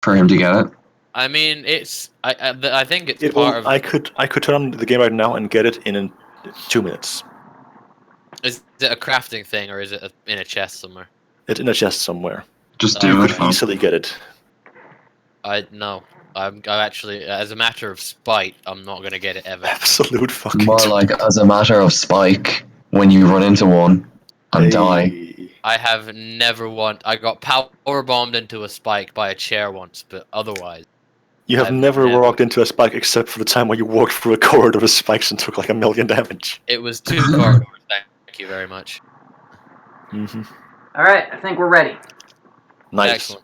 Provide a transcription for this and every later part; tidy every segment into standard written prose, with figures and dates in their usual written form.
for him to get it? I mean, I think it's It part will, of. I could turn on the game right now and get it in 2 minutes. Is it a crafting thing or is it in a chest somewhere? It's in a chest somewhere. Just You do it, could fam. easily get it. No. I'm actually, as a matter of spite, I'm not gonna get it ever. Absolute fucking. More like as a matter of spike, when you run into one and die. Hey. I have never I got power bombed into a spike by a chair once, but otherwise. You have I've never never- walked into a spike except for the time when you walked through a corridor of spikes and took like 1,000,000 damage. It was 2 corridors. Thank you very much. Mm-hmm. All right, I think we're ready. Nice. Excellent.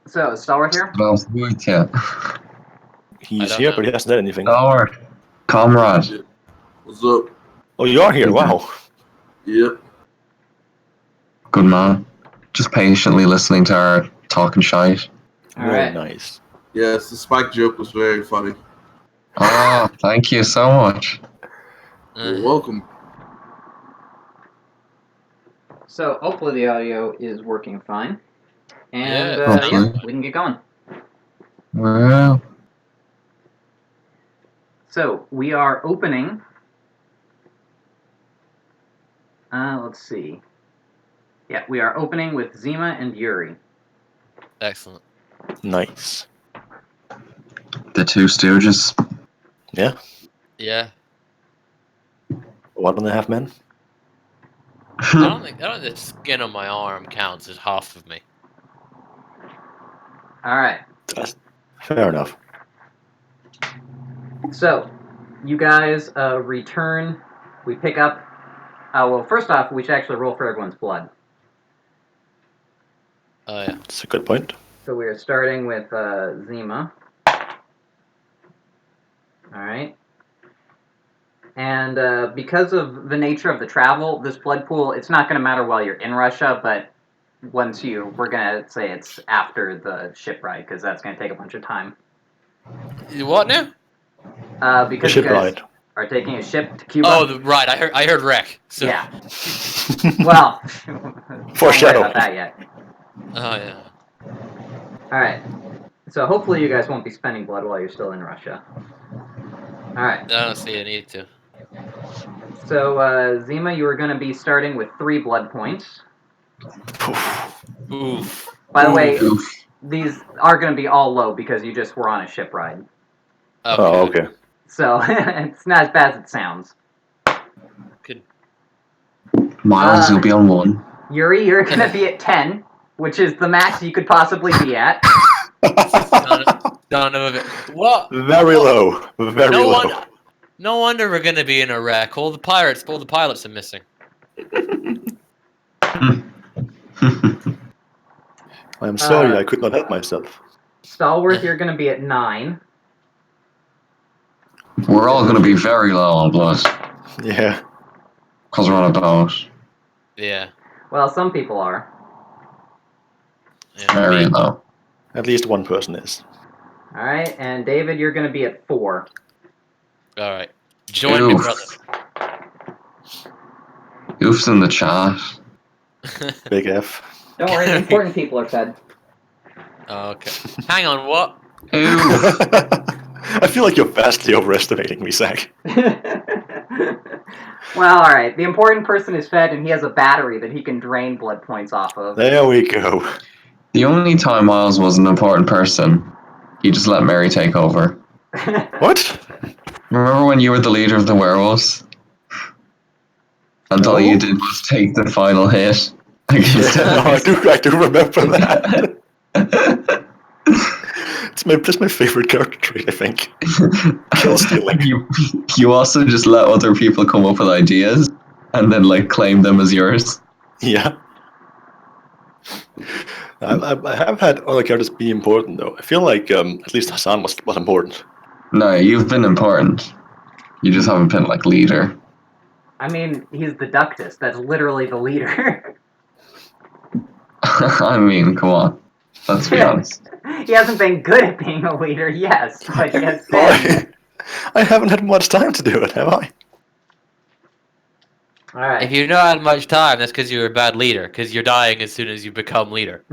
So, is Stalwart here? But I was with you. I He's don't here, know. but he hasn't said anything. Howard, comrade. What's up? Oh, you are here. Wow. Yep. Good man. Just patiently listening to our talking shite. All Very right. nice. Yes, the spike joke was very funny. Oh, thank you so much. You're welcome. So, hopefully the audio is working fine. And, Yeah, yeah, we can get going. Well, So, we are opening... let's see. Yeah, we are opening with Zima and Yuri. Excellent. Nice. the Two Stooges. Yeah. Yeah. 1.5 men. I don't think the skin on my arm counts as half of me. All right. That's fair enough. So, you guys return. We pick up... well, first off, we should actually roll for everyone's blood. Oh yeah. That's a good point. So we are starting with Zima. Alright. And because of the nature of the travel, this blood pool, it's not going to matter while you're in Russia, but once we're going to say it's after the ship ride, because that's going to take a bunch of time. What now? Because The you ship guys ride. are taking a ship to Cuba. Oh, right. I heard wreck. So. Yeah. Well, don't worry Foreshadowing. about that yet. Oh yeah. Alright. So hopefully you guys won't be spending blood while you're still in Russia. Alright. I don't see a need to. So, Zima, you are going to be starting with 3 blood points. Oof. By the way, Oof. these are going to be all low because you just were on a ship ride. Okay. Oh, okay. So, it's not as bad as it sounds. Good. Miles, you'll be on 1. Yuri, you're going to be at 10, which is the max you could possibly be at. Son of a bit. What? Very low. Very No low. one- No wonder we're gonna be in a wreck. All the pilots are missing. I'm sorry, I could not help myself. Stalwart, you're going to be at 9. We're all going to be very low on blood. Yeah. Because we're on a boat. Yeah. Well, some people are. Yeah, Very me. low. At least one person is. Alright, and David, you're going to be at 4. All right. Join me, Oof. brother. Oof's in the chat. Big F. Don't worry, the important people are fed. Okay. Hang on. What? Oof. I feel like you're vastly overestimating me, Zach. Well, alright, the important person is fed and he has a battery that he can drain blood points off of. There we go. The only time Miles was an important person, he just let Mary take over. What? Remember when you were the leader of the werewolves? And all you did was take the final hit against Yeah, no, I do remember that. That's my favorite character trait, I think. Kill stealing. You also just let other people come up with ideas and then like claim them as yours. Yeah. I have had other characters be important though. I feel like at least Hassan was important. No, you've been important. You just haven't been like leader. I mean, he's the ductus. That's literally the leader. I mean, come on. Let's be honest. He hasn't been good at being a leader, yes, but he has been. I haven't had much time to do it, have I? All right. If you don't have much time, that's because you're a bad leader. Because you're dying as soon as you become leader.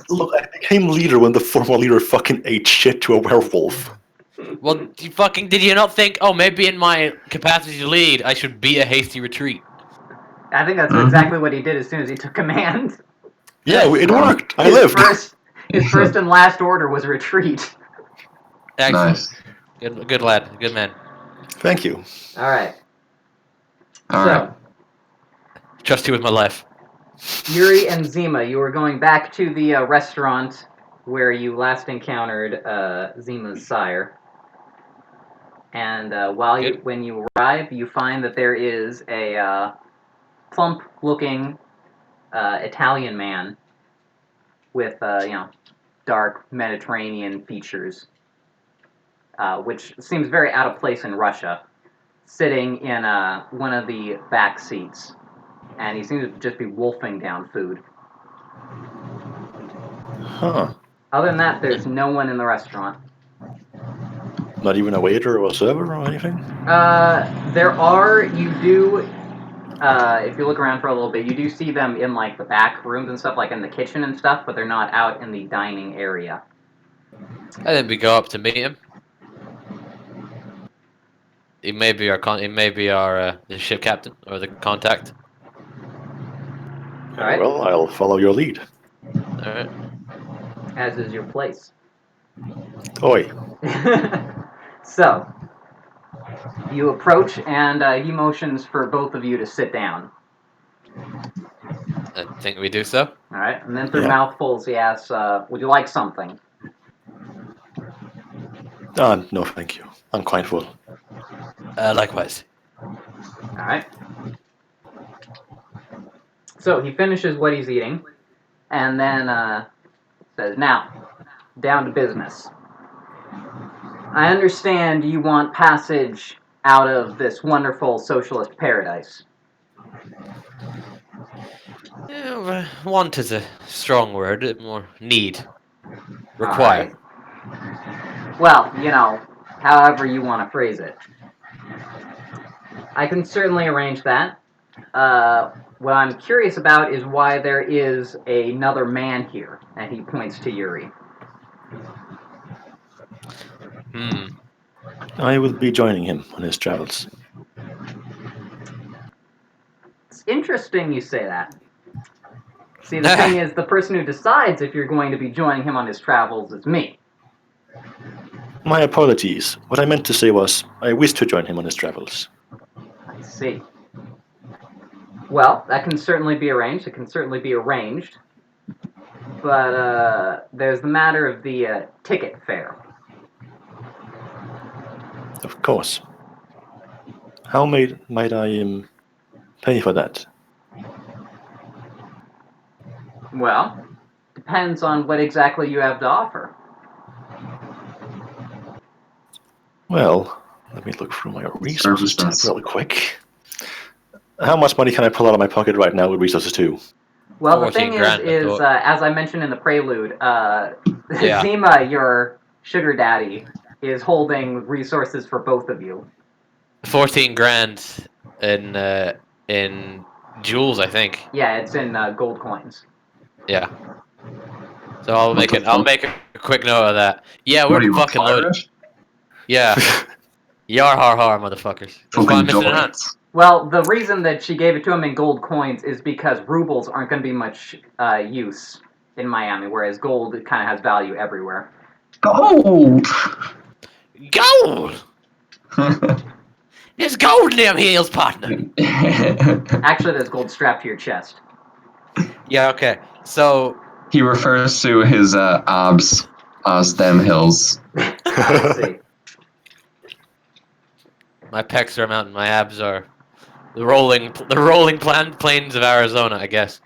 Look, I became leader when the former leader fucking ate shit to a werewolf. Well, did you not think? Oh, maybe in my capacity to lead, I should beat a hasty retreat. I think that's Mhm. exactly what he did as soon as he took command. Yeah, it worked. I His lived. His first and last order was retreat. Excellent. Nice. Good lad. Good man. Thank you. All right. All So, right. Trust you with my life. Yuri and Zima, you were going back to the restaurant where you last encountered Zima's sire. And when you arrive, you find that there is a plump-looking Italian man with dark Mediterranean features, which seems very out of place in Russia, sitting in one of the back seats, and he seems to just be wolfing down food. Huh. Other than that, there's no one in the restaurant. Not even a waiter or a server or anything? If you look around for a little bit, you do see them in like the back rooms and stuff, like in the kitchen and stuff, but they're not out in the dining area. And then we go up to meet him. He may be our the ship captain or the contact. All right. Well, I'll follow your lead. All right. As is your place. Oi. So, you approach, and he motions for both of you to sit down. I think we do so. All right, and then through Yeah. mouthfuls, he asks, "Would you like something?" No, thank you. I'm quite full. Likewise. All right. So he finishes what he's eating, and then says, "Now, down to business. I understand you want passage out of this wonderful socialist paradise." Want is a strong word. More need. All Require. right. Well, however you want to phrase it. I can certainly arrange that. What I'm curious about is why there is another man here, and he points to Yuri. I will be joining him on his travels. It's interesting you say that. See, the thing is, the person who decides if you're going to be joining him on his travels is me. My apologies. What I meant to say was, I wish to join him on his travels. I see. Well, that can certainly be arranged. It can certainly be arranged. But there's the matter of the ticket fare. Of course. How might I pay for that? Well, depends on what exactly you have to offer. Well, let me look through my resources tab Services. real quick. How much money can I pull out of my pocket right now with resources too? Well, the 14 thing grand, I is thought. as I mentioned in the prelude, Yeah. Zima, your sugar daddy, is holding resources for both of you. 14 grand in jewels, I think. Yeah, it's in gold coins. Yeah. So I'll make the fuck? a quick note of that. Yeah, What we're are you, a fucking loaded. pirate? Yeah. Yar har har, motherfuckers. That's why I'm Fucking missing a hand. donuts. Well, the reason that she gave it to him in gold coins is because rubles aren't going to be much use in Miami, whereas gold kind of has value everywhere. Gold! Gold! There's gold in them heels, partner. Actually, there's gold strapped to your chest. Yeah, okay. So, He refers to his abs as them hills. I see. my pecs are a mountain, my abs are the rolling plains of Arizona, I guess.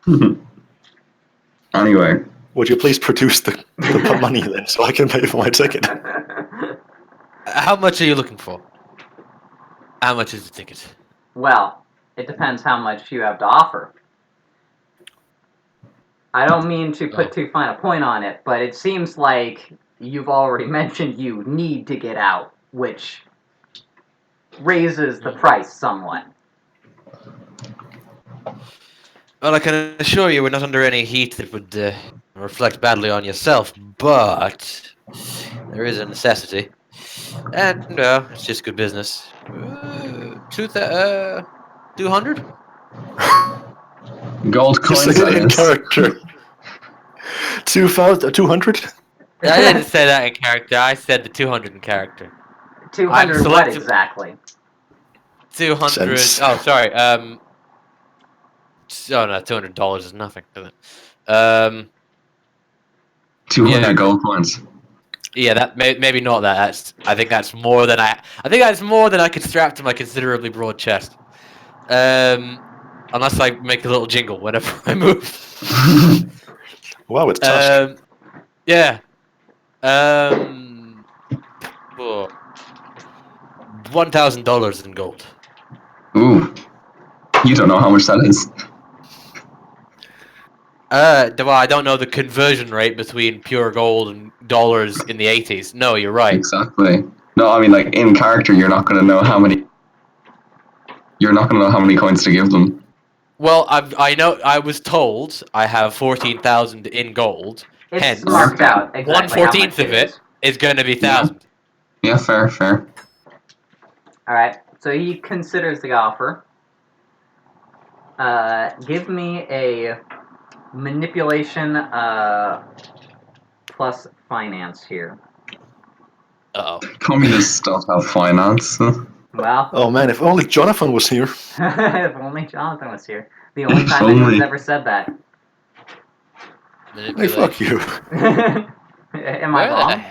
Anyway, Would you please produce the money then, so I can pay for my ticket? How much are you looking for? How much is the ticket? Well, it depends how much you have to offer. I don't mean to put too fine a point on it, but it seems like you've already mentioned you need to get out, which raises the price somewhat. Well, I can assure you we're not under any heat that would reflect badly on yourself, but there is a necessity. And, it's just good business. 200? Gold You coins, say that it in is. character. 200? I didn't say that in character, I said the 200 in character. 200 what selective- exactly? 200. Cents. Oh, sorry. Oh no, $200 is nothing, is it? 200 Yeah. gold coins. Yeah, that maybe not that. I think that's more than I think that's more than I could strap to my considerably broad chest. Unless I make a little jingle whenever I move. Wow, it's tough. Yeah. $1,000 in gold. Ooh. You don't know how much that is. Well, I don't know the conversion rate between pure gold and dollars in the 80s. No, you're right. Exactly. No, I mean, like, in character, you're not going to know how many... You're not going to know how many coins to give them. Well, I know. I was told I have 14,000 in gold. It's Hence, marked out exactly how 1/14 much of it is going to be Yeah. 1,000. Yeah, fair. Alright, so he considers the offer. Give me a manipulation plus finance here. Uh oh. Communists don't have finance. Well, Oh man, if only Jonathan was here. if only Jonathan was here. The only If time anyone's only. ever said that. Hey, fuck you. Am I Where the wrong?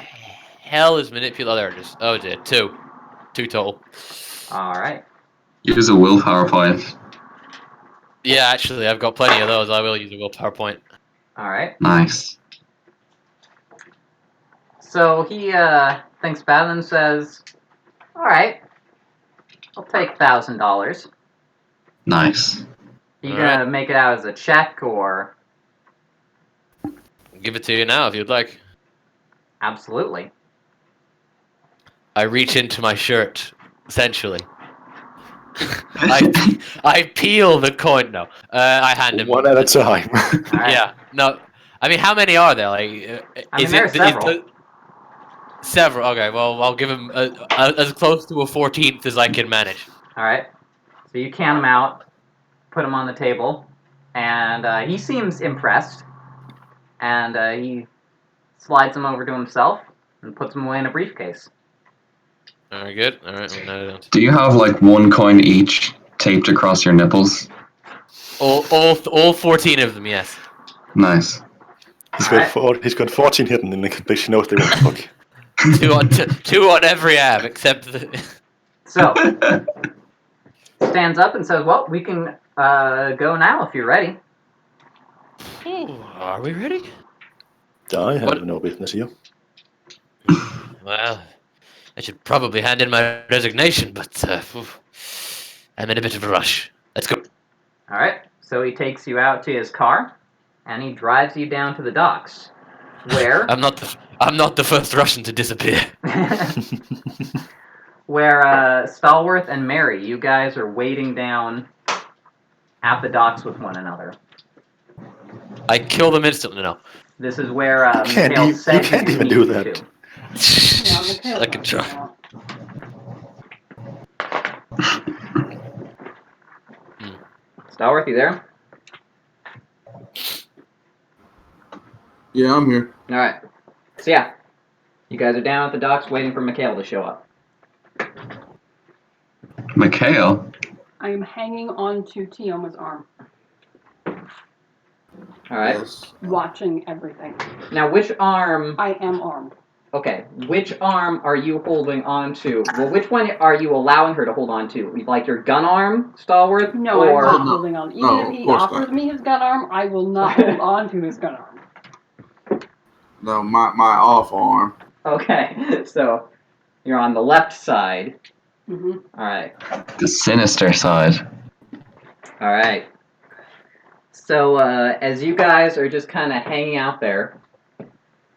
hell is manipulate? There it is. Oh dear, two total. Alright. Use a willpower point. Yeah, actually, I've got plenty of those. I will use a willpower point. Alright. Nice. So he thinks about it and says, alright, I'll take $1,000. Nice. You Alright. gonna make it out as a check or? I'll give it to you now if you'd like. Absolutely. I reach into my shirt, essentially. I peel the coin. No, I hand him One at a time. Alright. Yeah, no. I mean, how many are there? Like, I mean, is there are it several. several? Okay, well, I'll give him as close to a 14th as I can manage. Alright. So you can them out, put them on the table, and he seems impressed. And he slides them over to himself and puts them away in a briefcase. Very good. All right, we'll note it down. Do you have, like, one coin each taped across your nipples? All 14 of them, yes. Nice. He's got 14 hidden in case he knows they won't fuck. two on every ab, except the. So, stands up and says, well, we can go now if you're ready. Are we ready? I have What? no business here. Well, I should probably hand in my resignation, but I'm in a bit of a rush. Let's go. Alright, so he takes you out to his car, and he drives you down to the docks, where... I'm not the first Russian to disappear. where Stallworth and Mary, you guys are waiting down at the docks with one another. I kill them instantly now. This is where You can't Mikhail e- said you he can't would even meet do you that. two. I can try. Stallworth, you there? Yeah, I'm here. Alright. So yeah, you guys are down at the docks waiting for Mikhail to show up. Mikhail? I am hanging on to Tioma's arm, Alright. Yes. watching everything. Now, which arm... I am armed. Okay, which arm are you holding on to? Well, which one are you allowing her to hold on to? Like your gun arm, Stallworth? No, or... I'm not No, holding on. Even no, if of he course offers not. me his gun arm, I will not hold on to his gun arm. No, my off arm. Okay, so you're on the left side. hmm Alright. The sinister side. Alright. So, as you guys are just kind of hanging out there,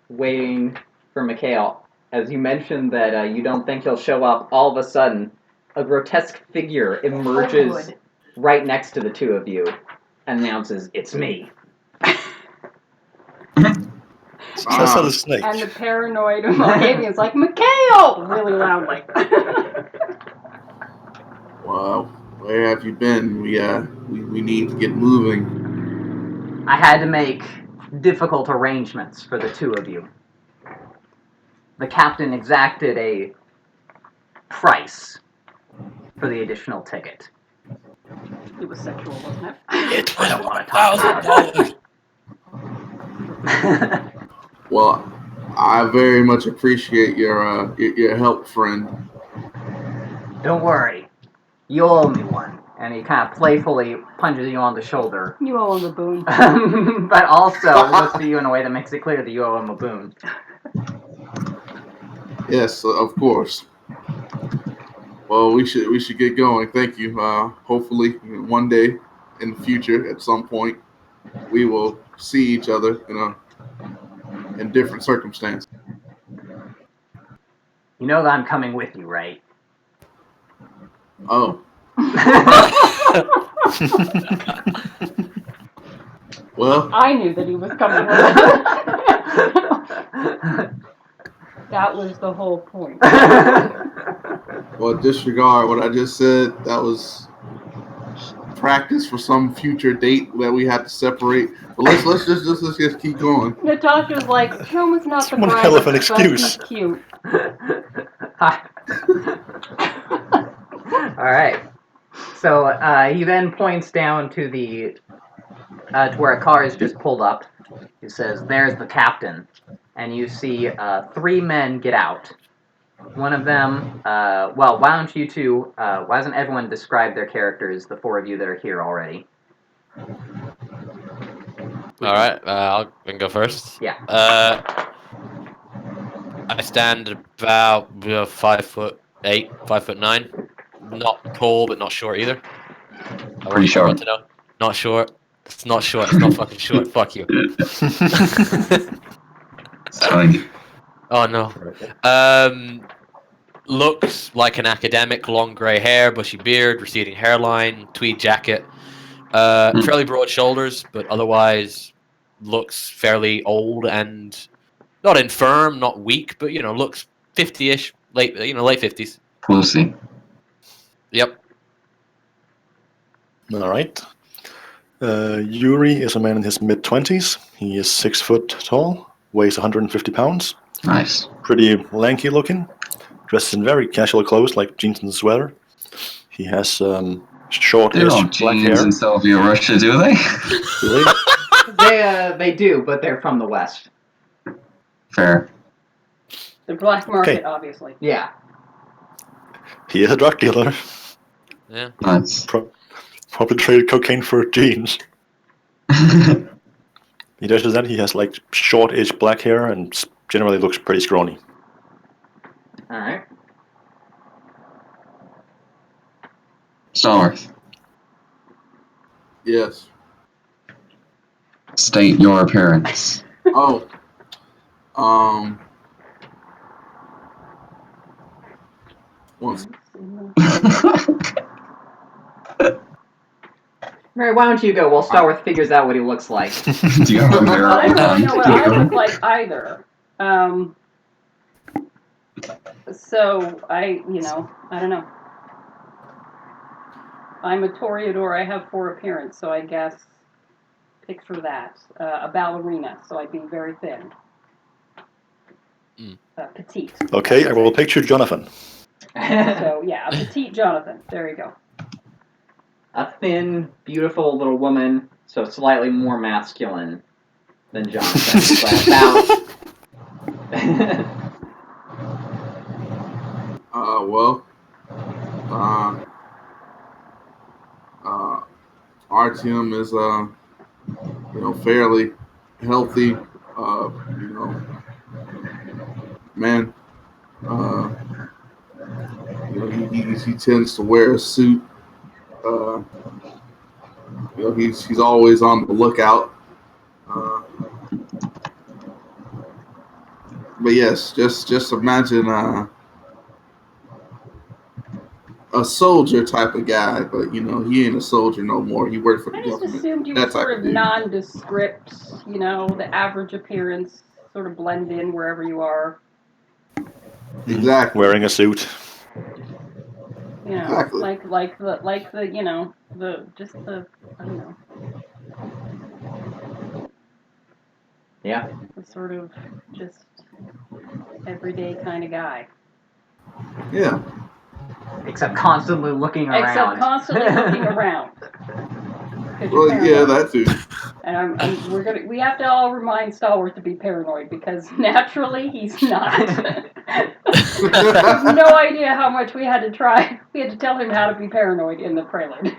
waiting for Mikhail, as you mentioned that you don't think he'll show up, all of a sudden, a grotesque figure emerges Oh, good. right next to the two of you. announces, "It's me." That's not a snake. And the paranoid Mohavian's like, Mikhail! Really loudly. Well, where have you been? We need to get moving. I had to make difficult arrangements for the two of you. The captain exacted a price for the additional ticket. It was sexual, wasn't it? It I don't want to talk about $1,000. it. Well, I very much appreciate your help, friend. Don't worry. You owe me one. And he kind of playfully punches you on the shoulder. You owe him a boon. But also looks at you in a way that makes it clear that you owe him a boon. Yes, of course. Well, we should get going. Thank you. Hopefully, one day in the future, at some point, we will see each other in different circumstances. You know that I'm coming with you, right? Oh, well, I knew that he was coming with us. That was the whole point. disregard what I just said. That was practice for some future date that we have to separate. But let's just keep going. Natasha's like, Roma's not the One bride, hell of an but excuse. he's cute. All right. So he then points down to the to where a car is just pulled up. He says, "There's the captain," and you see three men get out. One of them, well, why don't you two? Why doesn't everyone describe their characters? The four of you that are here already. All right, I can go first. Yeah. I stand about 5'8", 5'9". Not tall, but not short either. Pretty short. Want to know? Not short. It's not short. It's not fucking short. Fuck you. Tiny. Oh no. Looks like an academic, long grey hair, bushy beard, receding hairline, tweed jacket, fairly broad shoulders, but otherwise looks fairly old and not infirm, not weak, but looks 50-ish, late 50s. We'll see. Yep. All right. Yuri is a man in his mid-20s. He is 6 foot tall, weighs 150 pounds, Nice. pretty lanky looking, dressed in very casual clothes like jeans and sweater. He has They don't short-ish have black jeans hair. in Soviet Russia, do they? Really? They do, but they're from the West. Fair. The black market, Okay. obviously. Yeah. He is a drug dealer. Yeah. Nice. Probably traded cocaine for jeans. He does that. He has like short-ish black hair and generally looks pretty scrawny. All right. Snarth, Yes. state your appearance. Oh. Once. Mary, why don't you go? We'll start with figures out what he looks like. Do you have a mirror? I don't really on know what I hand? look like either. So I don't know. I'm a Toreador. I have 4 appearance, so I guess picture that. A ballerina, so I'd be very thin. Petite. Okay, I will picture Jonathan. So yeah, a petite Jonathan. There you go. A thin, beautiful little woman, so slightly more masculine than Jonathan, but about. Artyom is fairly healthy, man. He tends to wear a suit. He's always on the lookout. But yes, just imagine a soldier type of guy, but he ain't a soldier no more. He worked for the I just government. assumed you were That type sort of dude. nondescript, the average appearance, sort of blend in wherever you are. Exactly. Wearing a suit. Exactly. Like the I don't know. Yeah. The sort of just everyday kind of guy. Yeah. Except constantly looking around. Except constantly looking around. Well, yeah, that too. And we have to all remind Stalwart to be paranoid because naturally he's not. You have no idea how much we had to try. We had to tell him how to be paranoid in the prelude.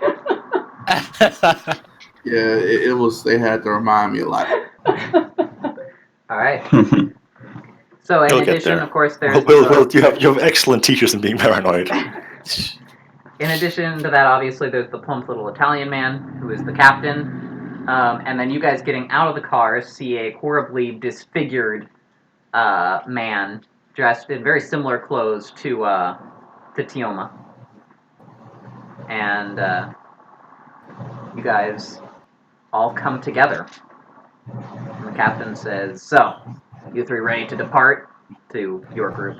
Yeah, it was. They had to remind me a lot. All right. So in You'll get addition, there. of course, there's Well, you have excellent teachers in being paranoid. in addition to that, obviously, there's the plump little Italian man who is the captain. And then you guys getting out of the car see a horribly disfigured man dressed in very similar clothes to Tioma. And you guys all come together. And the captain says, "So, you three ready to depart?" to your group.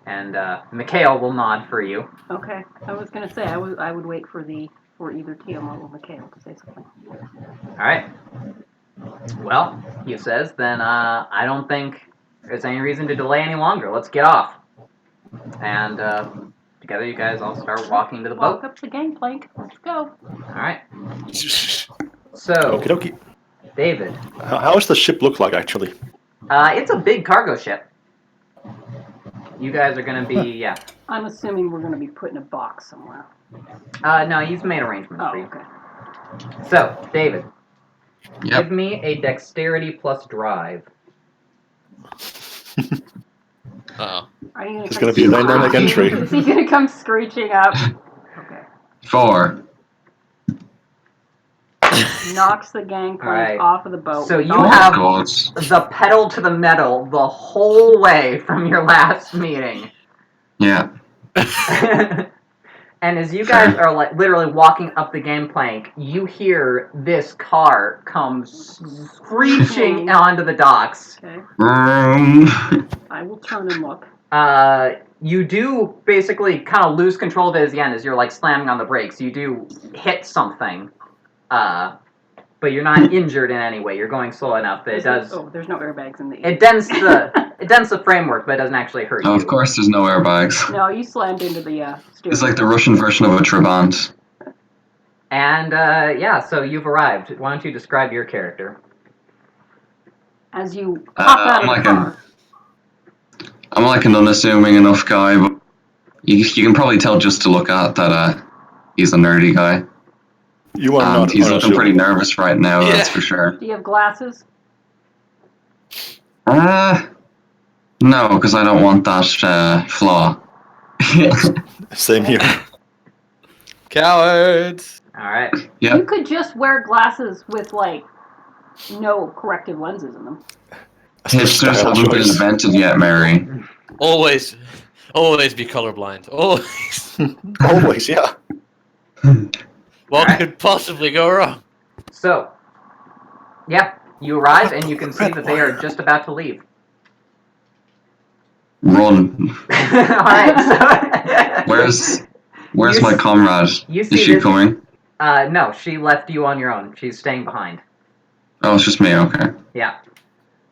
And Mikhail will nod for you. Okay, I was gonna say I would wait for either Tioma or Mikhail to say something. All right. Well, he says, then I don't think there's any reason to delay any longer. Let's get off. And together you guys all start walking to the boat. Walk up the gangplank. Let's go. All right. So, Okie dokie. David, How does the ship look like, actually? it's a big cargo ship. You guys are going to be, yeah. I'm assuming we're gonna be put in a box somewhere. No, he's made arrangements for you. Okay. So, David, Yep. give me a dexterity plus drive. Uh-oh. Are you gonna It's come going to be a dynamic entry. Is he gonna come screeching up? Okay. 4. Knocks the gangplank Alright. off of the boat. So with you all- have God. the pedal to the metal the whole way from your last meeting. Yeah. And as you guys are like literally walking up the gangplank, you hear this car come screeching onto the docks. Okay. Um, I will turn and look. You do basically kind of lose control of it at the end as you're like slamming on the brakes. You do hit something, but you're not injured in any way. You're going slow enough that it does. Oh, there's no airbags in the. It dents the framework, but it doesn't actually hurt you. of course, there's no airbags. No, you slammed into the steering. It's like the Russian version of a Trabant. And yeah, so you've arrived. Why don't you describe your character? As you hop out of the car. I'm like an unassuming enough guy, but you can probably tell just to look at that he's a nerdy guy. You are And not he's looking pretty unassuming. nervous right now, Yeah. that's for sure. Do you have glasses? No, because I don't want that flaw. Same here. Cowards! Alright. Yep. You could just wear glasses with like no corrective lenses in them. Hipsters Style haven't been choice. invented yet, Mary. Always be colorblind. Always. Always, yeah. What Alright. could possibly go wrong? So, yeah, you arrive and you can see that they are just about to leave. Run. Alright, so... Where's You my s- comrade? you Is see she this- coming? No, she left you on your own. She's staying behind. Oh, it's just me, okay. Yeah.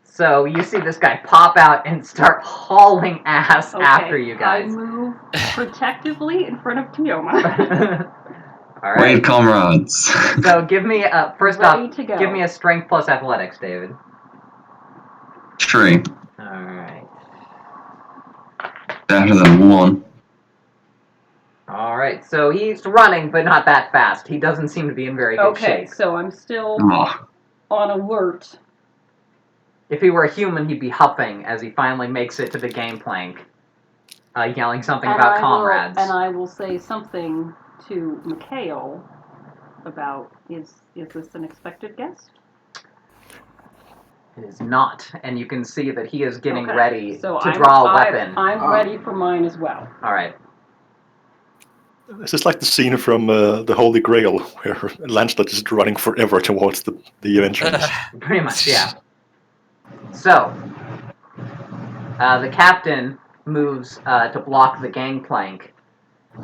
So you see this guy pop out and start hauling ass Okay, after you guys. I move protectively in front of Tioma. All right. Wait, comrades. So give me first Ready off, to go. give me a strength plus athletics, David. 3. All right. Better than 1. All right. So he's running, but not that fast. He doesn't seem to be in very good Okay, shape. so I'm still Oh, on alert. If he were a human, he'd be huffing as he finally makes it to the gangplank, yelling something about comrades. And I will say something to Mikhail about is this an expected guest? It is not, and you can see that he is getting Okay, ready so to draw a weapon. I'm ready for mine as well. All right. This is like the scene from the Holy Grail, where Lancelot is running forever towards the entrance. Pretty much, yeah. So, the captain moves to block the gangplank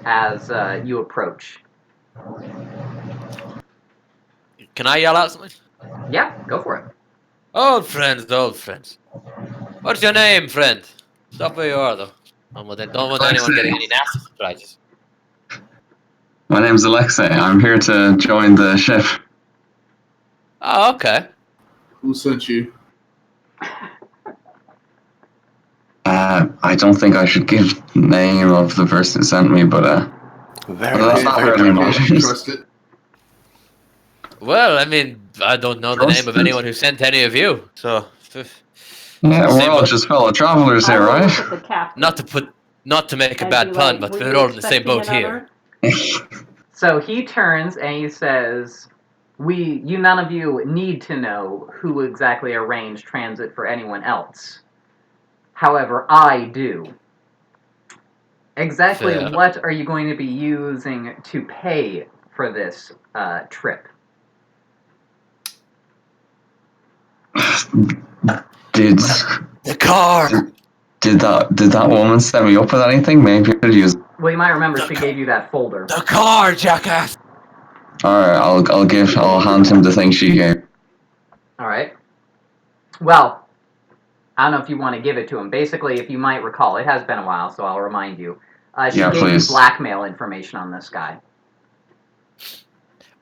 as you approach. Can I yell out something? Yeah, go for it. Old friends, old friends. What's your name, friend? Stop where you are, though. Don't want anyone getting any nasty surprises. My name's Alexei. I'm here to join the ship. Oh, okay. Who sent you? I don't think I should give the name of the person who sent me, but Very Well, that's nice, not very really nice. nice. Trust it. Well, I mean, I don't know the name of anyone who sent any of you, so yeah, we're Same all boat. just fellow travelers I here, will right? look at the captain. not to make a and bad be pun, like, but "Were we're you all in the same boat expecting here. another?" So he turns and he says, you none of you need to know who exactly arranged transit for anyone else. However, I do. Exactly Fair. what are you going to be using to pay for this trip? Did The car! did that woman set me up with anything? Maybe I could use. Well, you might remember she gave you that folder. The car, jackass! All right, I'll hand him the thing she gave. All right. Well, I don't know if you want to give it to him. Basically, if you might recall, it has been a while, so I'll remind you. She Yeah, gave please. you blackmail information on this guy.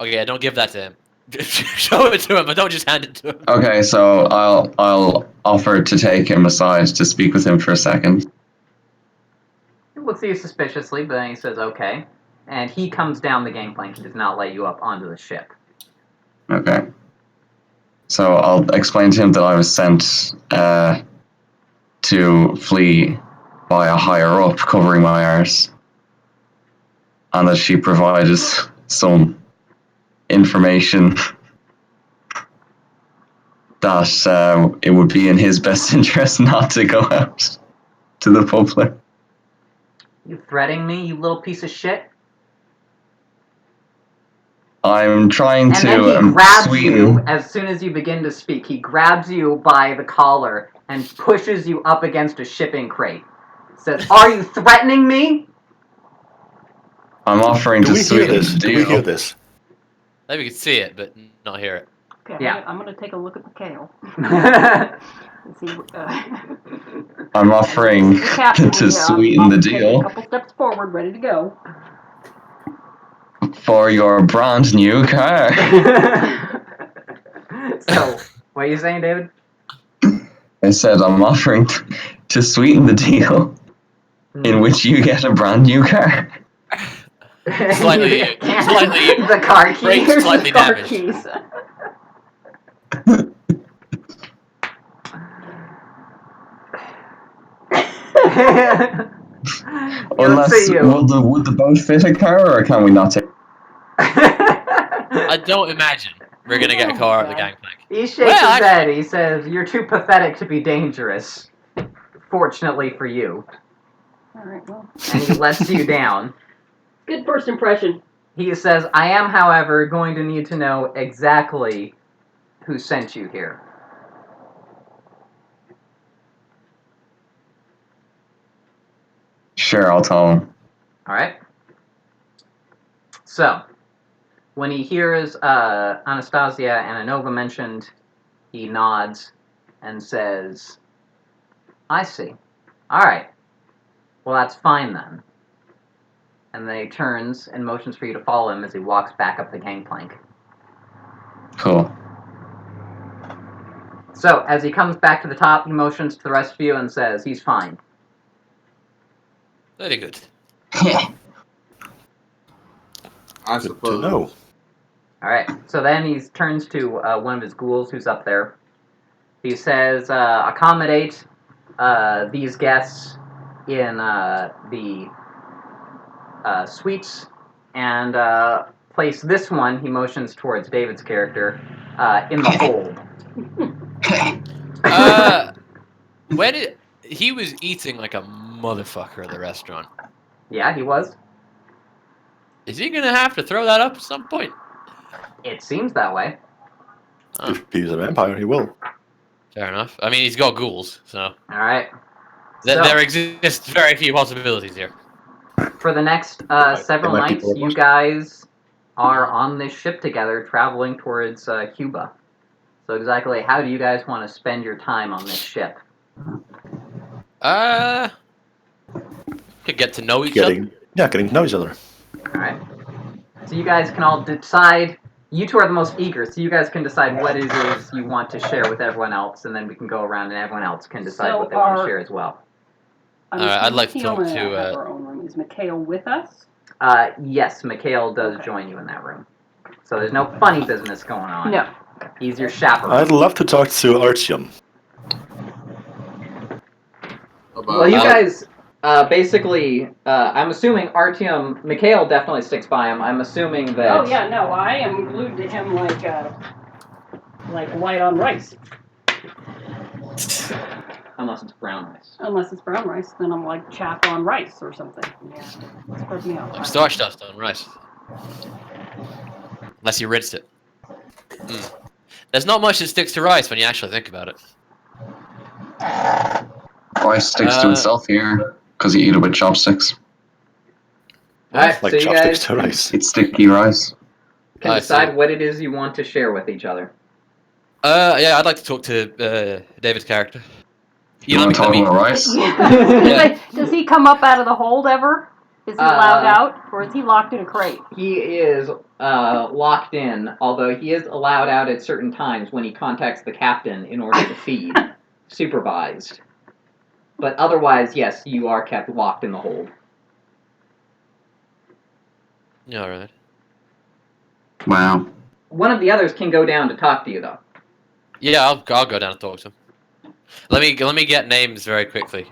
Okay, don't give that to him. Show it to him, but don't just hand it to him. Okay, so I'll offer to take him aside to speak with him for a second. He looks at you suspiciously, but then he says, okay. And he comes down the gangplank. He does not let you up onto the ship. Okay. So I'll explain to him that I was sent to flee by a higher up covering my arse, and that she provided some information that it would be in his best interest not to go out to the public. You threatening me, you little piece of shit? I'm trying And to then he grabs sweeten. you as soon as you begin to speak. He grabs you by the collar and pushes you up against a shipping crate. Says, "Are you threatening me?" I'm offering Do to we hear sweeten this? the Do deal. we hear this? Maybe we could see it, but not hear it. Okay, Yeah. I'm gonna take a look at the kale. And see, I'm offering the captain, to sweeten I'll the take a deal couple steps forward, ready to go. for your brand new car. So, what are you saying, David? I said I'm offering to sweeten the deal in which you get a brand new car. Slightly the car keys. brakes Here's slightly the car damaged. keys. Let's see you. Would the boat fit a car, or can we not take? I don't imagine we're gonna get a car at the God. gangplank. He shakes Well, his head. He says, "You're too pathetic to be dangerous. Fortunately for you." Alright, well. And he lets you down. Good first impression. He says, "I am, however, going to need to know exactly who sent you here." Sure, I'll tell him. Alright? So, when he hears Anastasia and Anova mentioned, he nods and says, "I see. Alright. Well, that's fine then." And then he turns and motions for you to follow him as he walks back up the gangplank. Cool. So, as he comes back to the top, he motions to the rest of you and says, he's fine. very good. I Good to suppose. know. Alright, so then he turns to one of his ghouls who's up there. He says, accommodate these guests in the suites, and place this one, he motions towards David's character, in the hold. He was eating like a motherfucker at the restaurant. Yeah, he was. Is he gonna have to throw that up at some point? It seems that way. Oh, If he's a vampire, he will. fair enough. I mean, he's got ghouls, so All right. there exists very few possibilities here. For the next several might be nights, more you lost. guys are on this ship together, traveling towards Cuba. So exactly how do you guys want to spend your time on this ship? Could get to know each other. Getting to know each other. All right. So you guys can all decide. You two are the most eager, so you guys can decide what it is you want to share with everyone else, and then we can go around and everyone else can decide So what they want to are- share as well. I'd like to talk Tioma to, have her own room. Is Mikhail with us? Yes, Mikhail does Okay. join you in that room. So there's no funny business going on. No. He's your chaperone. I'd love to talk to Artyom. Well, you guys, basically, I'm assuming Artyom, Mikhail definitely sticks by him. I'm assuming that... Oh yeah, no, I am glued to him like white on rice. Unless it's brown rice. Unless it's brown rice, then I'm like chapped on rice or something. Yeah, spread me out. Like starch dust on rice. Unless you rinsed it. There's not much that sticks to rice when you actually think about it. Rice sticks to itself here because you eat it with chopsticks. Alright, Like so you chopsticks guys to rice. It's sticky rice. can I decide see. what it is you want to share with each other. Yeah, I'd like to talk to David's character. You want to talk about rice? Does he come up out of the hold ever? Is he allowed out, or is he locked in a crate? He is locked in, although he is allowed out at certain times when he contacts the captain in order to feed, supervised. But otherwise, yes, you are kept locked in the hold. Yeah, alright. Wow. One of the others can go down to talk to you, though. Yeah, I'll go down and talk to him. Let me get names very quickly.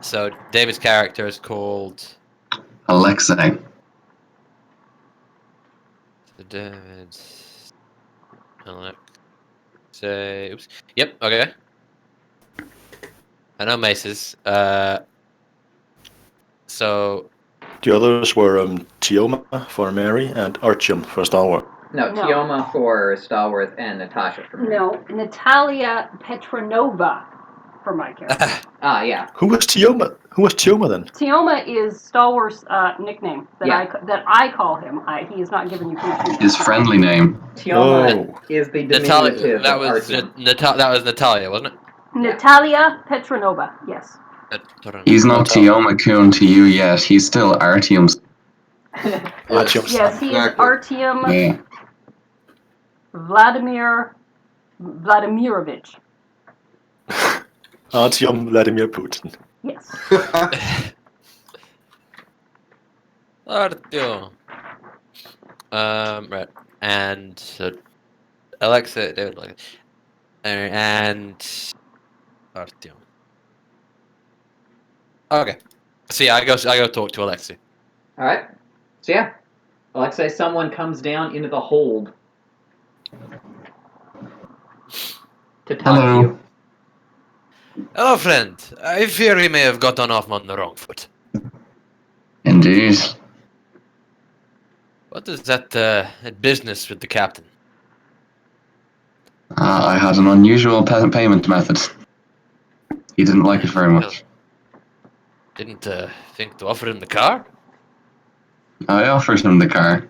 So David's character is called Alexei. David. Alexei. Oops. Yep. Okay. I know Mace's. So The others were Tioma for Mary and Artyom for Stalwart. No, No. Tioma for Stallworth and Natasha for me. No, Natalia Petronova for my character. Ah, yeah. Who was Tioma? Who was Tioma then? Tioma is Stalwart's nickname that Yeah. I call him. He has not given you permission. His friendly name. Tioma Oh. is the Natalia. diminutive That of was Artyom. that was Natalia, wasn't it? Natalia Petronova, yes. He's not Tioma-kun to you yet. He's still Artyom's. Artyom's Yes, son. he is Exactly. Artyom Yeah. Vladimirovich. Artyom Vladimir Putin. Yes. Artyom. Right. And so Alexa, David, and Artyom. Okay. So yeah, I go talk to Alexei. Alright. So yeah. Alexei, someone comes down into the hold to talk Hello. to you. Hello, friend. I fear we may have gotten off on the wrong foot. Indeed. What is that business with the captain? I had an unusual payment method. He didn't like it very much. Didn't think to offer him the car? I offered him the car.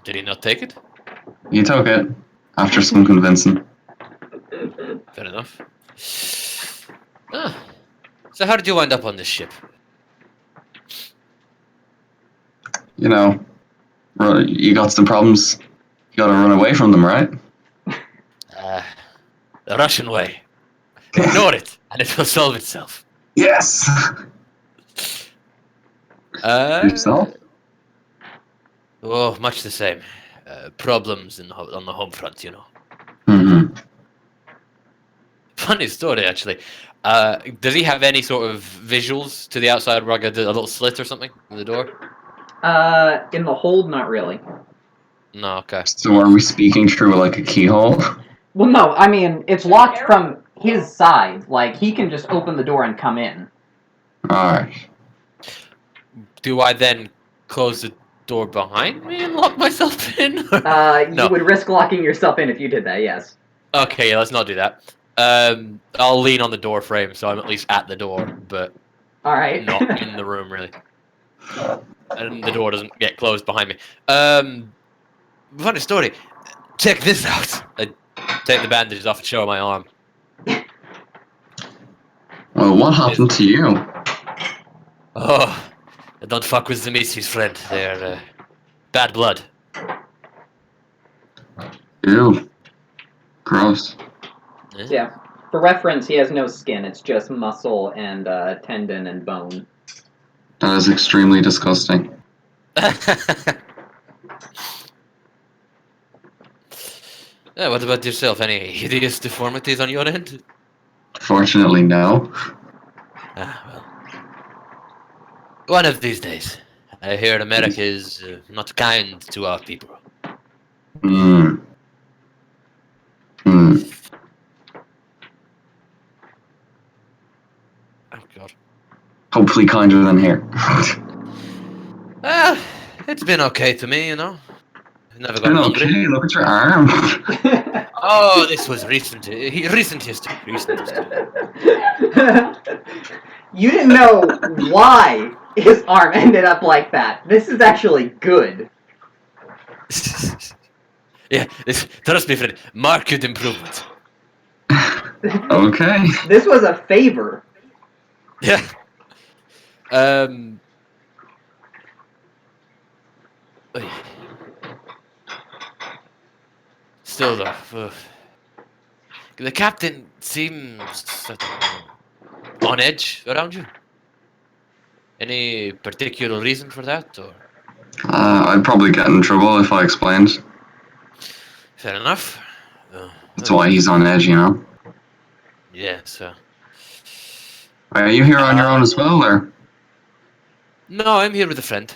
Did he not take it? He took it after some convincing. Fair enough. Ah. So how did you wind up on this ship? You know, you got some problems. You gotta run away from them, right? The Russian way. Ignore it, and it will solve itself. Yes! Yourself? Oh, much the same. Problems on the home front, you know. Mm-hmm. Funny story, actually. Does he have any sort of visuals to the outside, like a little slit or something in the door? In the hold, not really. No, okay. So are we speaking through like a keyhole? Well, no, I mean, it's locked from his side. Like, he can just open the door and come in. Alright. Do I then close the door behind me and lock myself in? You would risk locking yourself in if you did that, yes. Okay, yeah, let's not do that. I'll lean on the door frame so I'm at least at the door, but Alright. not in the room really. And the door doesn't get closed behind me. Funny story. Check this out. I take the bandages off and show my arm. Well, what happened to you? Oh, don't fuck with the Macy's friend. They're bad blood. Ew. Gross. Yeah. For reference, he has no skin. It's just muscle and tendon and bone. That is extremely disgusting. What about yourself? Any hideous deformities on your end? Fortunately, no. Ah, well. One of these days. I hear America is not kind to our people. Hmm. Hmm. Oh, God. Hopefully kinder than here. It's been okay to me, you know. I've never It's gotten been hungry. okay, look at your arm. Oh, this was recent. Recent history. Recent history. You didn't know why his arm ended up like that. This is actually good. Yeah, trust me, friend. Market improvement. Okay. This was a favor. Yeah. Oy. Still though, the captain seems I don't know, on edge around you. Any particular reason for that, or I'd probably get in trouble if I explained. fair enough? That's why he's on edge, you know. Yeah. So. Are you here on your own as well, or? No, I'm here with a friend.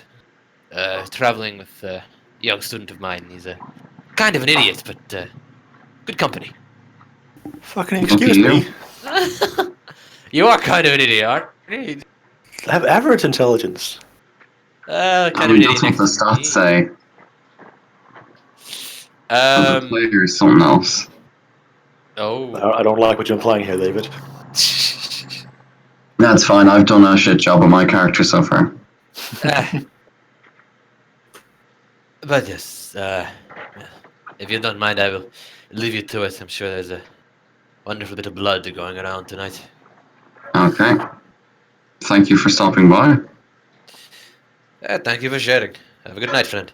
Traveling with a young student of mine. He's a kind of an idiot, but good company. Fucking excuse Okay, me. You are kind of an idiot, aren't you? I have average intelligence. Kind I of mean, an idiot that's what next the to me. stats say. But the player is something else. Oh. I don't like what you're implying here, David. That's fine, I've done a shit job with my character so far. But yes, if you don't mind, I will leave you to it. I'm sure there's a wonderful bit of blood going around tonight. Okay. Thank you for stopping by. Thank you for sharing. Have a good night, friend.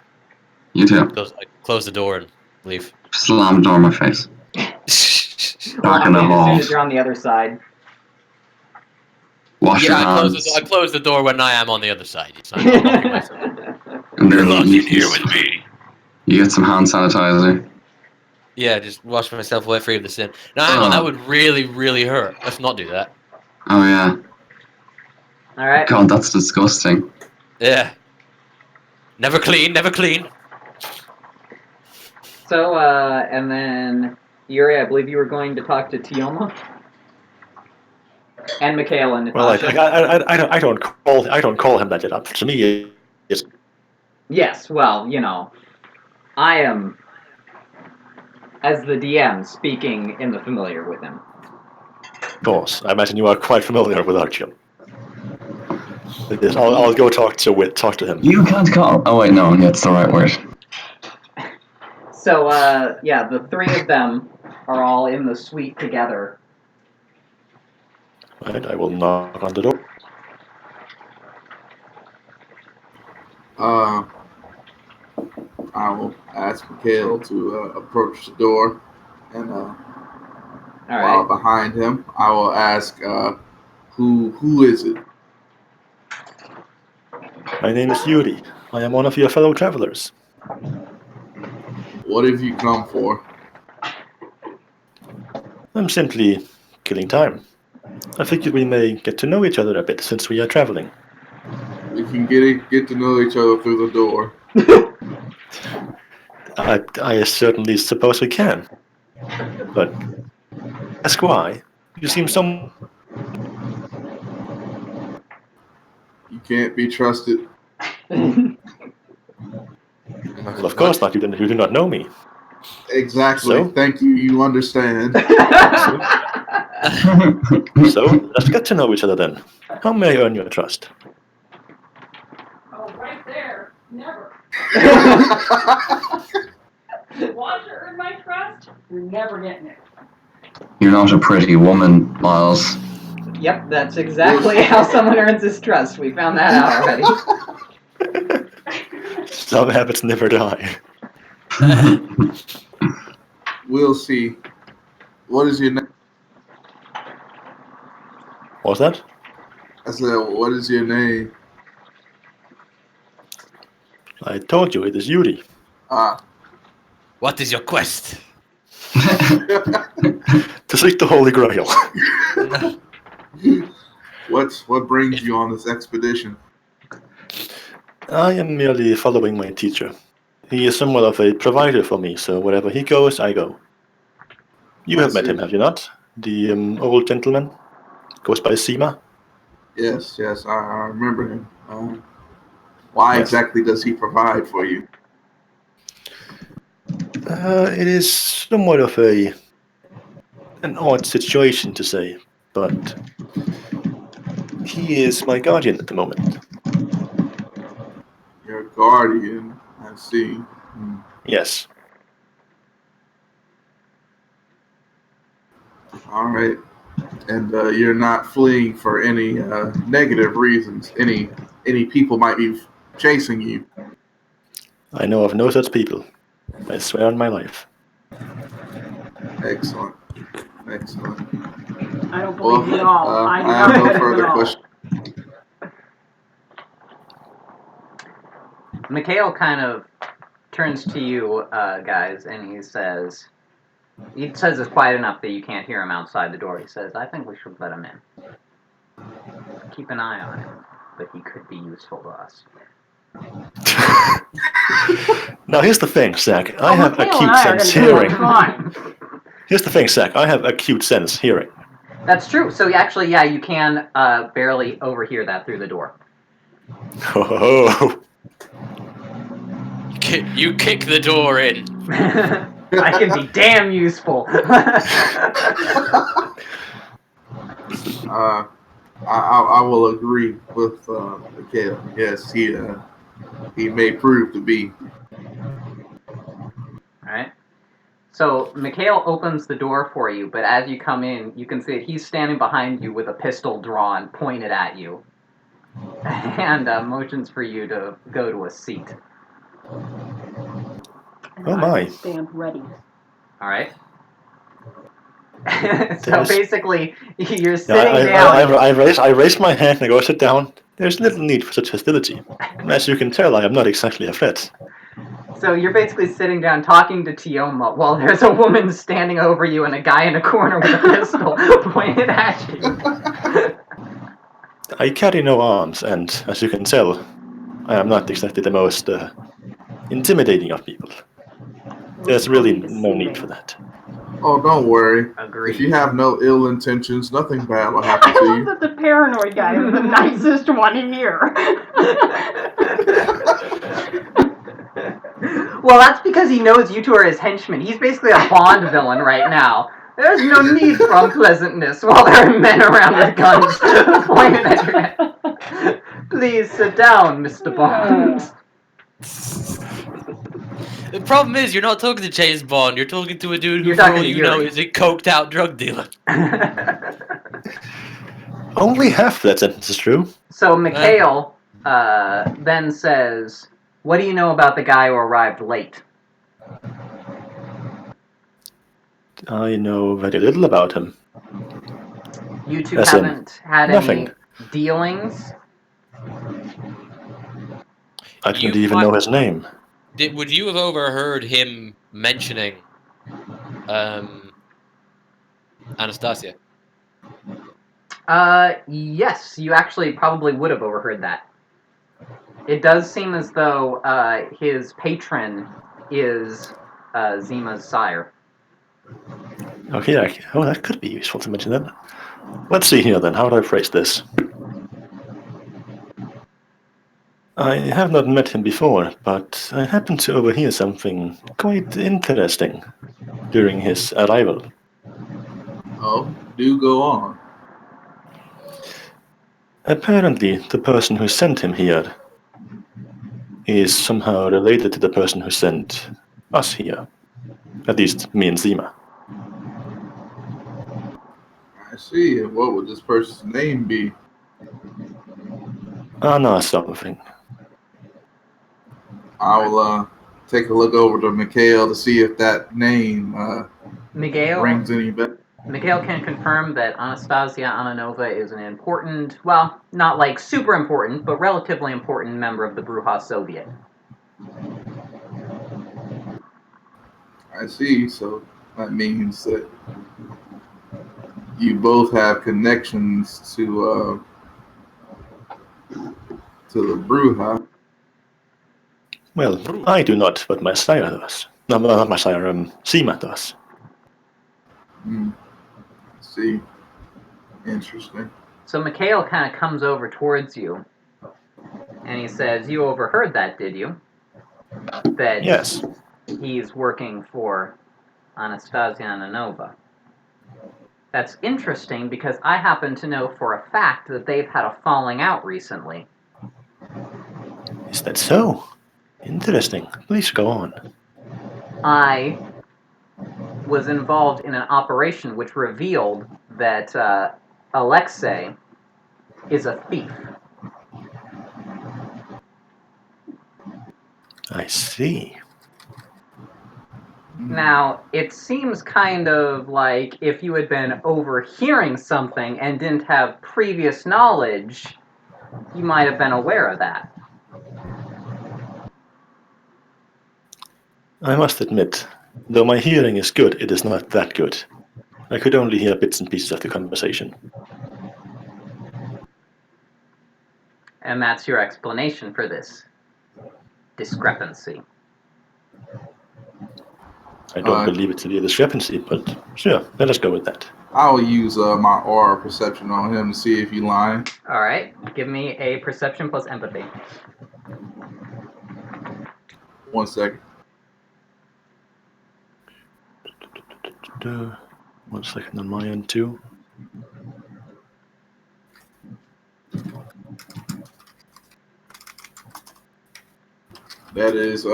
You too. I close the door and leave. Slam the door in my face. Back in the As soon hall. as you're on the other side. Wash your I hands. close the door when I am on the other side. It's not locking myself. And You're then locked in here with me. you get some hand sanitizer. Yeah, just wash myself away free of the sin. Now, hang on, that would really, really hurt. Let's not do that. Oh yeah. Alright. God, that's disgusting. Yeah. Never clean, never clean. So, and then, Yuri, I believe you were going to talk to Tioma? And Mikhail and Natasha. Well, I don't call him that yet. To me, it's Yes, well, you know, I am, as the DM, speaking in the familiar with him. boss. I imagine you are quite familiar with Artyom. I'll go talk to him. You can't call. Oh wait, no, that's the right word. So, yeah, the three of them are all in the suite together. Right, I will knock on the door. I will ask Mikhail to approach the door, and All while right. behind him, I will ask, "Who is it?" My name is Yuri. I am one of your fellow travelers. What have you come for? I'm simply killing time. I figured we may get to know each other a bit since we are traveling. We can get to know each other through the door. I certainly suppose we can. But ask why. You seem some. You can't be trusted. Well, of course not. You do not know me. Exactly. So? Thank you. You understand. So let's get to know each other then. How may I earn your trust? Oh, right there. Never. Want to earn my trust? You're never getting it. You're not a pretty woman, Miles. Yep, that's exactly how someone earns his trust. We found that out already. Some habits never die. We'll see. What is your name? What's that? I said, what is your name? I told you it is Yuri. Ah. What is your quest? To seek the Holy Grail. What brings you on this expedition? I am merely following my teacher. He is somewhat of a provider for me, so wherever he goes, I go. You I have met see. him, have you not? The old gentleman? Goes by Seema? Yes, I remember him. Why Yes. exactly does he provide for you? It is somewhat of an odd situation to say, but he is my guardian at the moment. Your guardian. I see. Yes. All right. And you're not fleeing for any negative reasons. Any people might be chasing you. I know of no such people. I swear on my life. Excellent. I don't believe you at all. I do have not no believe you further at all. questions. Mikhail kind of turns to you guys, and he says it's quiet enough that you can't hear him outside the door. He says, I think we should let him in. Keep an eye on him, but he could be useful to us. Now here's the thing, Zach. I have Mikhail acute and I are sense gonna do hearing. fine. Here's the thing, Zach. I have acute sense hearing. That's true. So actually, yeah, you can barely overhear that through the door. Oh. You kick the door in. I can be damn useful. I will agree with Mikhail. Yes, he may prove to be. Alright. So Mikhail opens the door for you, but as you come in, you can see that he's standing behind you with a pistol drawn, pointed at you, and motions for you to go to a seat. And Oh I my. will stand ready. Alright? So There's- basically, you're Yeah, sitting down. I raise my hand and I go sit down. There's little need for such hostility. As you can tell, I am not exactly a threat. So you're basically sitting down talking to Tioma while there's a woman standing over you and a guy in a corner with a pistol pointed at you. I carry no arms, and as you can tell, I am not exactly the most intimidating of people. There's really no need for that. Oh, don't worry. Agreed. If you have no ill intentions, nothing bad will I happen to love you. that the paranoid guy is the nicest one here. Well, that's because he knows you two are his henchmen. He's basically a Bond villain right now. There's no need for unpleasantness while there are men around with guns pointed at your head. Please sit down, Mr. Bond. The problem is, you're not talking to James Bond. You're talking to a dude who, You're for talking all to you know, Yuri. is a coked out drug dealer. Only half that sentence is true. So Mikhail then says, what do you know about the guy who arrived late? I know very little about him. You two As in, haven't had nothing. any dealings? I didn't even know his name. Would you have overheard him mentioning Anastasia? Yes, you actually probably would have overheard that. It does seem as though his patron is Zima's sire. Okay, that could be useful to mention then. Let's see here then, how do I phrase this? I have not met him before, but I happened to overhear something quite interesting during his arrival. Oh, do go on. Apparently, the person who sent him here is somehow related to the person who sent us here. At least me and Zima. I see. And what would this person's name be? Anna something. I will take a look over to Mikhail to see if that name Miguel, rings any bell. Mikhail can confirm that Anastasia Ananova is an important, well, not like super important, but relatively important member of the Bruja Soviet. I see. So that means that you both have connections to the Bruja. Well, I do not, but my sire does. No, not my sire, Zima does. See, interesting. So Mikhail kind of comes over towards you, and he says, "You overheard that, did you? That Yes. he's working for Anastasia Ananova. That's interesting because I happen to know for a fact that they've had a falling out recently." Is that so? Interesting. Please go on. I was involved in an operation which revealed that Alexei is a thief. I see. Now, it seems kind of like if you had been overhearing something and didn't have previous knowledge, you might have been aware of that. I must admit, though my hearing is good, it is not that good. I could only hear bits and pieces of the conversation. And that's your explanation for this discrepancy. I don't believe it to be a discrepancy, but sure, let us go with that. I'll use my aura perception on him to see if he's lying. All right, give me a perception plus empathy. 1 second. 1 second on my end too. That is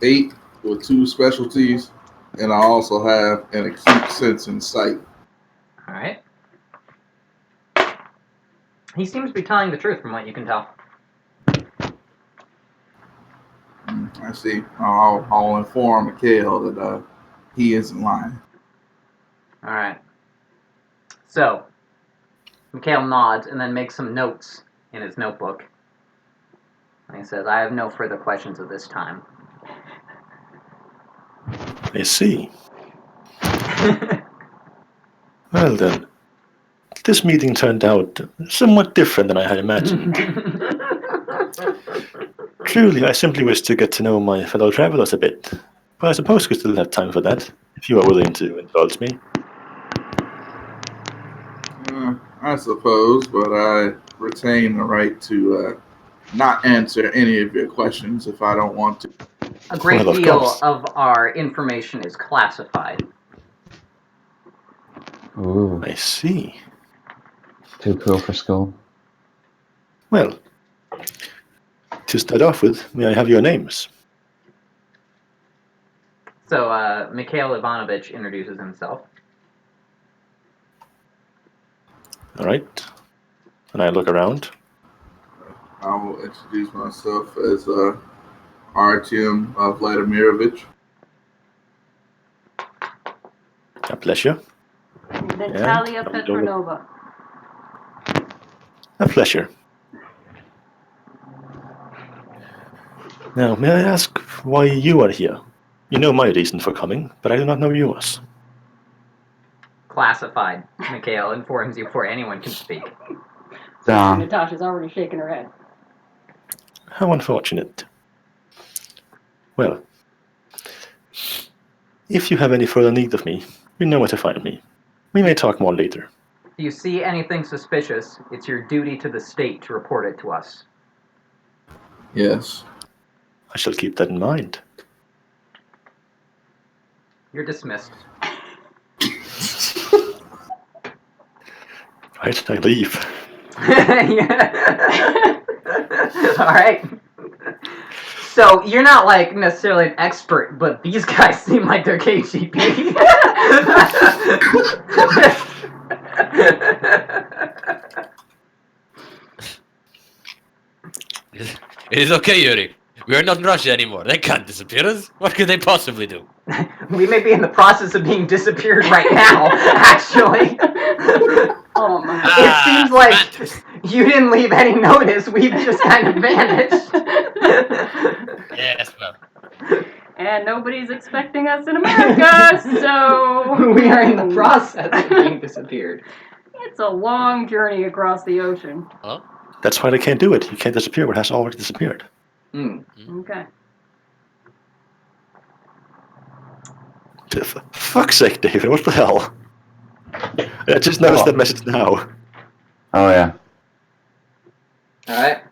8 with 2 specialties, and I also have an acute sense and sight. All right. He seems to be telling the truth from what you can tell. I see. I'll inform Mikhail that he isn't lying. All right. So, Mikhail nods and then makes some notes in his notebook. And he says, "I have no further questions at this time." I see. Well then, this meeting turned out somewhat different than I had imagined. Truly, I simply wish to get to know my fellow travelers a bit. But I suppose we still have time for that, if you are willing to indulge me. I suppose, but I retain the right to not answer any of your questions if I don't want to. A great Well, of deal course. of our information is classified. Ooh, I see. too cool for school. Well, to start off with, may I have your names? So, Mikhail Ivanovich introduces himself. All right. And I look around. I will introduce myself as Artyom Vladimirovich. A pleasure. Natalia And- Petronova. A pleasure. Now, may I ask why you are here? You know my reason for coming, but I do not know yours. Classified, Mikhail informs you before anyone can speak. Damn. Natasha's already shaking her head. How unfortunate. Well, if you have any further need of me, You know where to find me. We may talk more later. If you see anything suspicious, it's your duty to the state to report it to us. Yes. I shall keep that in mind. You're dismissed. Right, I leave. All right. So you're not like necessarily an expert, but these guys seem like they're KGB. It is okay, Yuri. We are not in Russia anymore. They can't disappear us. What could they possibly do? We may be in the process of being disappeared right now, actually. Oh my. It seems like semantics. you didn't leave any notice. We've just kind of vanished. Yes, well. And nobody's expecting us in America, so We are in the process of being disappeared. It's a long journey across the ocean. Well, That's why they can't do it. You can't disappear what has already disappeared. Mm. Okay. For fuck's sake, David, what the hell? I just noticed that message now. Oh yeah. All right.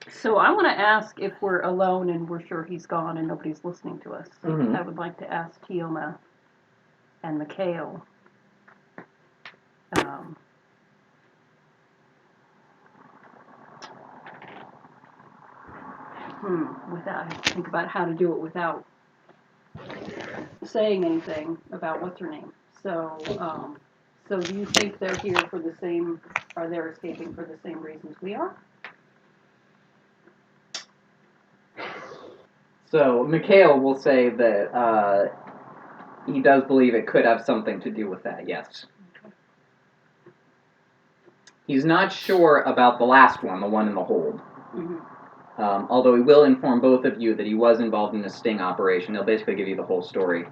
So I want to ask if we're alone and we're sure he's gone and nobody's listening to us. Mhm. I would like to ask Tioma and Mikhail. Without, I have to think about how to do it without saying anything about what's her name. So, so do you think they're here for the same? Are they escaping for the same reasons we are? So Mikhail will say that he does believe it could have something to do with that. Yes. He's not sure about the last one, the one in the hold. Mm-hmm. Although he will inform both of you that he was involved in a sting operation. He'll basically give you the whole story,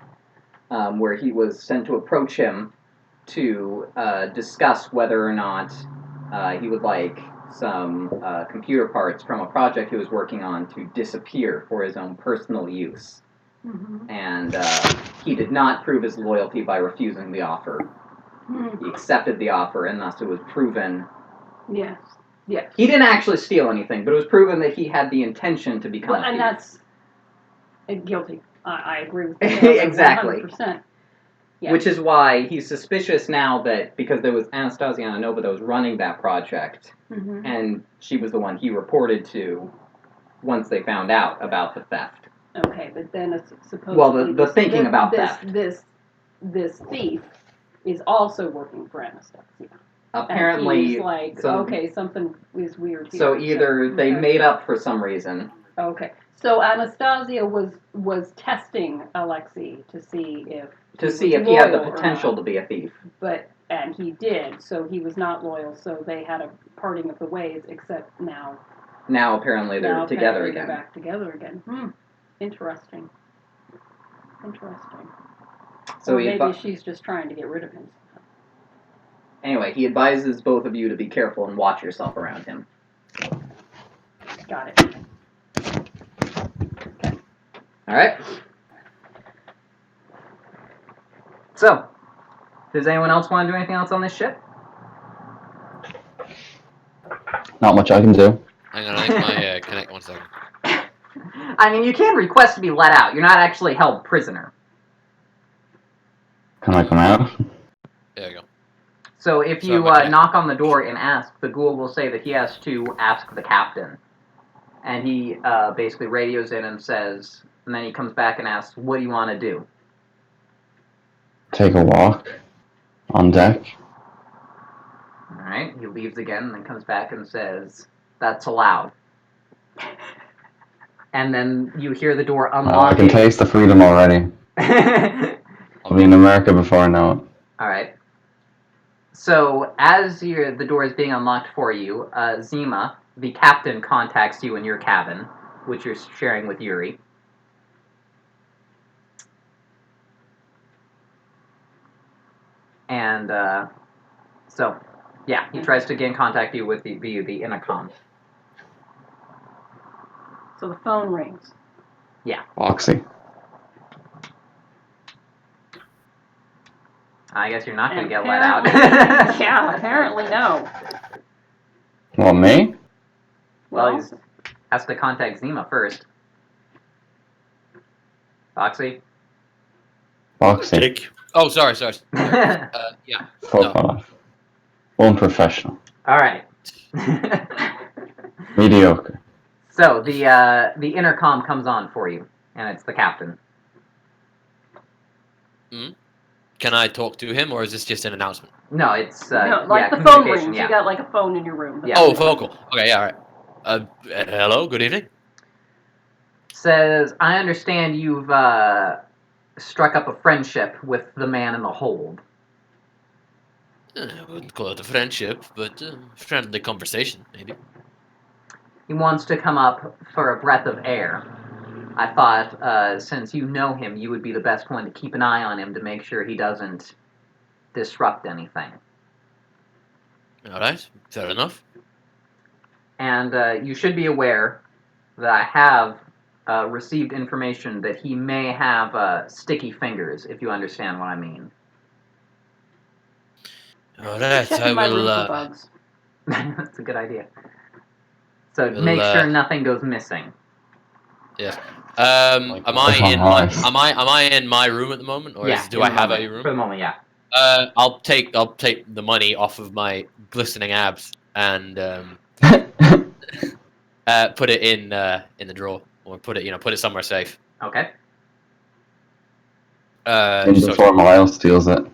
where he was sent to approach him to discuss whether or not he would like some computer parts from a project he was working on to disappear for his own personal use. Mm-hmm. And he did not prove his loyalty by refusing the offer. Mm-hmm. He accepted the offer, and thus it was proven. Yes. Yes. He didn't actually steal anything, but it was proven that he had the intention to become Well, a thief. and that's guilty. I agree with you. Exactly. 100%. Yeah. Which is why he's suspicious now that, because there was Anastasia Ananova that was running that project, Mm-hmm. and she was the one he reported to once they found out about the theft. Okay, but then it's supposedly Well, the thinking about theft. This thief is also working for Anastasia. Apparently, and he's like, so, okay, something is weird here. So either they okay. made up for some reason. Okay, so Anastasia was testing Alexei to see if He had the potential to be a thief. And he did. So he was not loyal. So they had a parting of the ways. Except now. Now apparently they're together again. They're back together again. Interesting. So or maybe she's just trying to get rid of him. Anyway, he advises both of you to be careful and watch yourself around him. Got it. Okay. All right. So, does anyone else want to do anything else on this ship? Not much I can do. Hang on, I think my connect 1 second. I mean, you can request to be let out. You're not actually held prisoner. Can I come out? There you go. So if you knock on the door and ask, the ghoul will say that he has to ask the captain. And he basically radios in and says, and then he comes back and asks, what do you want to do? Take a walk on deck. Alright, he leaves again and then comes back and says, that's allowed. And then you hear the door unlock. I can taste the freedom already. I'll be in America before I know it. Alright. So, as the door is being unlocked for you, Zima, the captain, contacts you in your cabin, which you're sharing with Yuri. And, so, yeah, he tries to get in contact you with via the intercom. So the phone rings. Yeah. Foxy. I guess you're not going to And get let out. apparently- yeah, apparently no. Well, me? Well, Well, he has to contact Zima first. Foxy? Foxy. Jake. Oh, sorry. Yeah. Fuck off. Unprofessional. Alright. Mediocre. So, the intercom comes on for you, and it's the captain. Can I talk to him, or is this just an announcement? No, it's, no, like yeah, the phone communication, rings. yeah. You got like a phone in your room. Yeah. Oh, vocal. Okay, yeah, all right. Hello, good evening. Says, I understand you've, struck up a friendship with the man in the hold. I wouldn't call it a friendship, but friendly conversation, maybe. He wants to come up for a breath of air. I thought, since you know him, you would be the best one to keep an eye on him to make sure he doesn't disrupt anything. All right, fair enough. And you should be aware that I have received information that he may have sticky fingers, if you understand what I mean. All right, Check I in my room will. for bugs. That's a good idea. So Well, make sure nothing goes missing. Yes. Like, Am I that's in not my nice. am I in my room at the moment, or Yeah, do I in the have moment. a room? For the moment, yeah. I'll take the money off of my glistening abs and put it in the drawer, or put it somewhere safe. Okay. And So before Miles steals it.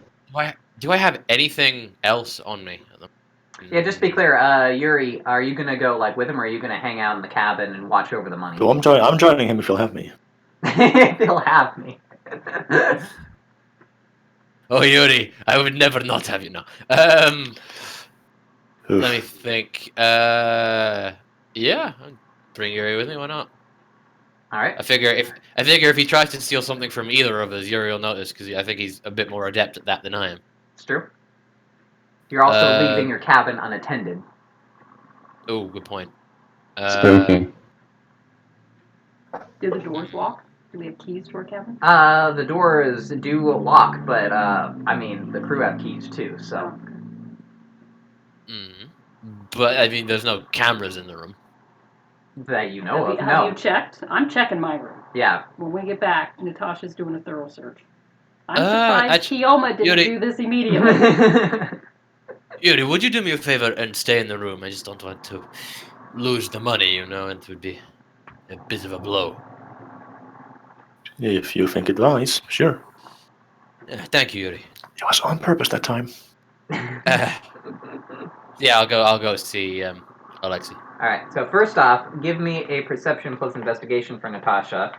do I have anything else on me? Yeah, just to be clear, Yuri, are you gonna go like with him, or are you gonna hang out in the cabin and watch over the money? So I'm joining him if you'll have me. They'll have me. Oh, Yuri, I would never not have you now. Oof. Let me think. Yeah, I'll bring Yuri with me. Why not? All right. I figure if he tries to steal something from either of us, Yuri will notice because I think he's a bit more adept at that than I am. It's true. You're also leaving your cabin unattended. Oh, good point. Spooky. Do the doors lock? Do we have keys to our cabin? The doors do lock, but I mean the crew have keys too, so. But I mean, there's no cameras in the room. That you know of, Have no. you checked? I'm checking my room. Yeah. When we get back, Natasha's doing a thorough search. I'm Uh, surprised Kioma didn't Yuri- do this immediately. Yuri, would you do me a favor and stay in the room? I just don't want to lose the money, and it would be a bit of a blow. If you think it wise, sure. Thank you, Yuri. It was on purpose that time. Yeah, I'll go see Alexi. All right. So first off, give me a perception plus investigation for Natasha.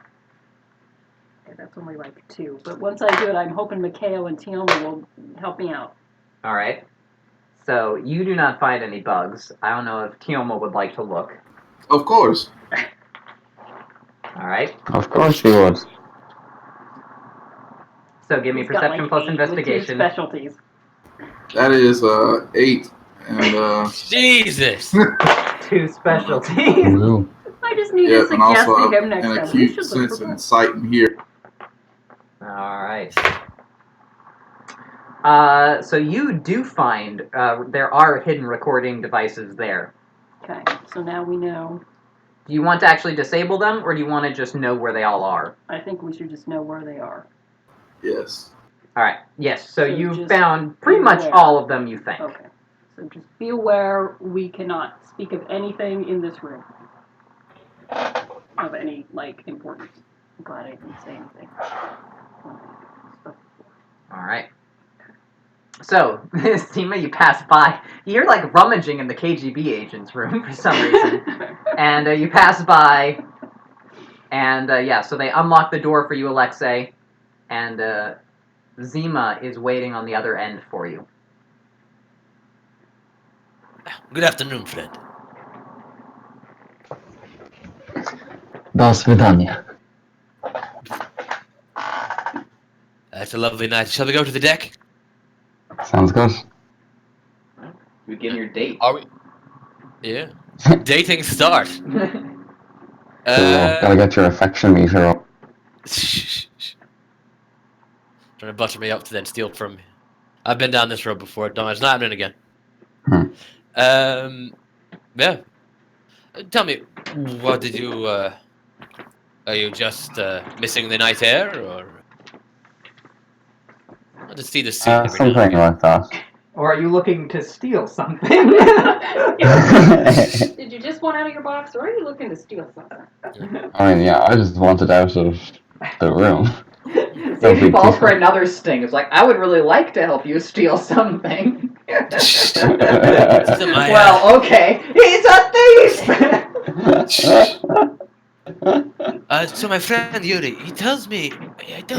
Okay, that's only like 2. But once I do it, I'm hoping Mikhail and Tioma will help me out. All right. So you do not find any bugs. I don't know if Tioma would like to look. Of course. All right. Of course you would. So give me He's got, perception like, plus 8 with 2 investigation. specialties. That is 8. And Jesus! 2 specialties. Ooh. I just need yeah, to and suggest also to him next an time. We acute should look sense for and books. sight and hear. All right. So you do find there are hidden recording devices there. Okay, so now we know. Do you want to actually disable them, or do you want to just know where they all are? I think we should just know where they are. Yes. All right. Yes. So So you just found pretty be much aware. all of them. You think. Okay. So just be aware we cannot speak of anything in this room. Of any, like, importance. I'm glad I didn't say anything. All right. So, Seema, you pass by. You're like rummaging in the KGB agent's room for some reason, and you pass by, and yeah. So they unlock the door for you, Alexei, and Zima is waiting on the other end for you. Good afternoon, friend. До свидания. It's a lovely night. Shall we go to the deck? Sounds good. You begin your date. Are we? Yeah. Dating start. Cool. Gotta get your affection meter up. Trying to butter me up to then steal from me. I've been down this road before. Don't. It's not happening again. Yeah. Tell me, what did you? Are you just missing the night air, or to see the suit every now and Something again? like that. Or are you looking to steal something? Did you just want out of your box, or are you looking to steal something? I mean, yeah, I just wanted out of the room. See if he falls for another sting. It's like, I would really like to help you steal something. Well, okay. He's a thief! So my friend Yuri, he tells me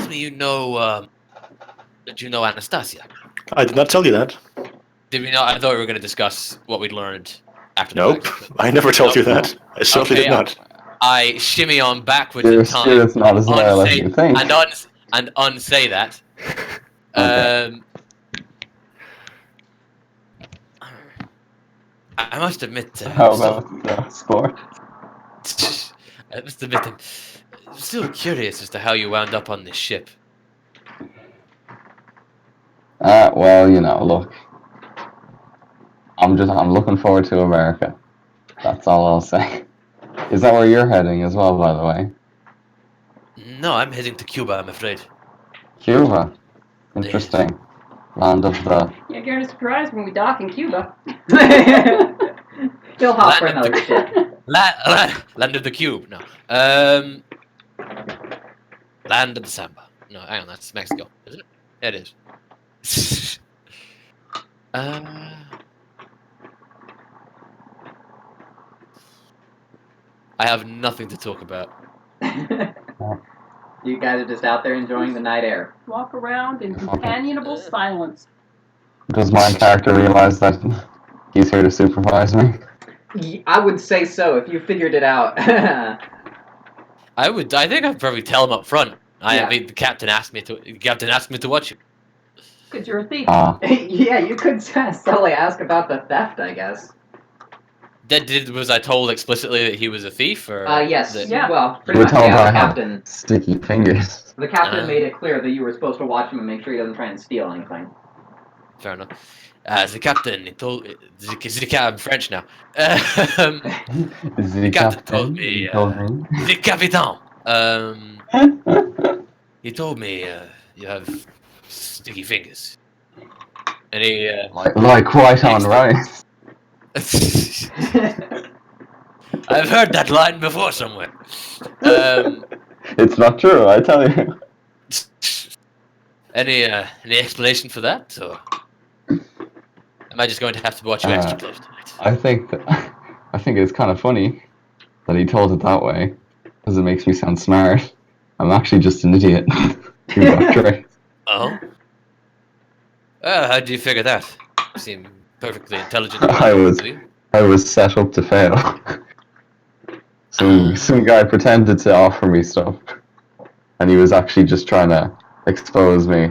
you know that you know Anastasia. I did not tell you that. Did we know? I thought we were going to discuss what we'd learned after the Nope. fact. I never told you Nope. that. I certainly did not. I shimmy on backwards Your in time spirit's not as loyal as you think. and unsay that. Okay. I must admit. How about the sport? I must admit, I'm still curious as to how you wound up on this ship. Well, look. I'm looking forward to America. That's all I'll say. Is that where you're heading as well, by the way? No, I'm heading to Cuba, I'm afraid. Cuba. Interesting. Land of the... You're going to surprise when we dock in Cuba. He'll hop for another ship. Land of the Cube, no. Land of the Samba. No, hang on, that's Mexico, isn't it? Yeah, it is. I have nothing to talk about. You guys are just out there enjoying the night air. Walk around in companionable silence. Does my character realize that he's here to supervise me? I would say so if you figured it out. I think I'd probably tell him up front. The captain asked me to watch you. Because you're a thief. Yeah, you could subtly ask about the theft, I guess. Was I told explicitly that he was a thief, or? Yes. Yeah. Well, pretty much. Yeah, the captain. Sticky fingers. The captain made it clear that you were supposed to watch him and make sure he doesn't try and steal anything. Fair enough. The captain, he told. I'm French now. The captain told me. The capitaine. He told me you have sticky fingers, and he like white on rice. I've heard that line before somewhere. It's not true, I tell you. Any explanation for that, or am I just going to have to watch you extra close tonight? I think it's kind of funny that he told it that way, because it makes me sound smart. I'm actually just an idiot who got tricked. Oh. How do you figure that? You seem perfectly intelligent. I was set up to fail. Some guy pretended to offer me stuff, and he was actually just trying to expose me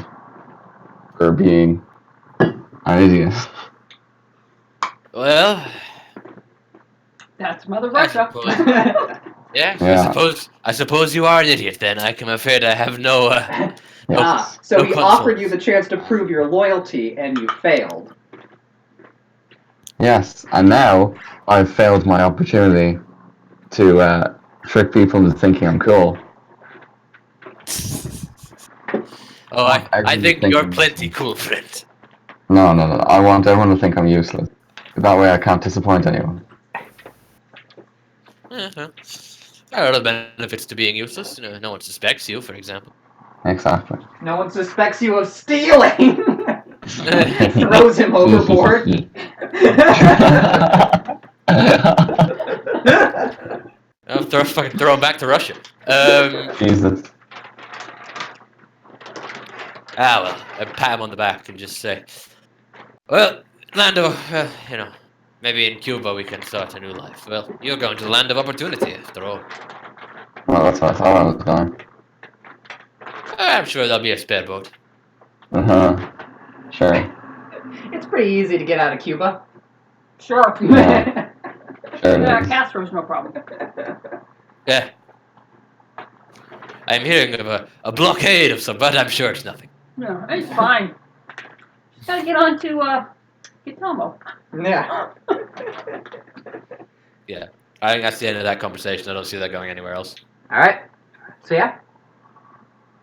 for being an idiot. Well, that's Mother Russia. Yeah. I suppose you are an idiot. Then I'm afraid I have no. So he offered you the chance to prove your loyalty, and you failed. Yes, and now I've failed my opportunity to trick people into thinking I'm cool. I think you're plenty cool, friend. No. I want everyone to think I'm useless. That way I can't disappoint anyone. There are other benefits to being useless. No one suspects you, for example. Exactly. No one suspects you of stealing! Throws him overboard. I'll throw him back to Russia. Jesus. Well, I pat him on the back and just say, well, Lando, maybe in Cuba we can start a new life. Well, you're going to the land of opportunity, after all. Well, that's what I thought I was going. I'm sure there'll be a spare boat. Sure. It's pretty easy to get out of Cuba. Sure. Yeah. Sure. Castro's no problem. Yeah. I'm hearing of a blockade of some, but I'm sure it's nothing. No, it's fine. Gotta get on to Gitamo. Yeah. Yeah. I think that's the end of that conversation. I don't see that going anywhere else. All right. So yeah,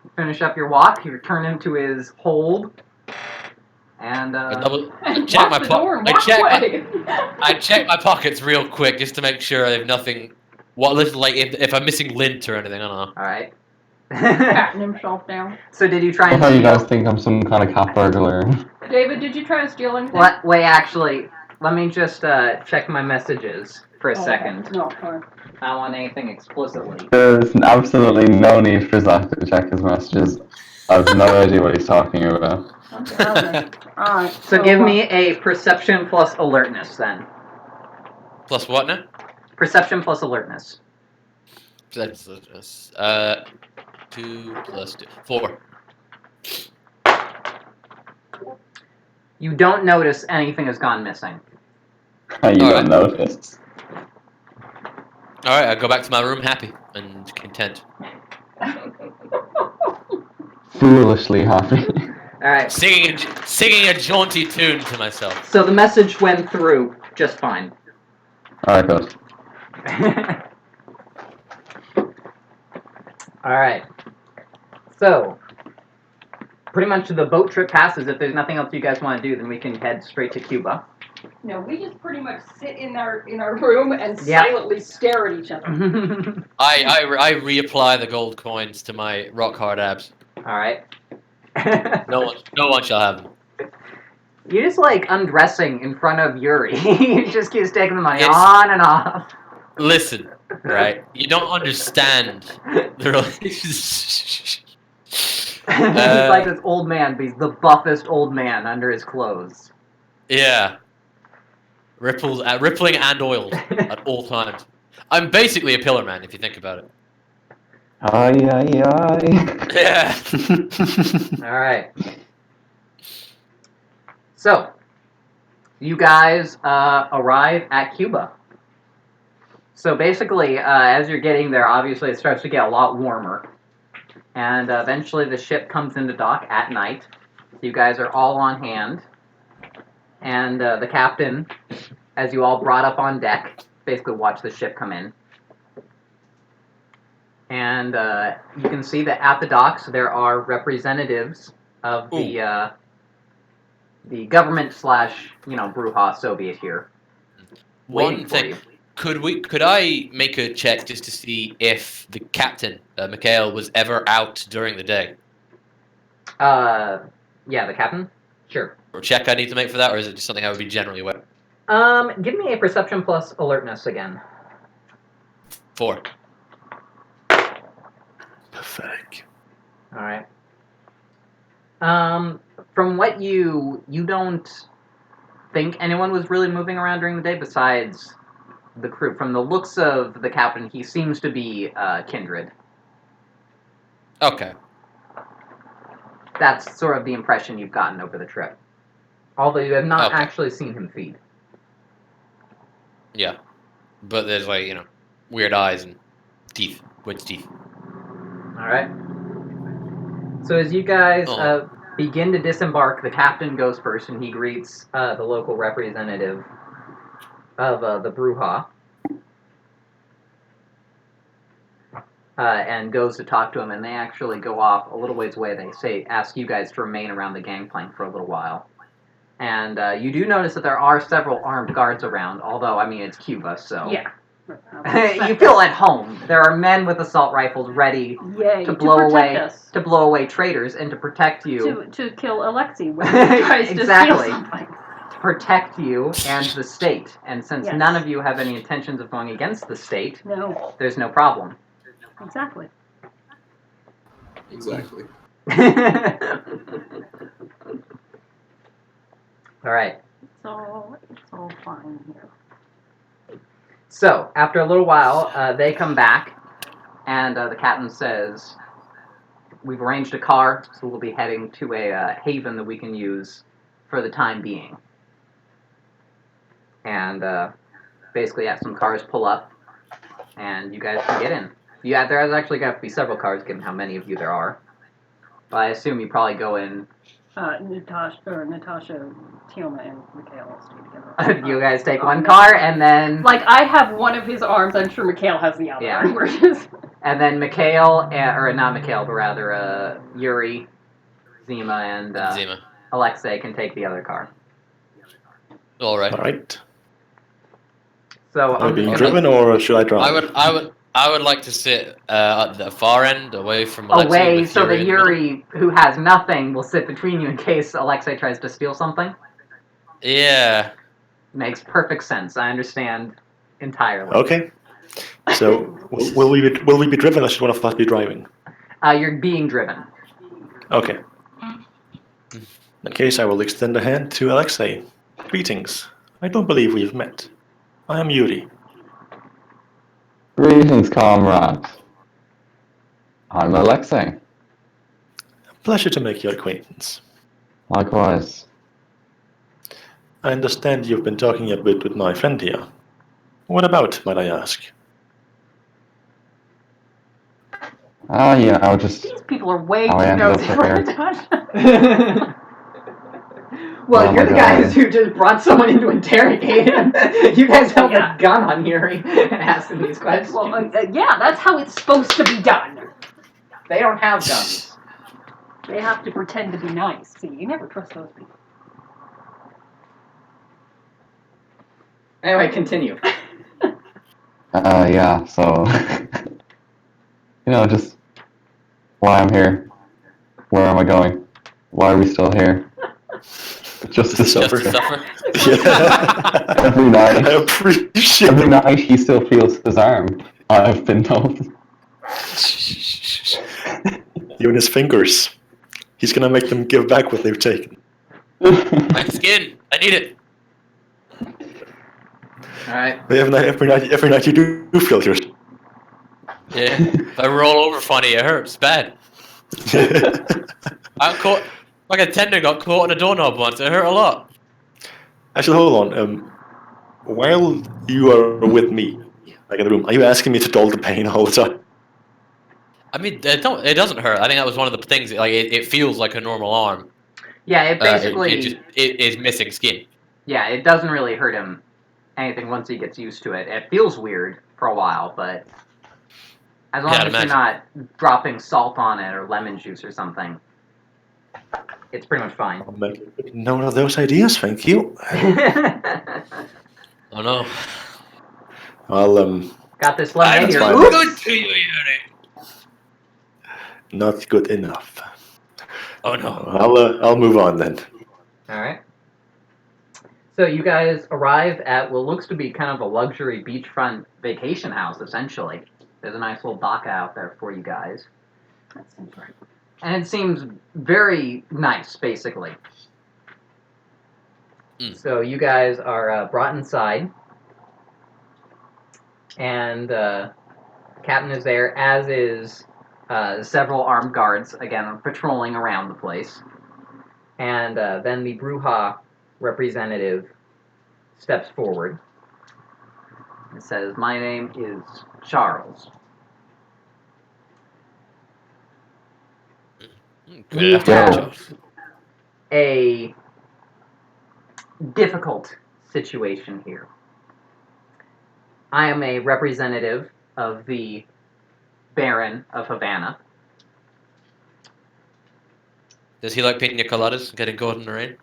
you finish up your walk. You return him to his hold, and I And check lock my the door and I walk check away. I check my pockets real quick just to make sure I have nothing. What little like if I'm missing lint or anything, I don't know. all right. Patting himself down. So did you try I and thought you guys steal? think I'm some kind of cat burglar. David, did you try to steal anything? What? Wait, actually, let me just check my messages for a second. No, sorry. I don't want anything explicitly. There's absolutely no need for Zach to check his messages. I have no idea what he's talking about. Okay. Alright. So give me a perception plus alertness then. Plus what now? Perception plus alertness. That's 2 plus 2. 4. You don't notice anything has gone missing. You All don't right. notice. All right, I go back to my room happy and content, Foolishly happy. All right. singing a jaunty tune to myself. So the message went through just fine. Alright, good. All right. So pretty much the boat trip passes. If there's nothing else you guys want to do, then we can head straight to Cuba. No, we just pretty much sit in our room and Yeah. silently stare at each other. I reapply the gold coins to my rock hard abs. All right. No one shall have them. You're just like undressing in front of Yuri. He just keeps taking the money Yes. on and off. Listen, right? You don't understand the relationship. He's like this old man, but he's the buffest old man under his clothes. Yeah. Rippling and oiled at all times. I'm basically a pillar man if you think about it. Aye, aye, aye. Yeah. All right. So, you guys arrive at Cuba. So basically, as you're getting there, obviously it starts to get a lot warmer. And eventually the ship comes into dock at night. So you guys are all on hand. And the captain, as you all brought up on deck, basically watched the ship come in. And you can see that at the docks there are representatives of the government / Bruja Soviet here. Waiting One for thing. you. Could I make a check just to see if the captain, Mikhail, was ever out during the day? Yeah, the captain? Sure. Or check I need to make for that, or is it just something I would be generally aware? Give me a perception plus alertness again. 4. Pathetic. Alright. From what you don't think anyone was really moving around during the day besides the crew. From the looks of the captain, he seems to be kindred. Okay. That's sort of the impression you've gotten over the trip. Although you have not Okay. actually seen him feed. Yeah. But there's weird eyes and teeth. Witch teeth. Alright. So as you guys Oh. begin to disembark, the captain goes first and he greets the local representative of the Bruja. And goes to talk to him, and they actually go off a little ways away. They ask you guys to remain around the gangplank for a little while. And you do notice that there are several armed guards around, although, I mean, it's Cuba, so... Yeah. You feel at home. There are men with assault rifles ready Yay, to blow protect away traitors and to protect you. To kill Alexei when he tries Exactly. to steal something. To protect you and the state. And since Yes. none of you have any intentions of going against the state, No, there's no problem. exactly. Exactly. All right. It's all fine here. So, after a little while, they come back, and the captain says, "We've arranged a car, so we'll be heading to a haven that we can use for the time being." And basically, some cars pull up, and you guys can get in. Yeah, there's actually got to be several cars, given how many of you there are. But I assume you probably go in Natasha, Tioma, and Mikhail all stay together. You guys take one car, and then Like, I have one of his arms. I'm sure Mikhail has the other. Yeah. We're just... and then Mikhail, or not Mikhail, but rather Yuri, Zima, and Zima. Alexei can take the other car. All right. All right. So Am I I'm being just gonna driven, or should I drive? I would like to sit at the far end, away from Alexei. away with so that in the middle. Yuri, who has nothing, will sit between you in case Alexei tries to steal something. Yeah. Makes perfect sense. I understand entirely. Okay. So will we be driven, or should one of us be driving? You're being driven. Okay. In that case, I will extend a hand to Alexei. Greetings. I don't believe we've met. I am Yuri. Greetings, comrade. I'm Alexei. Pleasure to make your acquaintance. Likewise. I understand you've been talking a bit with my friend here. What about, might I ask? Just These people are way How I too ended up nosy for here. Natasha. Well, Oh you're my the God. guys who just brought someone in to interrogate him. You guys held a gun on Yuri and asked him these questions. Well, yeah, that's how it's supposed to be done. They don't have guns. They have to pretend to be nice. See, you never trust those people. Anyway, continue. So just why I'm here. Where am I going? Why are we still here? Just to Just Just suffer. to suffer. Yeah. Every night. I appreciate Every night he still feels his arm. I've been told. you and his fingers. He's gonna make them give back what they've taken. My skin. I need it. Alright. Every night you do feel yours. Yeah. If I roll over funny, it hurts bad. I got caught. Like a tendon got caught on a doorknob once. It hurt a lot. Actually, hold on. While you are with me, like in the room, are you asking me to dull the pain all the time? I mean, it doesn't hurt. I think that was one of the things. Like it feels like a normal arm. Yeah, it basically... it is missing skin. Yeah, it doesn't really hurt him anything once he gets used to it. It feels weird for a while, but as long as you're not dropping salt on it or lemon juice or something, it's pretty much fine. I'll make a note of those ideas, thank you. Oh no. I'll Got this lemonade here. fine. Oops! Good to you, Yuri. not good enough. Oh no. I'll move on then. Alright. So you guys arrive at what looks to be kind of a luxury beachfront vacation house, essentially. There's a nice little dock out there for you guys. That seems right. And it seems very nice, basically. Mm. So you guys are brought inside. And Captain is there, as is several armed guards, again, patrolling around the place. And then the Bruja representative steps forward and says, "My name is Charles. We have a difficult situation here. I am a representative of the Baron of Havana. Does he like pina coladas and getting caught in the rain?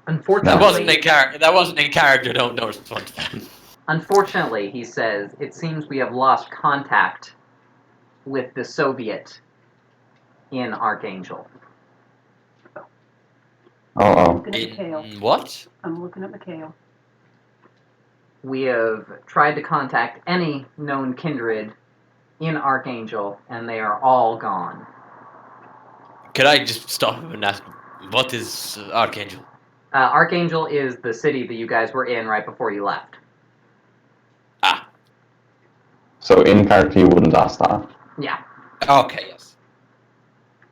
Unfortunately, That wasn't in character. Don't respond to that. Unfortunately, he says, it seems we have lost contact with the Soviet in Archangel. Uh-oh. Looking at Mikhail. What? I'm looking at Mikhail. We have tried to contact any known kindred in Archangel, and they are all gone. Could I just stop and ask, what is Archangel? Archangel is the city that you guys were in right before you left. Ah. So in character you wouldn't ask that. Yeah. Okay, yes.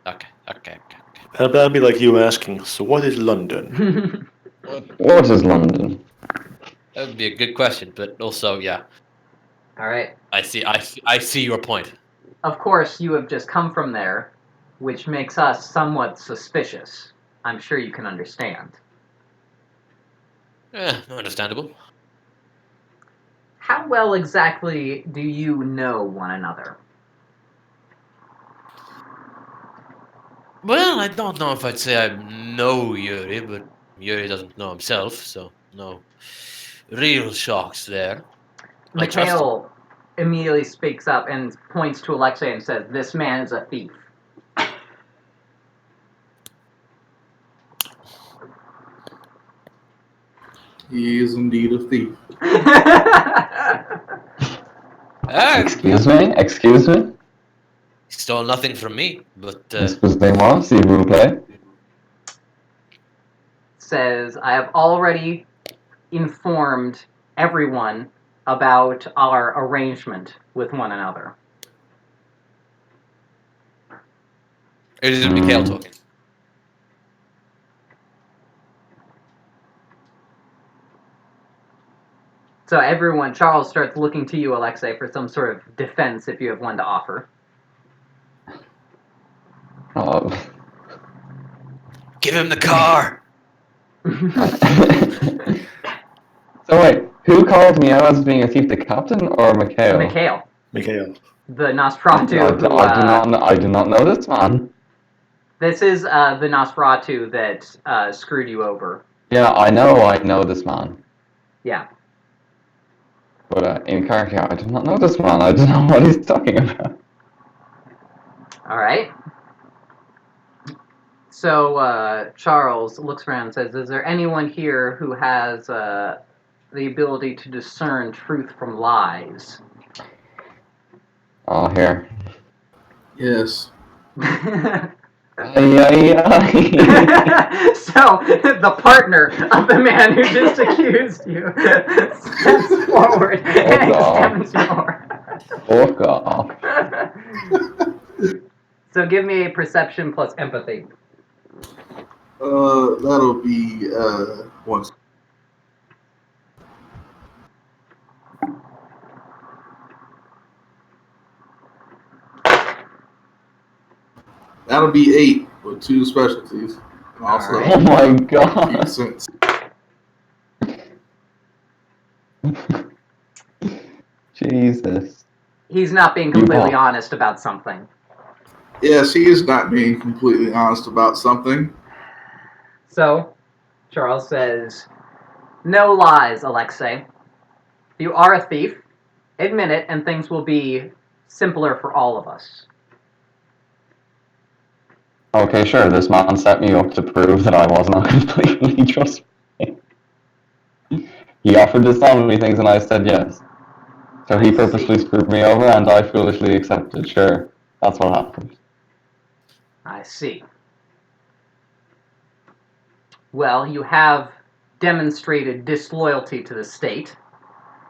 Okay. That'll be like you asking, so what is London? What is London? That would be a good question, but also, yeah. All right. I see your point. of course, you have just come from there, which makes us somewhat suspicious. I'm sure you can understand. Understandable. How well exactly do you know one another? Well, I don't know if I'd say I know Yuri, but Yuri doesn't know himself, so no real shocks there. I trust him. Mikhail immediately speaks up and points to Alexei and says, "This man is a thief." He is indeed a thief. Excuse me? Excuse me? He stole nothing from me, but Excusez-moi, s'il vous plaît. Says, "I have already informed everyone about our arrangement with one another." it is Mikhail talking. So everyone, Charles starts looking to you, Alexei, for some sort of defense if you have one to offer. Oh. Give him the car! So wait, who called me out as being a thief, the captain or Mikhail? Mikhail, Mikhail. the Nosferatu who... I do not know this man. This is the Nosferatu that screwed you over. Yeah, I know this man. Yeah. But in character, I do not know this man. I don't know what he's talking about. All right. So Charles looks around and says, "Is there anyone here who has the ability to discern truth from lies?" Oh, here. Yes. Ay. So the partner of the man who just accused you steps forward and examines your Fuck off. So give me a perception plus empathy. That'll be one. That'll be 8 with 2 specialties. And also, Alright. Oh my god. sense. Jesus. He's not being completely honest about something. Yes, he is not being completely honest about something. So, Charles says, "No lies, Alexei. You are a thief. Admit it, and things will be simpler for all of us." Okay, sure, this man set me up to prove that I was not completely trustworthy. He offered to sell me things and I said yes. So he purposely screwed me over and I foolishly accepted. Sure, that's what happened. I see. Well, you have demonstrated disloyalty to the state.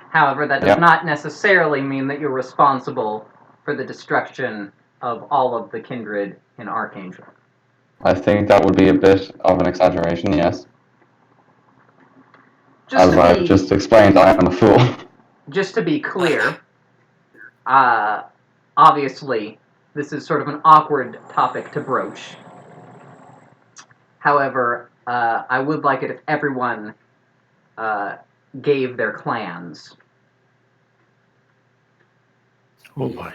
However, that does not necessarily mean that you're responsible for the destruction of all of the kindred in Archangel. I think that would be a bit of an exaggeration, yes. As I've just explained, I am a fool. Just to be clear, obviously, this is sort of an awkward topic to broach. However, I would like it if everyone gave their clans. Oh boy.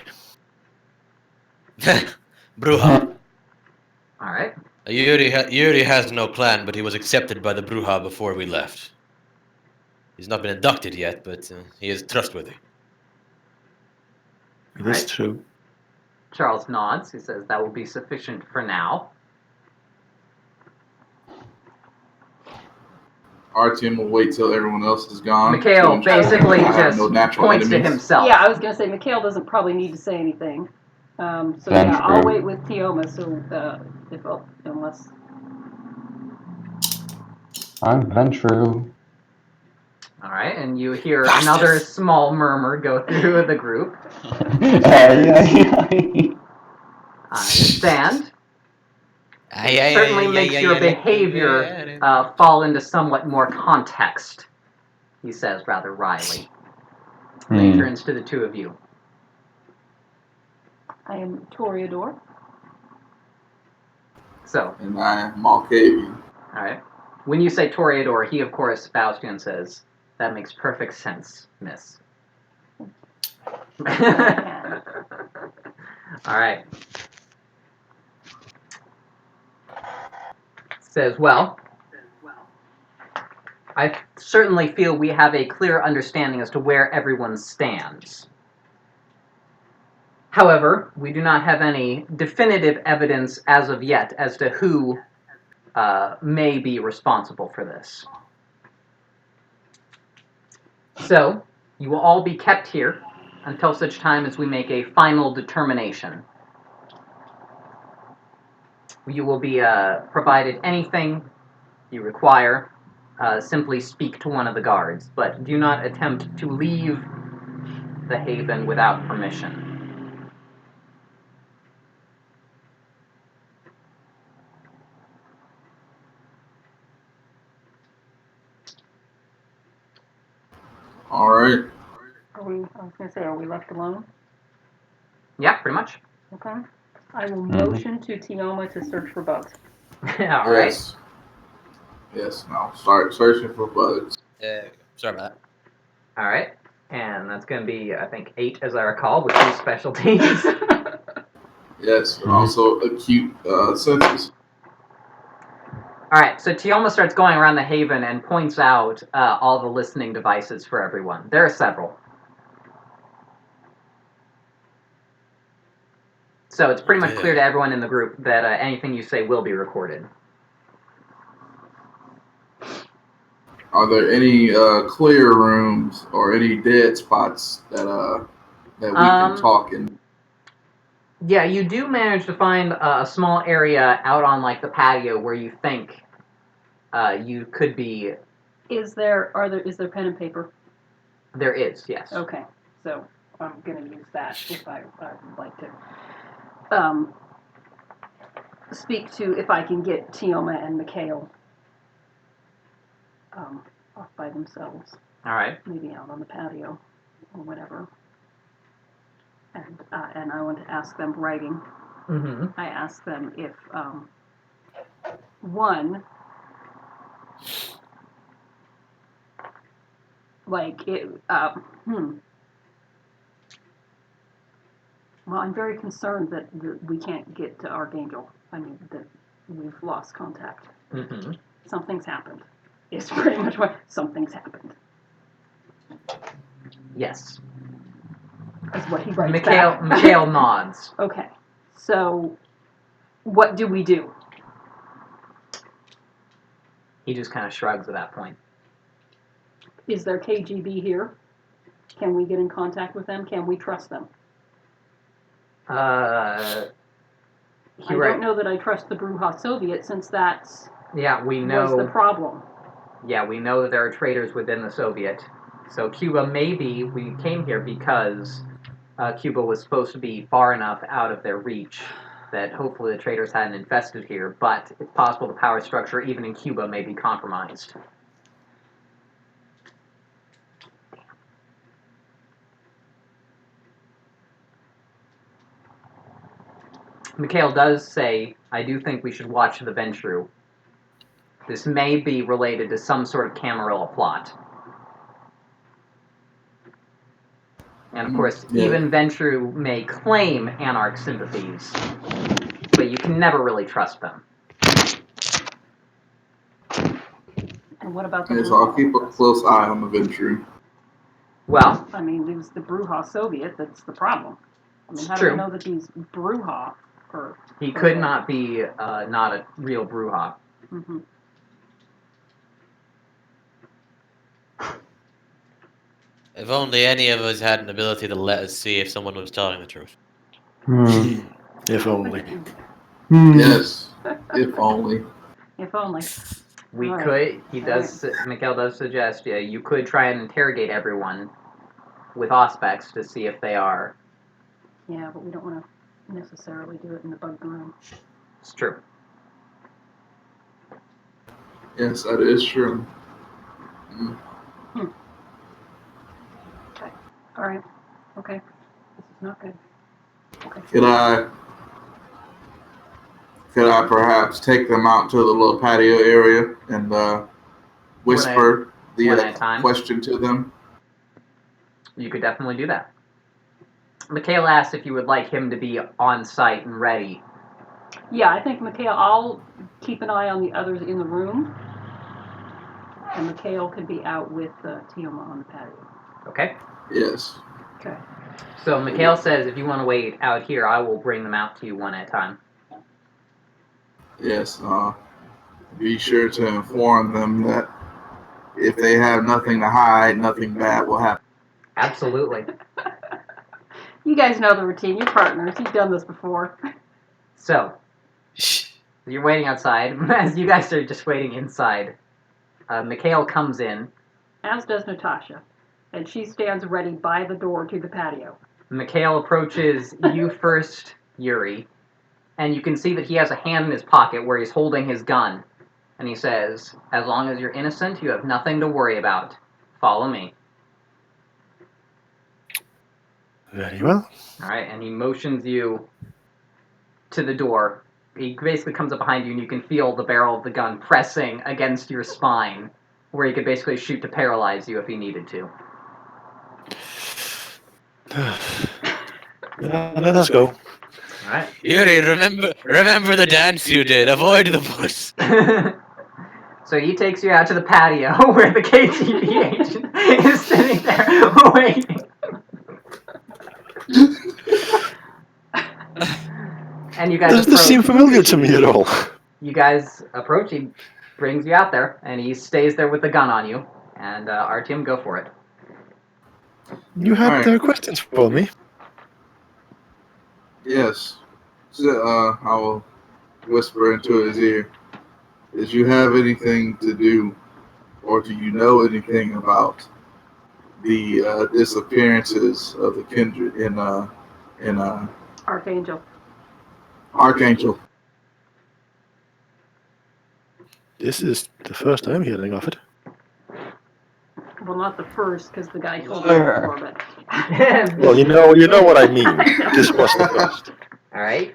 Bruja. All right. Yuri has no clan, but he was accepted by the Bruja before we left. He's not been inducted yet, but he is trustworthy. It is true. Charles nods. He says that will be sufficient for now. Our team will wait till everyone else is gone. Mikhail basically just points to himself. Yeah, I was going to say, Mikhail doesn't probably need to say anything. So yeah, I'll wait with Tioma, unless... I'm Ventru. All right, and you hear another small murmur go through the group. I understand. It certainly makes your behavior fall into somewhat more context, he says rather wryly. And he turns to the two of you. I am Toreador. So, And I am Malkavian. all right. When you say Toreador, he of course bows to you and says, "That makes perfect sense, miss." All right. Says, "Well, I certainly feel we have a clear understanding as to where everyone stands. However, we do not have any definitive evidence as of yet as to who may be responsible for this. So, you will all be kept here until such time as we make a final determination. You will be provided anything you require. Simply speak to one of the guards, but do not attempt to leave the haven without permission." All right. I was going to say, are we left alone? Yeah, pretty much. Okay. I will motion to Tioma to search for bugs. All right. Yes. Yes. Now start searching for bugs. Sorry about that. All right. And that's going to be, I think, 8 as I recall, with 2 specialties. Yes. And also acute senses. All right, so Tioma starts going around the haven and points out all the listening devices for everyone. There are several. So it's pretty much clear to everyone in the group that anything you say will be recorded. Are there any clear rooms or any dead spots that we can talk in? Yeah, you do manage to find a small area out on like the patio where you think you could be. Is there pen and paper? There is, yes. Okay, so I'm going to use that if I would like to speak to if I can get Tioma and Mikhail off by themselves. All right. Maybe out on the patio or whatever. And I want to ask them writing. Mm-hmm. I ask them if one, like it. Well, I'm very concerned that we can't get to Archangel. I mean that we've lost contact. Mm-hmm. Something's happened. It's pretty much what something's happened. Yes. Is what he writes back. Mikhail nods. Okay. So, what do we do? He just kind of shrugs at that point. Is there KGB here? Can we get in contact with them? Can we trust them? I don't know that I trust the Bruja Soviet since that's we know was the problem. Yeah, we know that there are traitors within the Soviet. So Cuba, maybe we came here because Cuba was supposed to be far enough out of their reach that hopefully the traitors hadn't infested here, but it's possible the power structure even in Cuba may be compromised. Mikhail does say, I do think we should watch the Ventru. This may be related to some sort of Camarilla plot. And of course, even Ventru may claim Anarch sympathies, but you can never really trust them. And what about the Yes, Bruja? I'll keep a close eye on the Ventru. Well, I mean, it was the Bruja Soviet that's the problem. I mean, how do true. we know that these Bruja are... He could not be not a real Bruja. Mm-hmm. If only any of us had an ability to let us see if someone was telling the truth. If only. Yes, if only. If only. We All right. could, Mikhail does suggest, you could try and interrogate everyone with auspex to see if they are. Yeah, but we don't want to necessarily do it in the bug room. It's true. Yes, that is true. Okay. All right. Okay. This is not good. Okay. Could I perhaps take them out to the little patio area and whisper one at a the time? question to them? You could definitely do that. Mikhail asked if you would like him to be on site and ready. Yeah, I think Mikhail, I'll keep an eye on the others in the room. And Mikhail could be out with Tioma on the patio. Okay? Yes. Okay. So Mikhail says if you want to wait out here, I will bring them out to you one at a time. Yes. Be sure to inform them that if they have nothing to hide, nothing bad will happen. Absolutely. You guys know the routine. You're partners. You've done this before. So, you're waiting outside. As you guys are just waiting inside, Mikhail comes in. As does Natasha. And she stands ready by the door to the patio. Mikhail approaches you first, Yuri, and you can see that he has a hand in his pocket where he's holding his gun. And he says, as long as you're innocent, you have nothing to worry about. Follow me. Very well. All right, and he motions you to the door. He basically comes up behind you, and you can feel the barrel of the gun pressing against your spine, where he could basically shoot to paralyze you if he needed to. Let us go. All right. Yuri, remember the dance you did. Avoid the bullets. So he takes you out to the patio where the KGB agent is sitting there waiting. And you guys Does this seem familiar to me at all? You guys approach. He brings you out there, and he stays there with the gun on you. And Artyom, go for it. You had questions for me. Yes. So, I will whisper into his ear. Did you have anything to do, or do you know anything about the disappearances of the kindred in Archangel. Archangel? This is the first I'm hearing of it. Well, not the first, because the guy told me before, but... Well, you know what I mean. This was the first. All right.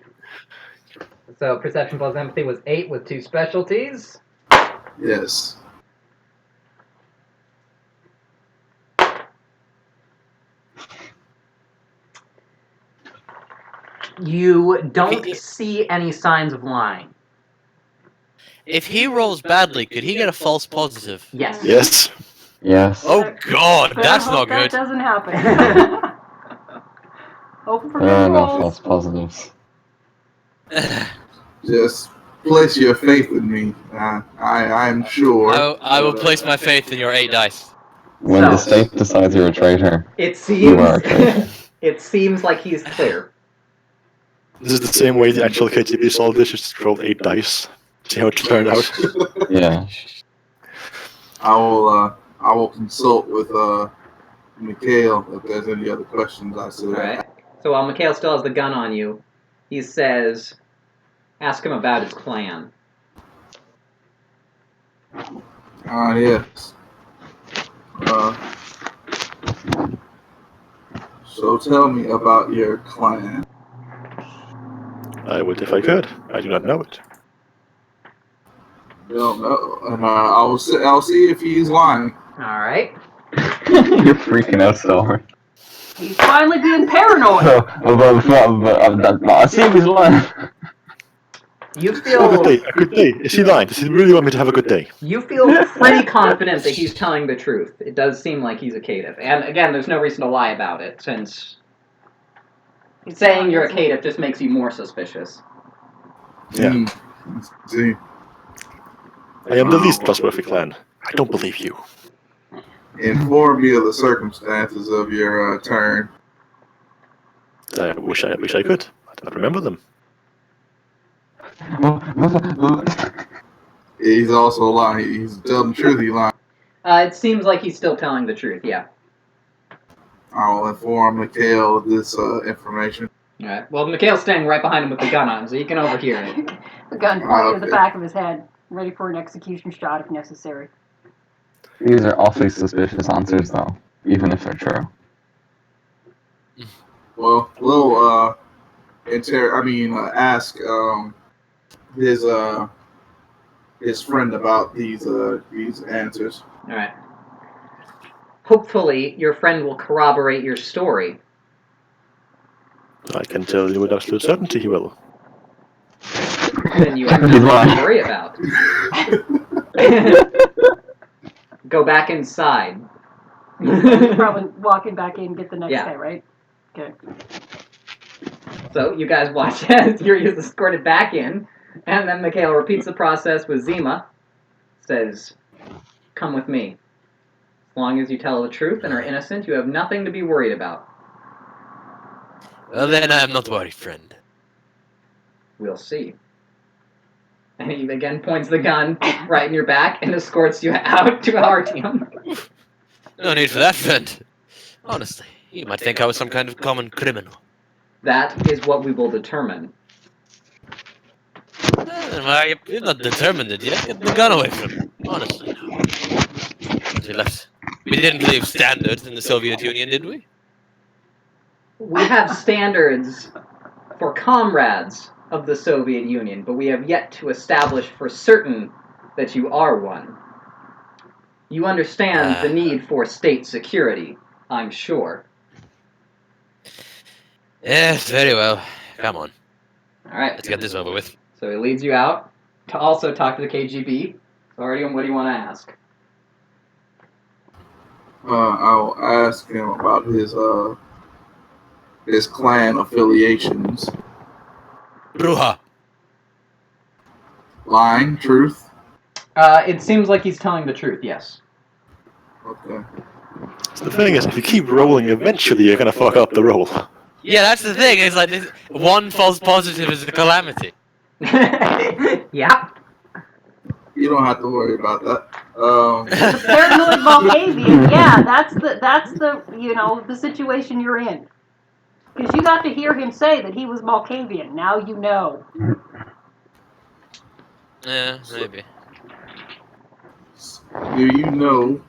So perception plus empathy was 8 with 2 specialties. Yes. You don't see any signs of lying. If he rolls badly, could he get a false positive? Yes. Yes. Yes. Oh God, Better that's hope not that good. doesn't happen. Open for There good are no rolls. false positives. Just place your faith in me. I'm sure. I will place my faith in your 8 dice. When the state decides you're a traitor, It you are a seems. traitor. It seems like he's clear. This is the same way the actual KGB solved this, just rolled 8 dice. See how it turned out. Yeah. I will consult with Mikhail if there's any other questions. I said. All right. So while Mikhail still has the gun on you, he says, "Ask him about his plan." Yes. So tell me about your clan. I would if I could. I do not know it. Don't know, and I'll see if he's lying. All right. You're freaking out so hard. He's finally being paranoid. I see if he's lying. You A good feel day. A good day. Is he lying? Does he really want me to have a good day? you feel pretty confident that he's telling the truth. It does seem like he's a caitiff, and again, there's no reason to lie about it since saying you're a caitiff just makes you more suspicious. Yeah. See. I am the least trustworthy clan. I don't believe you. Inform me of the circumstances of your turn. I wish I could. I do not remember them. He's also lying. He's telling the truth. He's lying. It seems like he's still telling the truth. Yeah. I will inform Mikhail of this information. All right. Well, Mikhail's standing right behind him with the gun on, so you can overhear it. The gun pointing to the back of his head, ready for an execution shot if necessary. These are awfully suspicious answers, though, even if they're true. Well, ask his friend about these answers. All right. Hopefully, your friend will corroborate your story. I can tell you with absolute certainty he will. Then you have nothing to worry about. Go back inside. Probably walking back in, get the next Yeah. guy, right? Okay. So you guys watch as Yuri is escorted back in, and then Mikhail repeats the process with Zima. Says, "Come with me. As long as you tell the truth and are innocent, you have nothing to be worried about." Well, then I am not worried, friend. We'll see. And he again points the gun right in your back and escorts you out to Artyom. No need for that, friend. Honestly, you might think I was some kind of common criminal. That is what we will determine. Well, you've not determined it yet. Get the gun away from me. Honestly, no. We didn't leave standards in the Soviet Union, did we? We have standards for comrades of the Soviet Union, but we have yet to establish for certain that you are one. You understand the need for state security, I'm sure. Yes, very well. Come on. All right. Let's get this over with. So he leads you out to also talk to the KGB. So Artyom, what do you want to ask? I'll ask him about his clan affiliations. Bruja. Lying, truth. It seems like he's telling the truth, yes. Okay. So the thing is, if you keep rolling, eventually you're gonna fuck up the roll. Yeah, that's the thing. It's like one false positive is a calamity. Yeah. You don't have to worry about that. The paranoid Malkavian, yeah, that's the the situation you're in. Because you got to hear him say that he was Malkavian. Now you know. Yeah, maybe. Do you know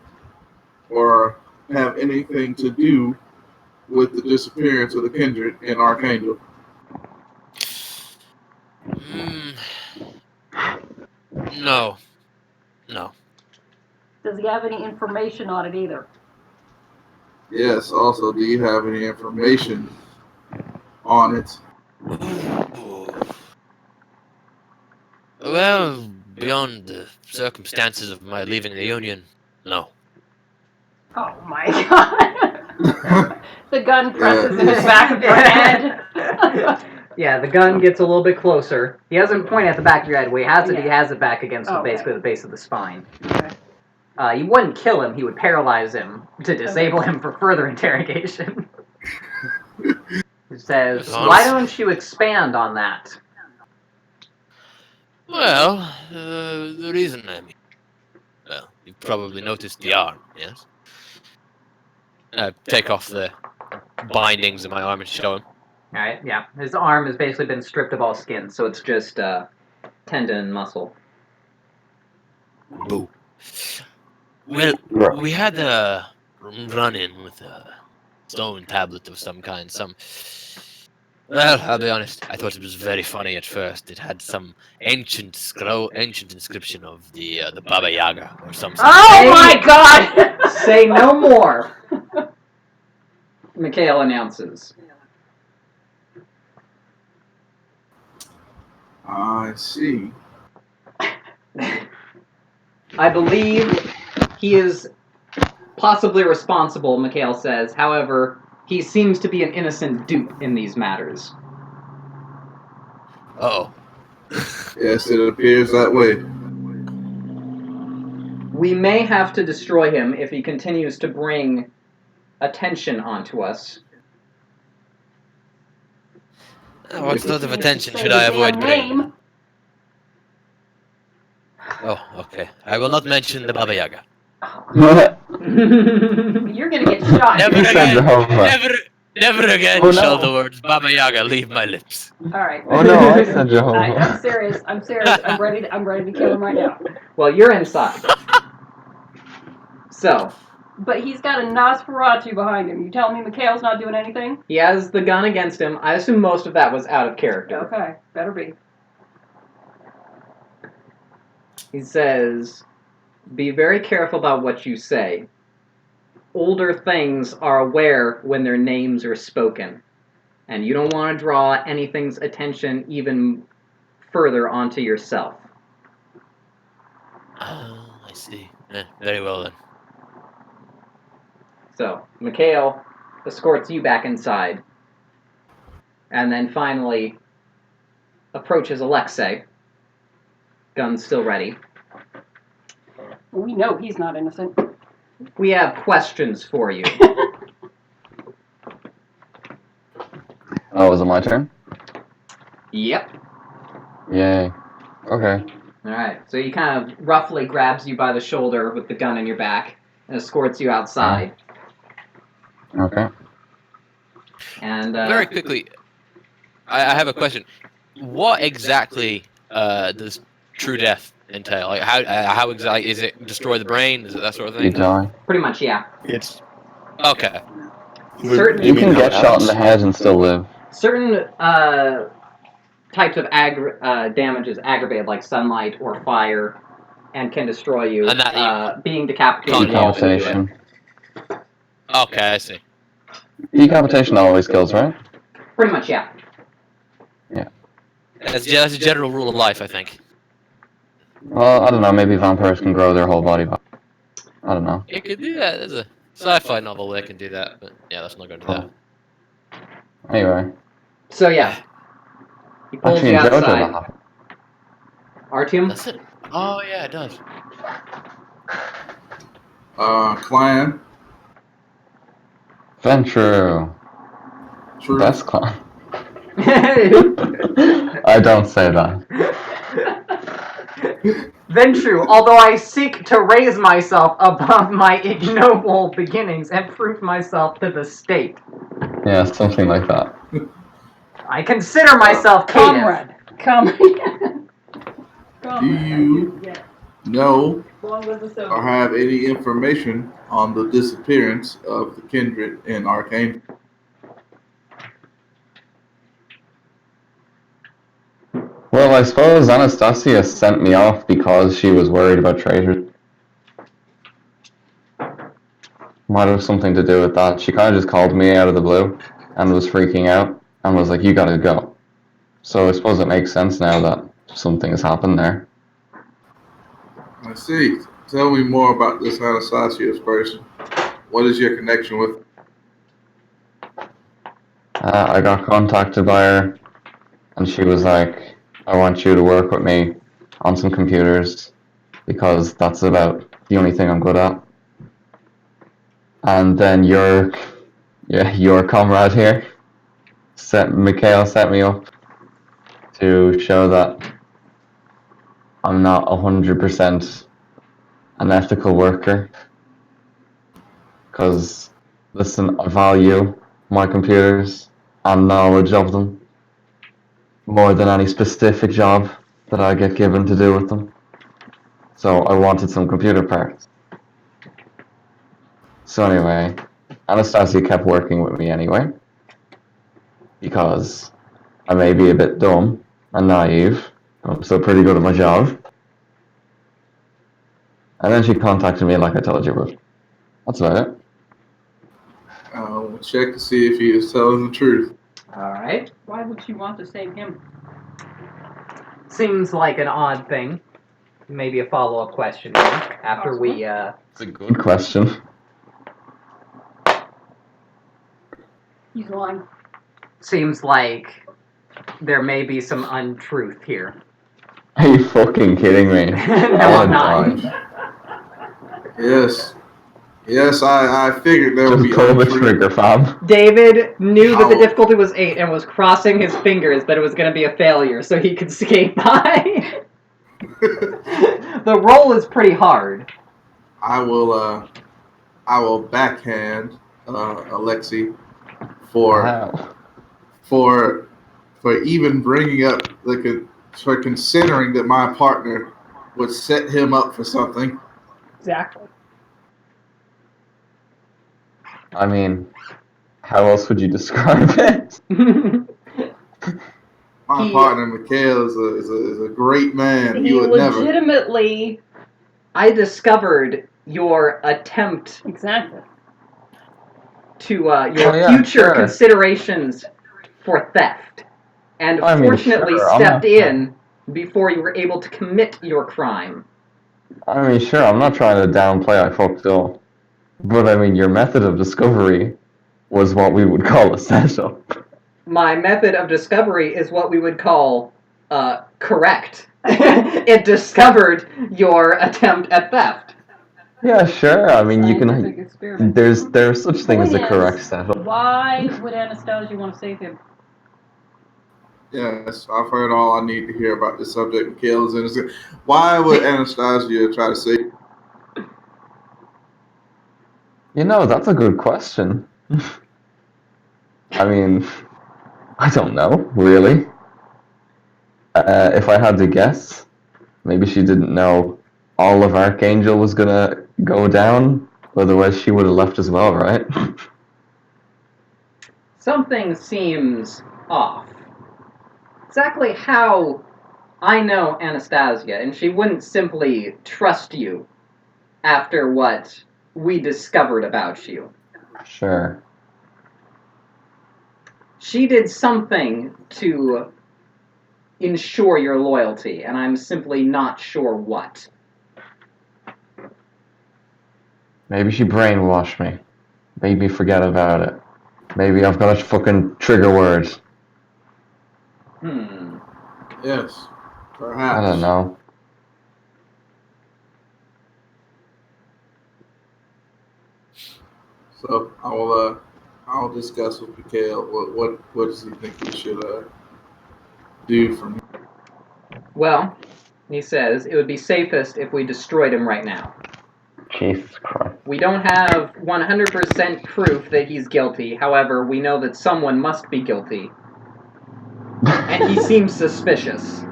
or have anything to do with the disappearance of the kindred in Archangel? No. No. Does he have any information on it either? Yes. Also, do you have any information on it? Well, beyond the circumstances of my leaving the Union, no. Oh my god. The gun presses in the back of your head. Yeah, the gun gets a little bit closer. He doesn't point at the back of your head. Where he has it, Yeah. he has it back against Okay. basically the base of the spine. Okay. You wouldn't kill him. He would paralyze him to disable him for further interrogation. He says, "Why don't you expand on that?" Well, the reason well, you've probably noticed the arm, yes? Take off the bindings of my arm and show him. Alright, yeah. His arm has basically been stripped of all skin, so it's just tendon and muscle. Boo. Well, we had a run-in with a stone tablet of some kind. Well, I'll be honest, I thought it was very funny at first. It had some ancient inscription of the Baba Yaga or something. Oh my god! Say no more! Mikhail announces. I see. I believe he is possibly responsible, Mikhail says. However, he seems to be an innocent dupe in these matters. Uh-oh. Yes, it appears that way. We may have to destroy him if he continues to bring attention onto us. What sort of attention Say should the I avoid damn bringing? name. Oh, okay. I will not mention the Baba Yaga. You're gonna get shot. Never You said again. Jehovah. Never again Oh, no. shall the words Baba Yaga leave my lips. Alright. Oh no, I said I'm Jehovah. serious. I'm ready to kill him right now. Well, you're inside. So, But he's got a Nosferatu behind him. You telling me Mikhail's not doing anything? He has the gun against him. I assume most of that was out of character. Okay, better be. He says, "Be very careful about what you say. Older things are aware when their names are spoken, and you don't want to draw anything's attention even further onto yourself." I see. Very well then. So, Mikhail escorts you back inside, and then finally approaches Alexei, gun still ready. We know he's not innocent. "We have questions for you." Oh, was it my turn? Yep. Yay. Okay. Alright, so he kind of roughly grabs you by the shoulder with the gun in your back and escorts you outside. Okay. And Very quickly, I have a question. What exactly does true death entail? Like how exactly is it? Destroy the brain? Is it that sort of You thing? die. pretty much, yeah. It's Okay. Certain- You can mean how get it shot in the happens? head and still live. Certain types of damage is aggravated, like sunlight or fire, and can destroy you. And that Being decapitated Can't won't do it. Decapitation. Okay, I see. Decapitation always kills, right? Pretty much, yeah. That's a general rule of life, I think. Well, I don't know. Maybe vampires can grow their whole body back. I don't know. You could do that. There's a sci-fi novel that can do that, but yeah, let's not go into that. Anyway. So, yeah. He pulls Actually, you in JoJo that outside. happened. Artyom? That's it. Oh yeah, it does. Clan. Ventrue. True. Best clan. I don't say that. Ventrue, although I seek to raise myself above my ignoble beginnings and prove myself to the state, Yeah, something like that. I consider myself caitiff. Comrade. Do you know Long live the Soviets. or have any information on the disappearance of the kindred in Arcane? Well, I suppose Anastasia sent me off because she was worried about traitors. Might have something to do with that. She kind of just called me out of the blue and was freaking out and was like, "You gotta go." So I suppose it makes sense now that something has happened there. I see. Tell me more about this Anastasia's person. What is your connection with? I got contacted by her and she was like, "I want you to work with me on some computers because that's about the only thing I'm good at." And then your comrade here, Mikhail, set me up to show that I'm not 100% an ethical worker. Because, listen, I value my computers and knowledge of them more than any specific job that I get given to do with them. So I wanted some computer parts. So anyway, Anastasia kept working with me anyway, because I may be a bit dumb and naive, I'm still pretty good at my job. And then she contacted me like I told you, but that's about it. We'll check to see if he is telling the truth. Alright. Why would she want to save him? Seems like an odd thing. Maybe a follow-up question here after we, It's a good question. He's lying. seems like there may be some untruth here. Are you fucking kidding me? No, I'm not. Yes, I figured there would Just be pull the untruth. trigger, fam. David knew that the How? difficulty was 8 and was crossing his fingers that it was going to be a failure so he could skate by. The roll is pretty hard. I will backhand Alexei for Wow. for even bringing up for considering that my partner would set him up for something. Exactly. I mean, how else would you describe it? My partner Mikhail is a great man. He You would never. legitimately. I discovered your attempt Exactly. to your Oh, yeah, future sure. considerations for theft, and I mean, fortunately sure, I'm stepped not- in before you were able to commit your crime. I mean, sure, I'm not trying to downplay I fucked up. But I mean, your method of discovery was what we would call a setup. My method of discovery is what we would call correct. It discovered your attempt at theft. Yeah, sure. I mean, you Scientific can. experiment. There's such thing as a Point correct is, setup. why would Anastasia want to save him? Yes, I've heard all I need to hear about this subject. Mikhail is innocent. Why would Anastasia try to say? You know, that's a good question. I mean, I don't know, really. If I had to guess, maybe she didn't know all of Archangel was gonna go down. Otherwise, she would have left as well, right? Something seems off. Exactly how I know Anastasia, and she wouldn't simply trust you after what we discovered about you. Sure. She did something to ensure your loyalty, and I'm simply not sure what. Maybe she brainwashed me. Made me forget about it. Maybe I've got a fucking trigger word. Yes, I perhaps. don't know. So I'll discuss with Mikhail what does he think we should do from here. Well, he says it would be safest if we destroyed him right now. Jesus Christ. We don't have 100% proof that he's guilty. However, we know that someone must be guilty, and he seems suspicious.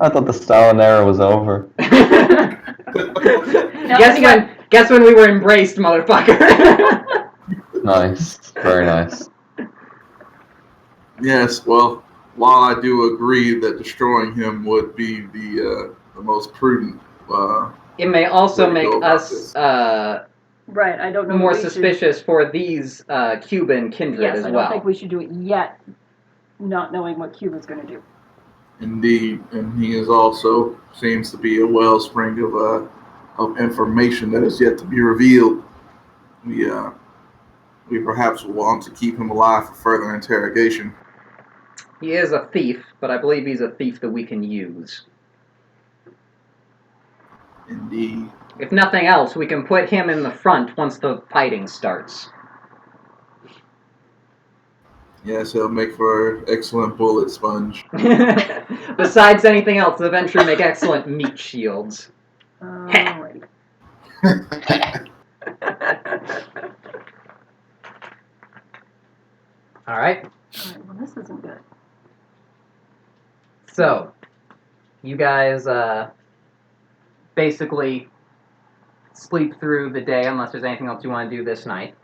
I thought the Stalin era was over. Guess when we were embraced, motherfucker. Nice. Very nice. Yes, well, while I do agree that destroying him would be the most prudent, It may also way to make go about us this. Right, I don't know. more that we should- suspicious for these Cuban kindred Yes, as I well. don't think we should do it yet, not knowing what Cuba's going to do. Indeed, and he is also seems to be a wellspring of information that is yet to be revealed. We perhaps will want to keep him alive for further interrogation. He is a thief, but I believe he's a thief that we can use. Indeed. If nothing else, we can put him in the front once the fighting starts. Yes, he'll make for excellent bullet sponge. Besides anything else, the Ventry make excellent meat shields. Alrighty. Alright, Alright, well, this isn't good. so you guys basically sleep through the day unless there's anything else you want to do this night.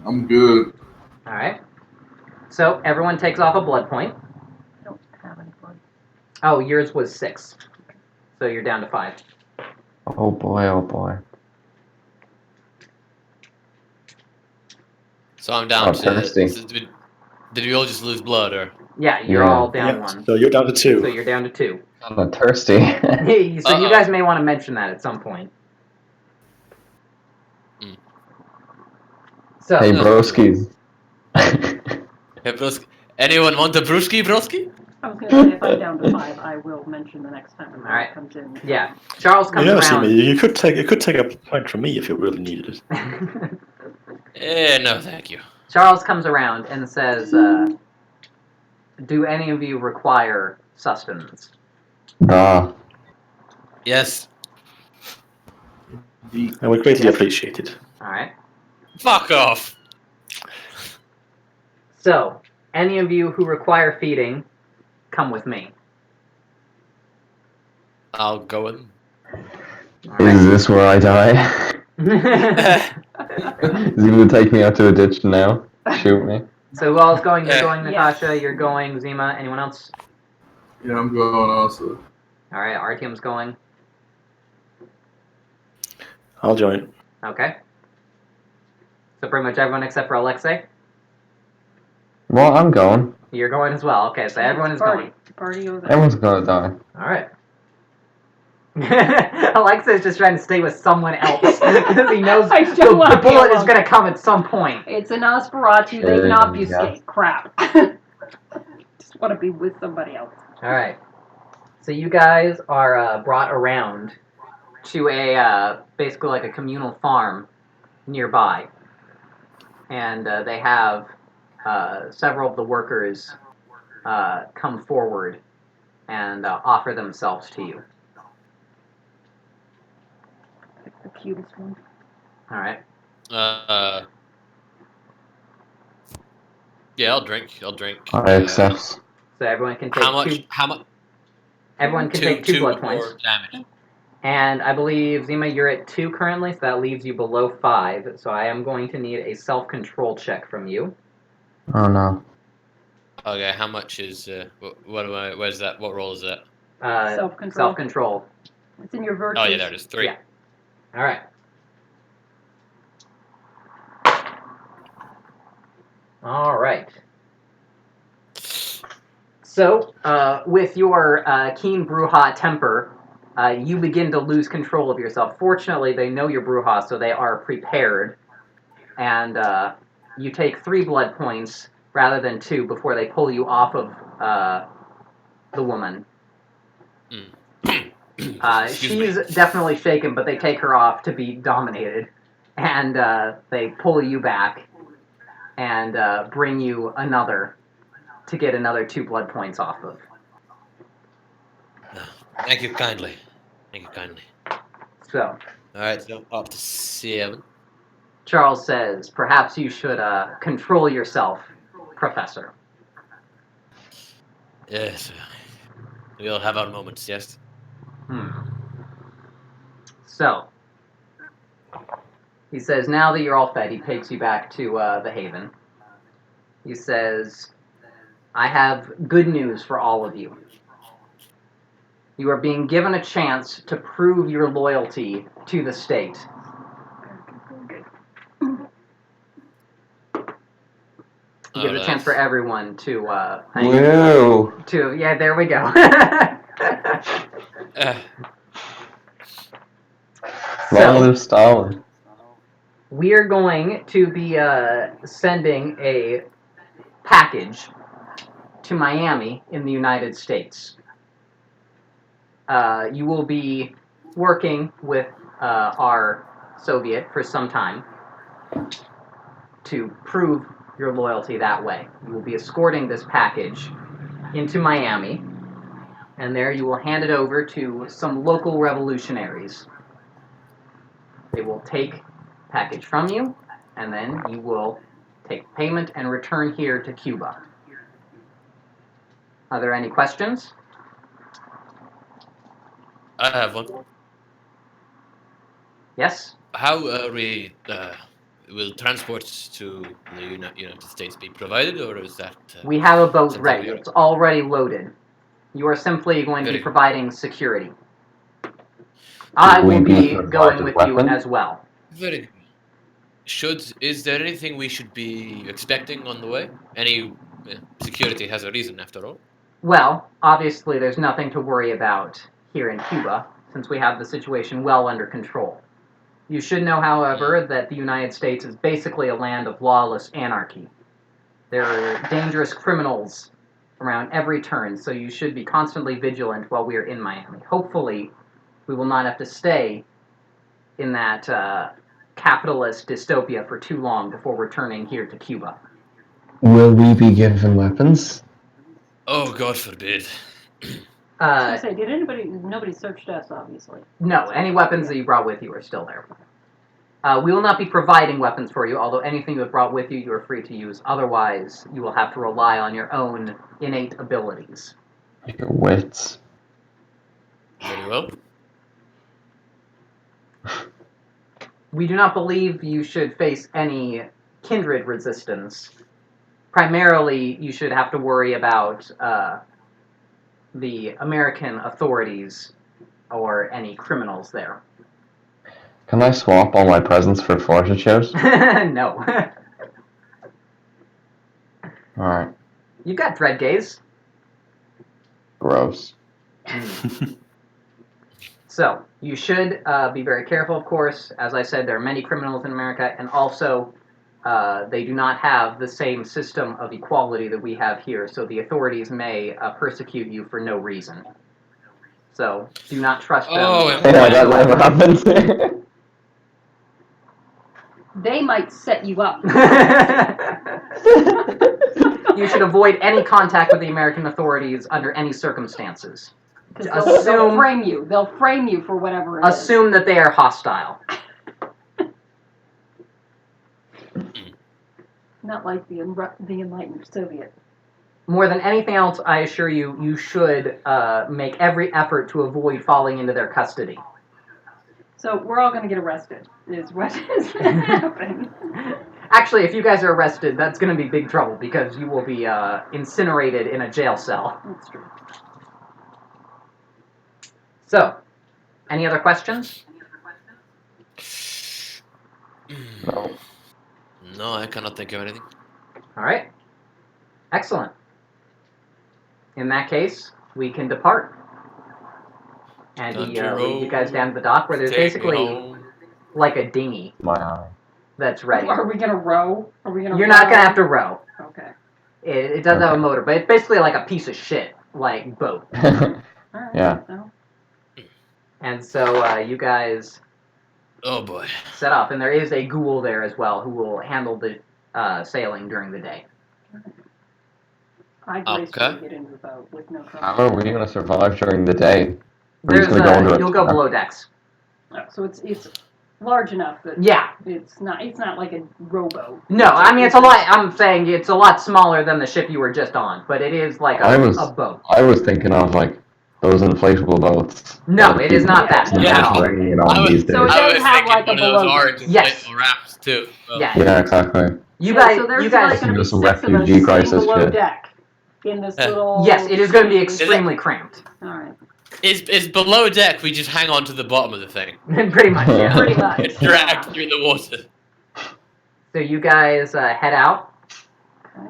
I'm good. Alright. So everyone takes off a blood point. I don't have any blood. Oh, yours was 6. So you're down to 5. Oh boy, oh boy. So I'm down Oh, to. thirsty. So did we all just lose blood, or? Yeah, you're Yeah. all down Yeah, 1. so you're down to 2. So you're down to 2. I'm thirsty. So you Uh-oh. guys may want to mention that at some point. Hmm. So Hey, broskies. Hey, broski. Anyone want a brewski, broski? I was going to say, if I'm down to 5, I will mention the next time the blood Alright. comes in. yeah, Charles comes You know, around. Simi, you could take a point from me if you really needed it. No, thank you. Charles comes around and says, "Do any of you require sustenance?" Nah. Yes. Indeed. I would greatly Yes. appreciate it. All right. Fuck off. So, any of you who require feeding, come with me. I'll go in. Is this where I die? Is he gonna take me out to a ditch now? Shoot me? So who all is going? You're going, Yes. Natasha. You're going, Zima. Anyone else? Yeah, I'm going also. All right, Artyom's going. I'll join. Okay. So pretty much everyone except for Alexei. Well, I'm going. You're going as well. Okay, so everyone is going. Party over. Everyone's gonna die. All right. Alexa is just trying to stay with someone else because he knows I don't want the to be bullet is alone. going to come at some point. It's an Nosferatu. They can Yeah. obfuscate. Crap. Just want to be with somebody else. All right. So you guys are brought around to a basically like a communal farm nearby, and they have several of the workers come forward and offer themselves to you. The cutest one. All right. Yeah, I'll drink. I accept. So everyone can take How much? two. How much? Everyone can take two blood points. More damage. And I believe, Zima, you're at 2 currently, so that leaves you below 5. So I am going to need a self-control check from you. Oh no. Okay, how much is what am I? Where's that? What roll is that? Self-control. Self-control. It's in your virtues. Oh yeah, there it is. 3. Yeah. All right. All right. So, with your keen Bruja temper, you begin to lose control of yourself. Fortunately, they know you're Bruja, so they are prepared. And you take 3 blood points rather than 2 before they pull you off of the woman. She's definitely shaken, but they take her off to be dominated. And they pull you back and bring you another to get another 2 blood points off of. Thank you kindly. So, Alright, so up to 7. Charles says, perhaps you should control yourself, Professor. Yes. We all have our moments, yes? So, he says, now that you're all fed, he takes you back to the Haven. He says, I have good news for all of you. You are being given a chance to prove your loyalty to the state. He gives a chance for everyone to, Whoa. yeah, there we go. Long live Stalin. We are going to be sending a package to Miami in the United States. You will be working with our Soviet for some time to prove your loyalty that way. You will be escorting this package into Miami, and there you will hand it over to some local revolutionaries. They will take the package from you, and then you will take payment and return here to Cuba. Are there any questions? I have one. Yes? How will transports to the United States be provided, or is that... We have a boat something ready. It's already loaded. You are simply going to be providing security. I will be going with you as well. Very good. Is there anything we should be expecting on the way? Any security has a reason, after all. Well, obviously there's nothing to worry about here in Cuba, since we have the situation well under control. You should know, however, that the United States is basically a land of lawless anarchy. There are dangerous criminals around every turn, so you should be constantly vigilant while we are in Miami. Hopefully, we will not have to stay in that capitalist dystopia for too long before returning here to Cuba. Will we be given weapons? Oh, God forbid. I was gonna say, nobody searched us, obviously. No, any weapons that you brought with you are still there. We will not be providing weapons for you, although anything you have brought with you are free to use. Otherwise, you will have to rely on your own innate abilities. Your wits. Very well. We do not believe you should face any kindred resistance. Primarily, you should have to worry about the American authorities or any criminals there. Can I swap all my presents for fortitude? No. Alright. You've got Dread Gaze. Gross. So, you should be very careful, of course. As I said, there are many criminals in America, and also they do not have the same system of equality that we have here, so the authorities may persecute you for no reason. So, do not trust them. Oh, Yeah, that never happens. They might set you up. You should avoid any contact with the American authorities under any circumstances. Because they'll frame you. They'll frame you for whatever it is. Assume that they are hostile. Not like the enlightened Soviet. More than anything else, I assure you, you should make every effort to avoid falling into their custody. So we're all going to get arrested, is what is going to happen. Actually, if you guys are arrested, that's going to be big trouble because you will be incinerated in a jail cell. That's true. So, any other questions? No. No, I cannot think of anything. All right. Excellent. In that case, we can depart. And he leads you guys down to the dock where there's basically like a dinghy My eye. that's ready. Are we going to row? Are we going to You're not going to have to row. Okay. It does have a motor, but it's basically like a piece of shit, like boat. All right. Yeah. So, And so you guys Oh boy. set off, and there is a ghoul there as well who will handle the sailing during the day. I gracefully Okay. get into the boat with no trouble. How are we going to survive during the day? We're just There's gonna go into you'll go below decks. So it's large enough that Yeah. it's not like a rowboat. No, I mean it's a lot. I'm saying it's a lot smaller than the ship you were just on, but it is like a boat. I was thinking of like those inflatable boats. No, it is not that. Yeah. Bringing it on these days. So it I does was have thinking like a one of those below orange deck. Yes. inflatable rafts too. Well, Yeah. Yeah, exactly. You Yeah, guys, so there's you guys. like going to be Just a 6 of us refugee sitting crisis below ship. deck in this Yeah. little. Yes, it is going to be extremely cramped. All right. Is below deck? We just hang on to the bottom of the thing. Pretty much, yeah. Pretty much. It's dragged through the water. So you guys head out, Okay.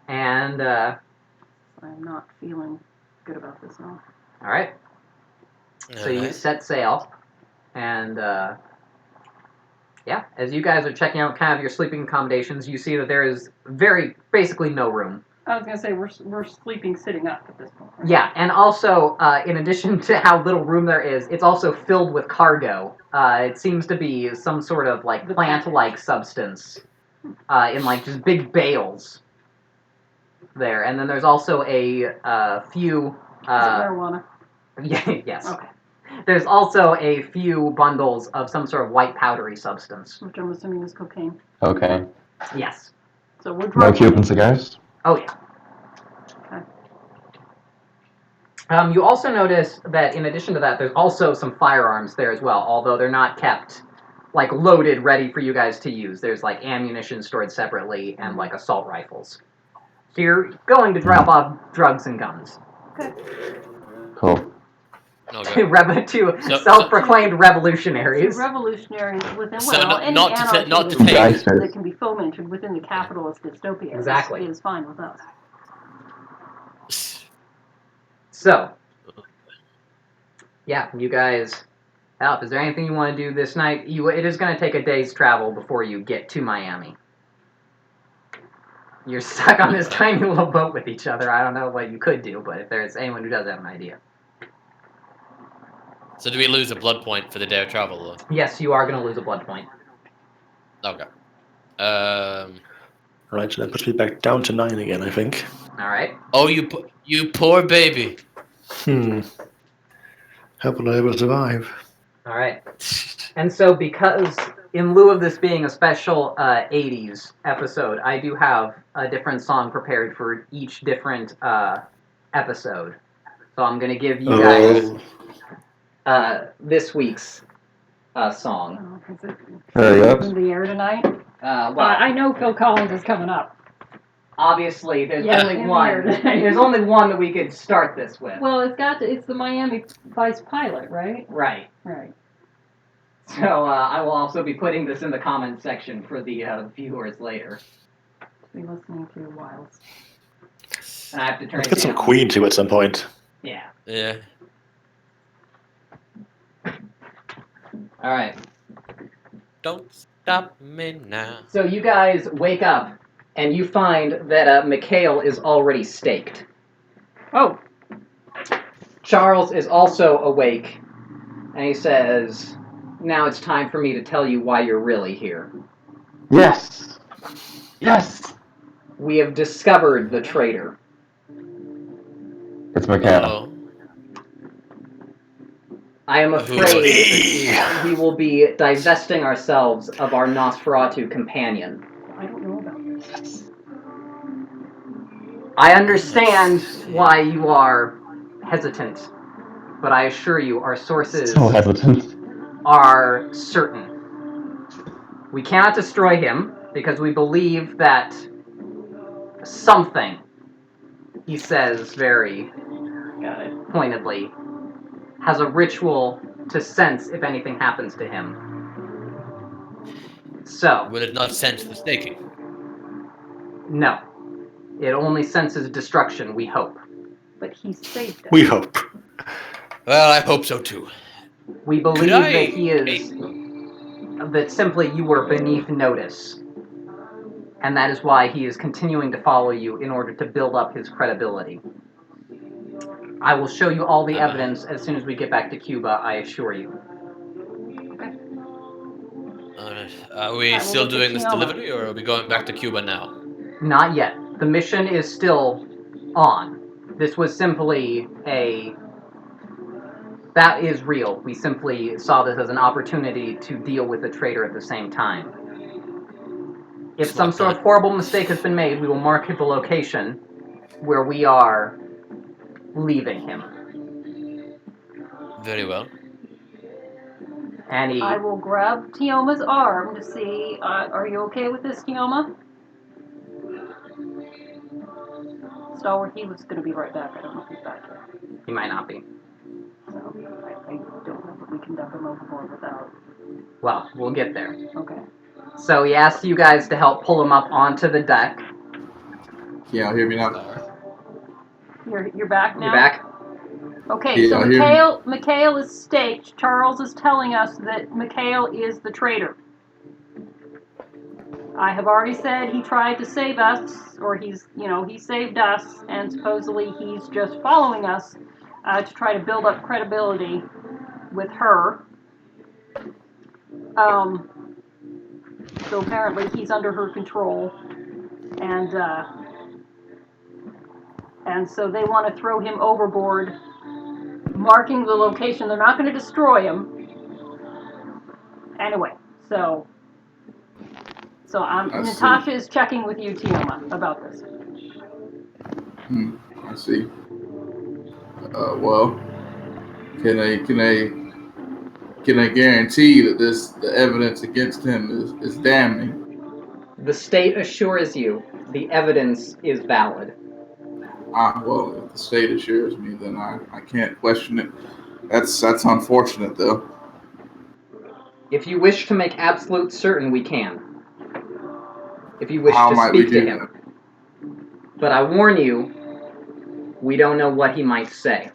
and I'm not feeling good about this at all. all right. So you set sail, and yeah, as you guys are checking out kind of your sleeping accommodations, you see that there is basically no room. I was gonna say we're sleeping sitting up at this point. Right? Yeah, and also in addition to how little room there is, it's also filled with cargo. It seems to be some sort of like The plant-like substance in like just big bales there, and then there's also a few. Is it marijuana? Yeah, yes. Okay. There's also a few bundles of some sort of white powdery substance. Which I'm assuming is cocaine. Okay. Yes. So we're No drunk. Cuban cigars? Oh yeah. Okay. You also notice that in addition to that, there's also some firearms there as well, although they're not kept like loaded, ready for you guys to use. There's like ammunition stored separately and like assault rifles. So you're going to drop off drugs and guns. Okay. Cool. Okay. to self-proclaimed revolutionaries. Revolutionaries within So any not to anarchy not to that- take. that can be fomented within the capitalist dystopia. Exactly. Is fine with us. So, yeah, you guys out. Is there anything you want to do this night? It is going to take a day's travel before you get to Miami. You're stuck on this tiny little boat with each other. I don't know what you could do, but if there's anyone who does have an idea. So do we lose a blood point for the day of travel though? Yes, you are going to lose a blood point. Okay. Right, so that puts me back down to 9 again, I think. All right. Oh, you poor baby. How will I ever survive? All right. And so because in lieu of this being a special 80s episode, I do have a different song prepared for each different episode. So I'm going to give you guys this week's song. Oh, is it Very good. in the air tonight? Well, I know Phil Collins is coming up. obviously, there's Yeah, only in the one. air tonight. There's only one that we could start this with. Well, it's the Miami Vice pilot, right? Right. Right. So I will also be putting this in the comments section for the viewers later. Be listening to whilst. And I have to turn Let's it get some down. Queen to at some point. Yeah. Yeah. All right. Don't stop me now. So you guys wake up, and you find that Mikhail is already staked. Oh, Charles is also awake, and he says, "Now it's time for me to tell you why you're really here. Yes. Yes. We have discovered the traitor. It's Mikhail. Oh. I am Who afraid Me! we will be divesting ourselves of our Nosferatu companion. I don't know about this. I understand why you are hesitant, but I assure you our sources So hesitant. are certain. We cannot destroy him because we believe that something, he says very Got it. pointedly, has a ritual to sense if anything happens to him. So, Will it not sense the staking? no. It only senses destruction, we hope. But he saved us. We hope. Well, I hope so too. We believe Could I, that he is... that simply you were beneath notice. And that is why he is continuing to follow you in order to build up his credibility. I will show you all the evidence as soon as we get back to Cuba, I assure you. Alright. Are we I will still look at doing this Tioma. delivery, or are we going back to Cuba now? Not yet. The mission is still on. This was simply a... That is real. We simply saw this as an opportunity to deal with the traitor at the same time. If some Smart sort of plan. horrible mistake has been made, we will mark the location where we are leaving him. Very well. And he... I will grab Tioma's arm to see, are you okay with this, Tioma? Stalwart, he was going to be right back. I don't know if he's back yet. He might not be. So, I don't know if we can dump him overboard without. Well, we'll get there. Okay. So he asks you guys to help pull him up onto the deck. Yeah, hear me now. You're back now? You back? Okay, Yeah, so I hear Mikhail is staked. Charles is telling us that Mikhail is the traitor. I have already said he tried to save us, or he saved us, and supposedly he's just following us to try to build up credibility with her. So apparently he's under her control, and so they want to throw him overboard, marking the location. They're not going to destroy him. Anyway, so Natasha is checking with you, Tioma, about this. I see. Well, can I guarantee that the evidence against him is damning? The state assures you the evidence is valid. Well, if the state assures me, then I can't question it. That's unfortunate, though. If you wish to make absolute certain, we can. If you wish How to might we speak to do him. But I warn you, we don't know what he might say.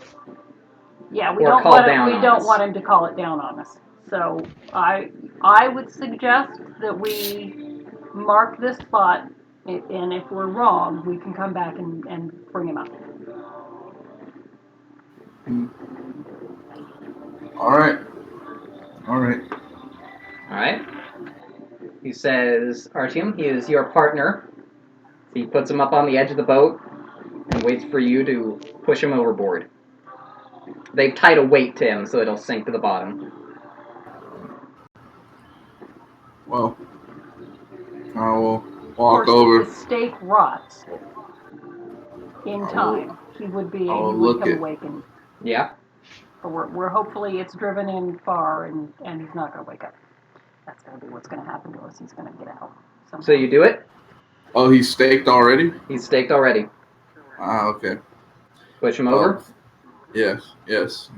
Yeah, we Or don't call want down we on don't us. want him to call it down on us. So I would suggest that we mark this spot, and if we're wrong, we can come back and bring him up. All right. Alright? He says, Artyom, he is your partner. He puts him up on the edge of the boat and waits for you to push him overboard. They've tied a weight to him so it'll sink to the bottom. Well, I will Of walk course, over. if the stake rots in time, he would I'll would look come at- awake and Yeah? But we're hopefully it's driven in far and he's not going to wake up. That's going to be what's going to happen to us. He's going to get out. Somehow. So you do it? Oh, he's staked already? He's staked already. Ah, okay. Push him over? Yes.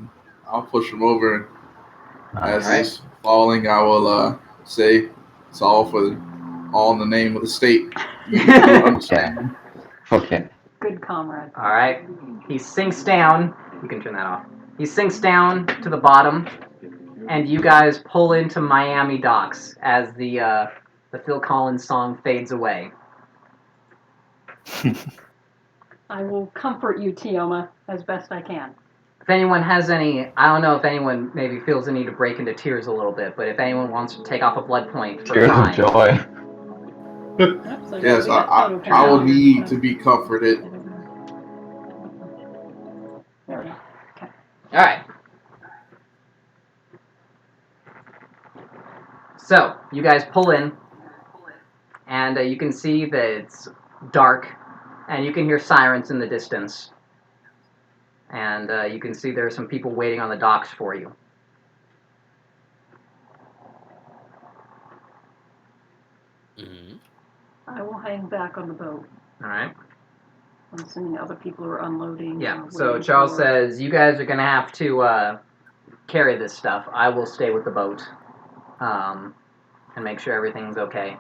I'll push him over, and as Alright. he's falling, I will say it's all in the name of the state. You understand? Okay. Good comrade. Alright. He sinks down. You can turn that off. He sinks down to the bottom, and you guys pull into Miami docks as the Phil Collins song fades away. I will comfort you, Tioma, as best I can. If anyone has any, I don't know if anyone maybe feels the need to break into tears a little bit, but if anyone wants to take off a blood point for Tears of crime, joy. So Yes, we got total I will count. need to be comforted. There we go. all right. So you guys pull in, and you can see that it's dark, and you can hear sirens in the distance, and you can see there are some people waiting on the docks for you. Mm-hmm. I will hang back on the boat. All right. I'm assuming other people are unloading. Yeah. or So waiting Charles for- says you guys are gonna have to carry this stuff. I will stay with the boat, and make sure everything's okay.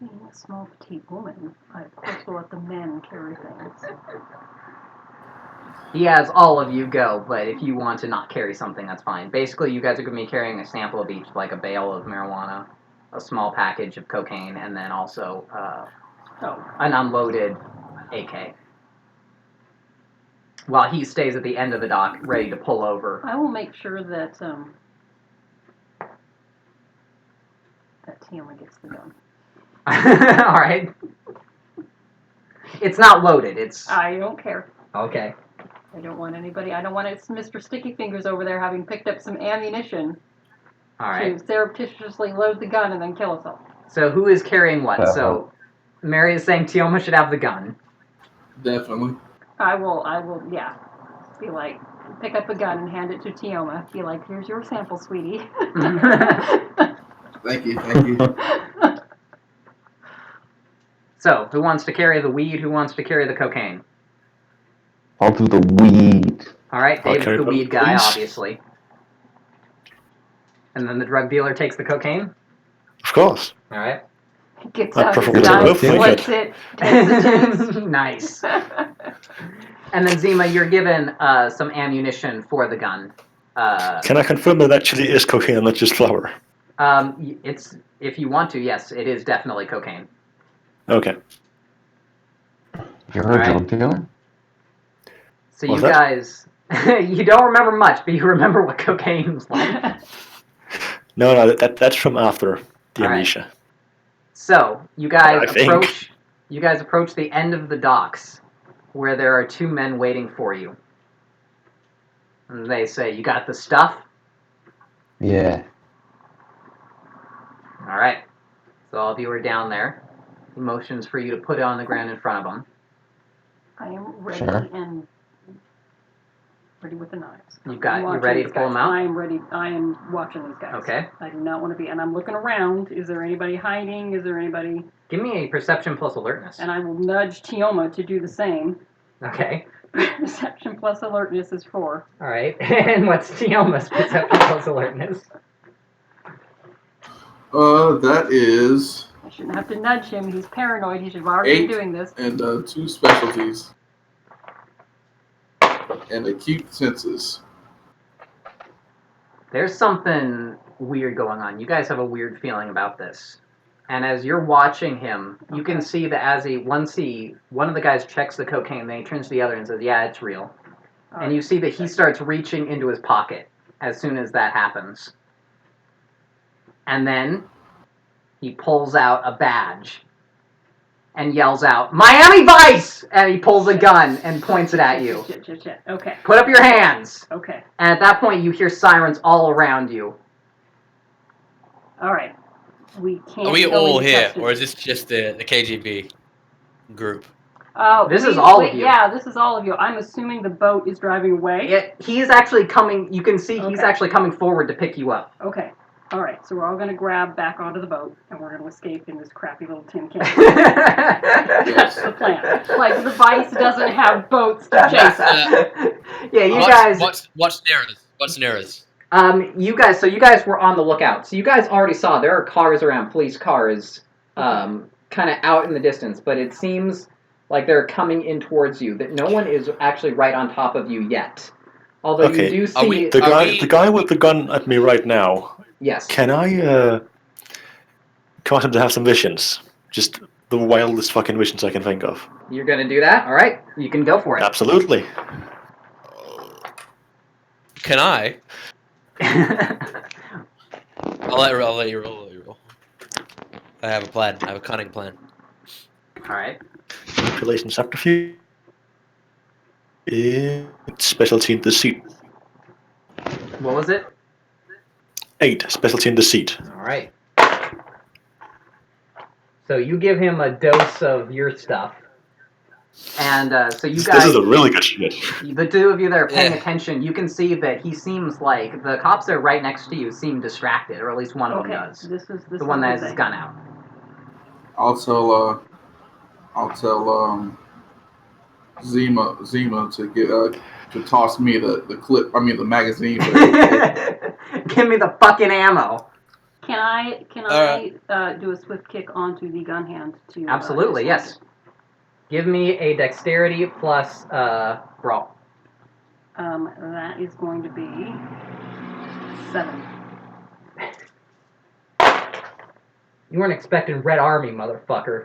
Being a small petite woman, I of course will let the men carry things. He has all of you go, but if you want to not carry something, that's fine. Basically, you guys are going to be carrying a sample of each, like a bale of marijuana, a small package of cocaine, and then also an unloaded AK. While he stays at the end of the dock, ready to pull over. I will make sure that Tioma gets the gun. All right. It's not loaded. It's I don't care. okay. I don't want anybody. I don't want Mr. Sticky Fingers over there having picked up some ammunition All right. to surreptitiously load the gun and then kill us all. So who is carrying what? So Mary is saying Tioma should have the gun. Definitely. I will, yeah. Be like, pick up a gun and hand it to Tioma. Be like, here's your sample, sweetie. Thank you. So, who wants to carry the weed? Who wants to carry the cocaine? I'll do the weed. All right, I'll Dave's carry the both, weed guy, please. obviously. And then the drug dealer takes the cocaine. Of course. All right. Gets I out his prefer to gun, both make splits it, takes the tins. Nice. And then Zima, you're given some ammunition for the gun. Can I confirm that actually is cocaine and not just flour? It's if you want to, yes, it is definitely cocaine. Okay. You're a Alright. drug dealer? So What's you that? guys, you don't remember much, but you remember what cocaine was like. No, that's from after the All right. amnesia. So you guys I think. approach the end of the docks, where there are two men waiting for you. And they say, "You got the stuff?" Yeah. All right. So all of you are down there. He motions for you to put it on the ground in front of him. I am ready Sure. and ready with the knives. You I'm ready to watching pull these them out? guys. I am ready. I am watching these guys. Okay. I do not want to be, and I'm looking around. Is there anybody hiding? Is there anybody? Give me a perception plus alertness. And I will nudge Tioma to do the same. Okay. Perception plus alertness is 4. All right. And what's Tioma's perception plus alertness? That is I shouldn't have to nudge him. He's paranoid. He should already 8 be doing this. and 2 specialties and acute senses. There's something weird going on. You guys have a weird feeling about this. And as you're watching him, you can see that as one of the guys checks the cocaine, then he turns to the other and says, "Yeah, it's real." And you see that he starts reaching into his pocket as soon as that happens. And then he pulls out a badge and yells out, "Miami Vice!" And he pulls a gun and points it at you. Shit. Okay. "Put up your hands!" Okay. And at that point, you hear sirens all around you. All right. We can't. Are we go all into here, custody. or is this just the KGB group? This is all of you. Yeah, this is all of you. I'm assuming the boat is driving away. He's actually coming. You can see he's Okay. actually coming forward to pick you up. Okay. All right. So we're all going to grab back onto the boat, and we're going to escape in this crappy little tin can. That's the plan. Like the Vice doesn't have boats to chase us. Yeah, you guys. What's near us? What's near us? You guys were on the lookout. So you guys already saw there are cars around, police cars, kind of out in the distance. But it seems like they're coming in towards you. That no one is actually right on top of you yet. Although you do see the guy with the gun at me right now. Yes. Can I cause him to have some visions? Just the wildest fucking visions I can think of. You're gonna do that? All right. You can go for it. Absolutely. Can I? I'll let you roll. I have a plan. I have a cunning plan. All right. Manipulation subterfuge. It's specialty in deceit. What was it? 8. Specialty in deceit. All right. So you give him a dose of your stuff, and so you guys. This is a really good shit. The two of you that are paying attention, you can see that he seems like the cops that are right next to you seem distracted, or at least one of them does. This is The one that has his gun out. I'll tell Zima to get to toss me the clip. I mean the magazine. Give me the fucking ammo. Can I do a swift kick onto the gun hand to? Absolutely, yes. Give me a dexterity plus brawl. That is going to be 7. You weren't expecting Red Army, motherfucker.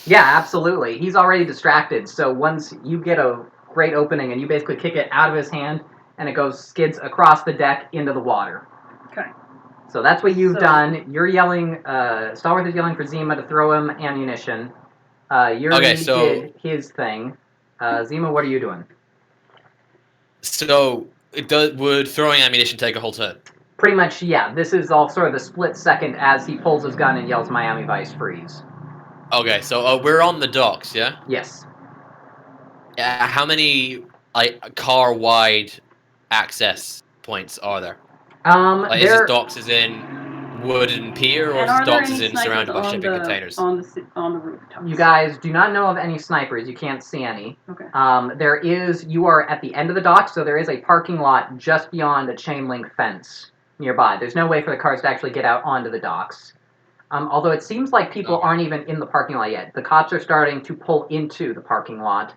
Yeah, absolutely. He's already distracted, so once you get a great opening and you basically kick it out of his hand, and it skids across the deck into the water. Okay. So that's what you've done. You're yelling, Starworth is yelling for Zima to throw him ammunition. Yuri did his thing. Zima, what are you doing? So, would throwing ammunition take a whole turn? Pretty much, yeah. This is all sort of the split second as he pulls his gun and yells Miami Vice freeze. Okay, so we're on the docks, yeah? Yes. How many car-wide access points are there? Is this docks as in wooden pier, or is this docks as in surrounded by shipping containers? On the rooftops. You guys do not know of any snipers. You can't see any. Okay. You are at the end of the dock, so there is a parking lot just beyond a chain link fence nearby. There's no way for the cars to actually get out onto the docks. Although it seems like people aren't even in the parking lot yet. The cops are starting to pull into the parking lot.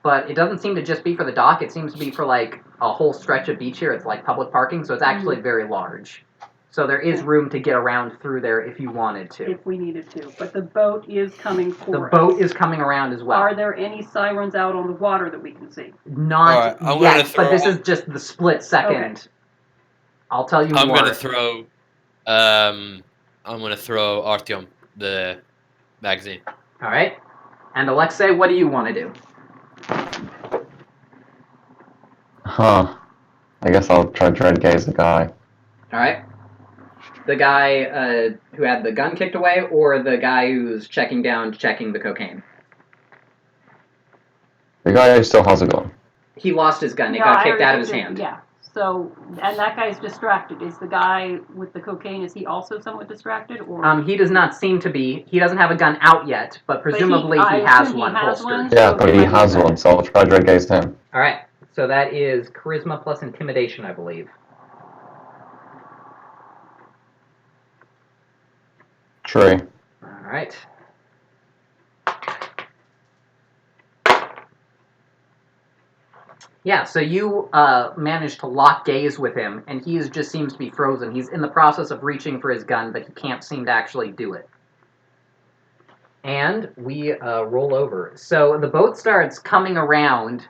But it doesn't seem to just be for the dock. It seems to be for like a whole stretch of beach here. It's like public parking, so it's actually very large. So there is room to get around through there if you wanted to. If we needed to. But the boat is coming for us. The boat is coming around as well. Are there any sirens out on the water that we can see? Not yet, but this is just the split second. Okay. I'll tell you more. I'm gonna throw Artyom the magazine. All right. And Alexei, what do you want to do? Huh. I guess I'll try to gaze the guy. All right. The guy who had the gun kicked away, or the guy who's checking the cocaine? The guy who still has a gun. He lost his gun. It got kicked out of his hand. Yeah. So, and that guy's distracted. Is the guy with the cocaine, is he also somewhat distracted? Or He does not seem to be. He doesn't have a gun out yet, but presumably he has one holstered. Yeah, but he has one, so I'll try to gaze him. All right. So that is charisma plus intimidation, I believe. True. All right. Yeah, so you managed to lock gaze with him, and he just seems to be frozen. He's in the process of reaching for his gun, but he can't seem to actually do it. And we roll over. So the boat starts coming around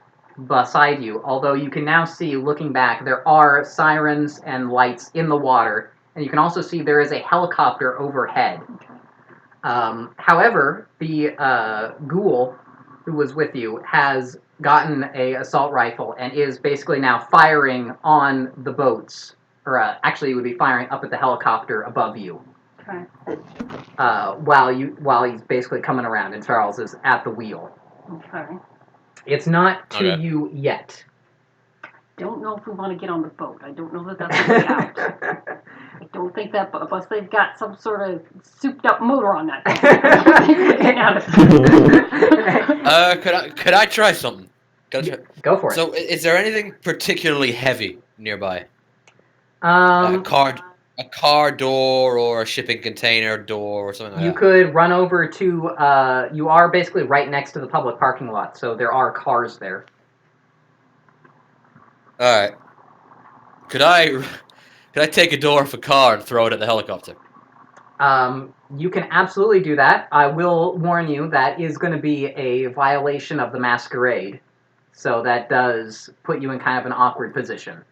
beside you, although you can now see, looking back, there are sirens and lights in the water, and you can also see there is a helicopter overhead. However, the ghoul who was with you has gotten a assault rifle and is basically now firing on the boats, or actually it would be firing up at the helicopter above you. Okay. While he's basically coming around, and Charles is at the wheel. Okay. It's not to Okay. you yet. Don't know if we want to get on the boat. I don't know that that's the way out. I don't think that, unless they've got some sort of souped up motor on that thing. I don't think we're getting out of it. Could I try something? Go for it. So, is there anything particularly heavy nearby? Um, A car door or a shipping container door or something like you that? could run over to. You are basically right next to the public parking lot, so there are cars there. All right. Could I take a door off a car and throw it at the helicopter? You can absolutely do that. I will warn you that is going to be a violation of the Masquerade, so that does put you in kind of an awkward position.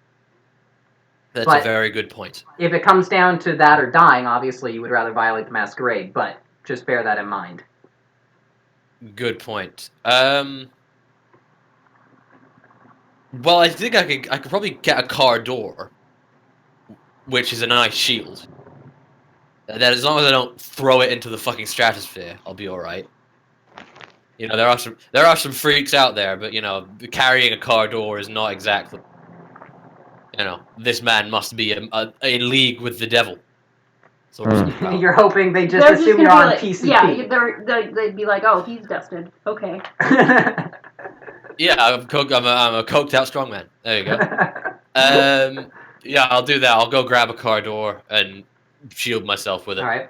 That's But a very good point. if it comes down to that or dying, obviously you would rather violate the Masquerade, but just bear that in mind. Good point. Well, I think I could probably get a car door, which is a nice shield. That as long as I don't throw it into the fucking stratosphere, I'll be all right. You know, there are some freaks out there, but you know, carrying a car door is not exactly. You know, this man must be in league with the devil. Sort of thing about. You're hoping they just They're assume gonna you're be on like, PCP. Yeah, they'd be like, oh, he's dusted. Okay. Yeah, I'm a coked out strongman. There you go. Yeah, I'll do that. I'll go grab a car door and shield myself with it. All right.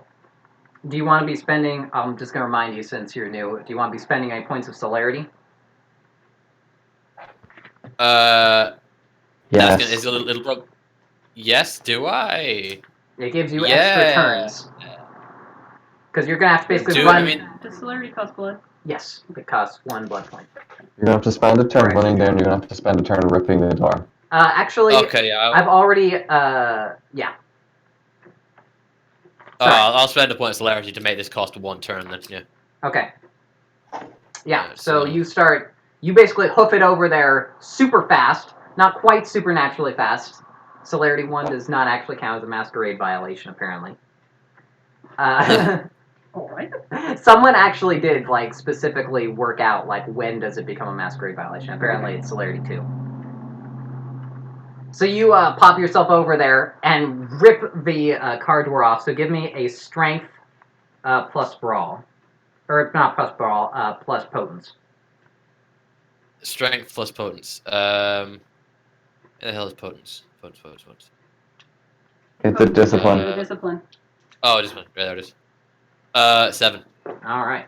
Do you want to be spending? I'm just going to remind you since you're new. Do you want to be spending any points of celerity? Yes. It's a little. Yes, do I? It gives you extra turns. Because you're going to have to basically run. Does celerity cost blood? Yes, it costs 1 blood point. You're gonna have to spend a turn Correct. running down. You're gonna have to spend a turn ripping the door. Actually, Okay, yeah. I've already. Yeah. I'll spend a point of celerity to make this cost 1 turn. Then, yeah. Okay. Yeah. Yeah, So so- you start. You basically hoof it over there super fast, not quite supernaturally fast. Celerity 1 does not actually count as a masquerade violation, apparently. All right. Someone actually did like specifically work out like when does it become a masquerade violation. Apparently it's celerity 2. So you pop yourself over there and rip the car door off. So give me a strength plus brawl, or not plus brawl, plus potence. Strength plus potence. Where the hell is potence? Potence. It's a discipline. Discipline. Oh, just one. Right, there it is. 7. All right.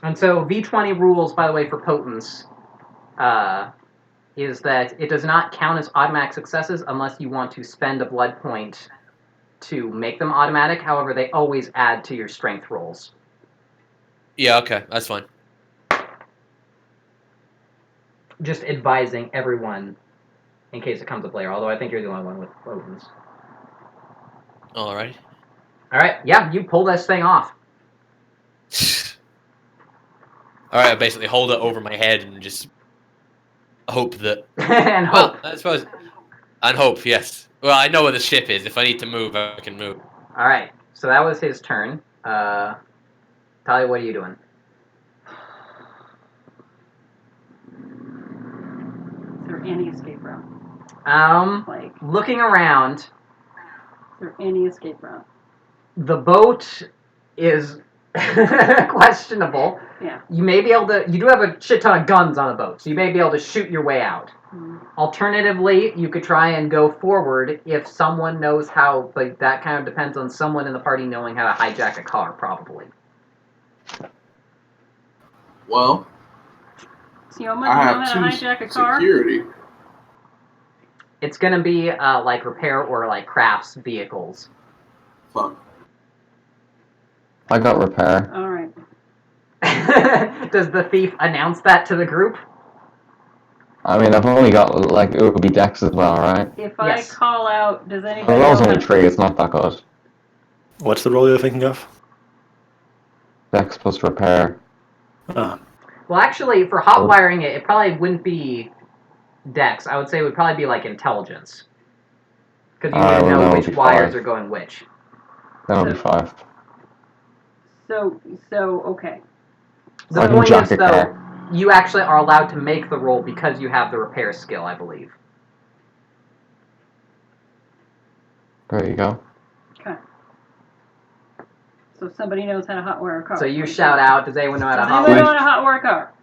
And so V20 rules, by the way, for potence, is that it does not count as automatic successes unless you want to spend a blood point to make them automatic. However, they always add to your strength rolls. Yeah, okay, that's fine. Just advising everyone in case it comes to player, although I think you're the only one with potence. Alright. All right, yeah, you pull this thing off. Alright, I basically hold it over my head and just hope that. And hope. Well, I suppose. And hope, yes. Well, I know where the ship is. If I need to move, I can move. All right, so that was his turn. Talia, what are you doing? Is there any escape route? Like looking around. Is there any escape route? The boat is questionable. Yeah. You may be able to. You do have a shit ton of guns on the boat, so you may be able to shoot your way out. Alternatively, you could try and go forward if someone knows how. But that kind of depends on someone in the party knowing how to hijack a car, probably. Well, So how much I you know have how to 2 hijack a car? security. It's gonna be like repair or like crafts vehicles. Fuck. I got repair. All right. Does the thief announce that to the group? I mean, I've only got, like, it would be Dex as well, right? If Yes. I call out, does The anybody roll's know only how- 3, it's not that good. What's the role you're thinking of? Dex plus repair. Ah, Well, actually, for hot wiring it, it probably wouldn't be Dex, I would say it would probably be like intelligence. Because you I would will know know which it'd be wires 5. are going which. That'll be 5. So okay. The I can point jack is, a though, car. you actually are allowed to make the roll because you have the repair skill, I believe. There you go. Okay. So somebody knows how to hotwire a car. So you shout out, does anyone know how to Does anybody know hotwire? how to hotwire a car?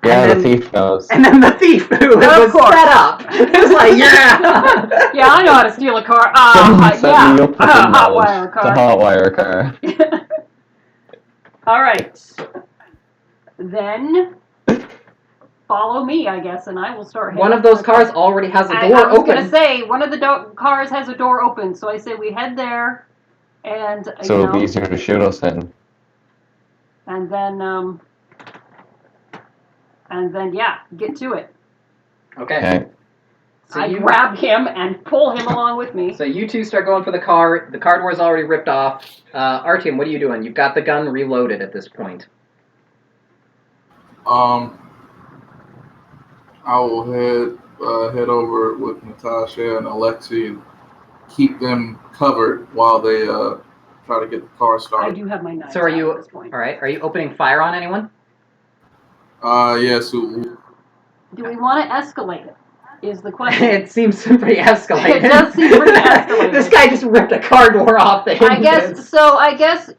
Yeah, And the then- thief knows. And then the thief who was course. set up is like, yeah! Yeah, I know how to steal a car. Someone set Yeah. me up with the knowledge Hotwire a to car. hotwire a car. All right. Then follow me, I guess, and I will start. One heading of those to the cars already has a door I was open. gonna say one of the cars has a door open, so I say we head there, and So it'll be easier to shoot us in. and then yeah, get to it. Okay. Okay. So I you grab him and pull him along with me. So you two start going for the car. The car door's already ripped off. Artyom, what are you doing? You've got the gun reloaded at this point. I will head over with Natasha and Alexei and keep them covered while they try to get the car I started. do have my knives So are out you- at this point. All right. Are you opening fire on anyone? Yes. Do we want to escalate it? Is the question. It seems pretty escalated. It does seem pretty escalated. This guy just ripped a car door off the hinges. I guess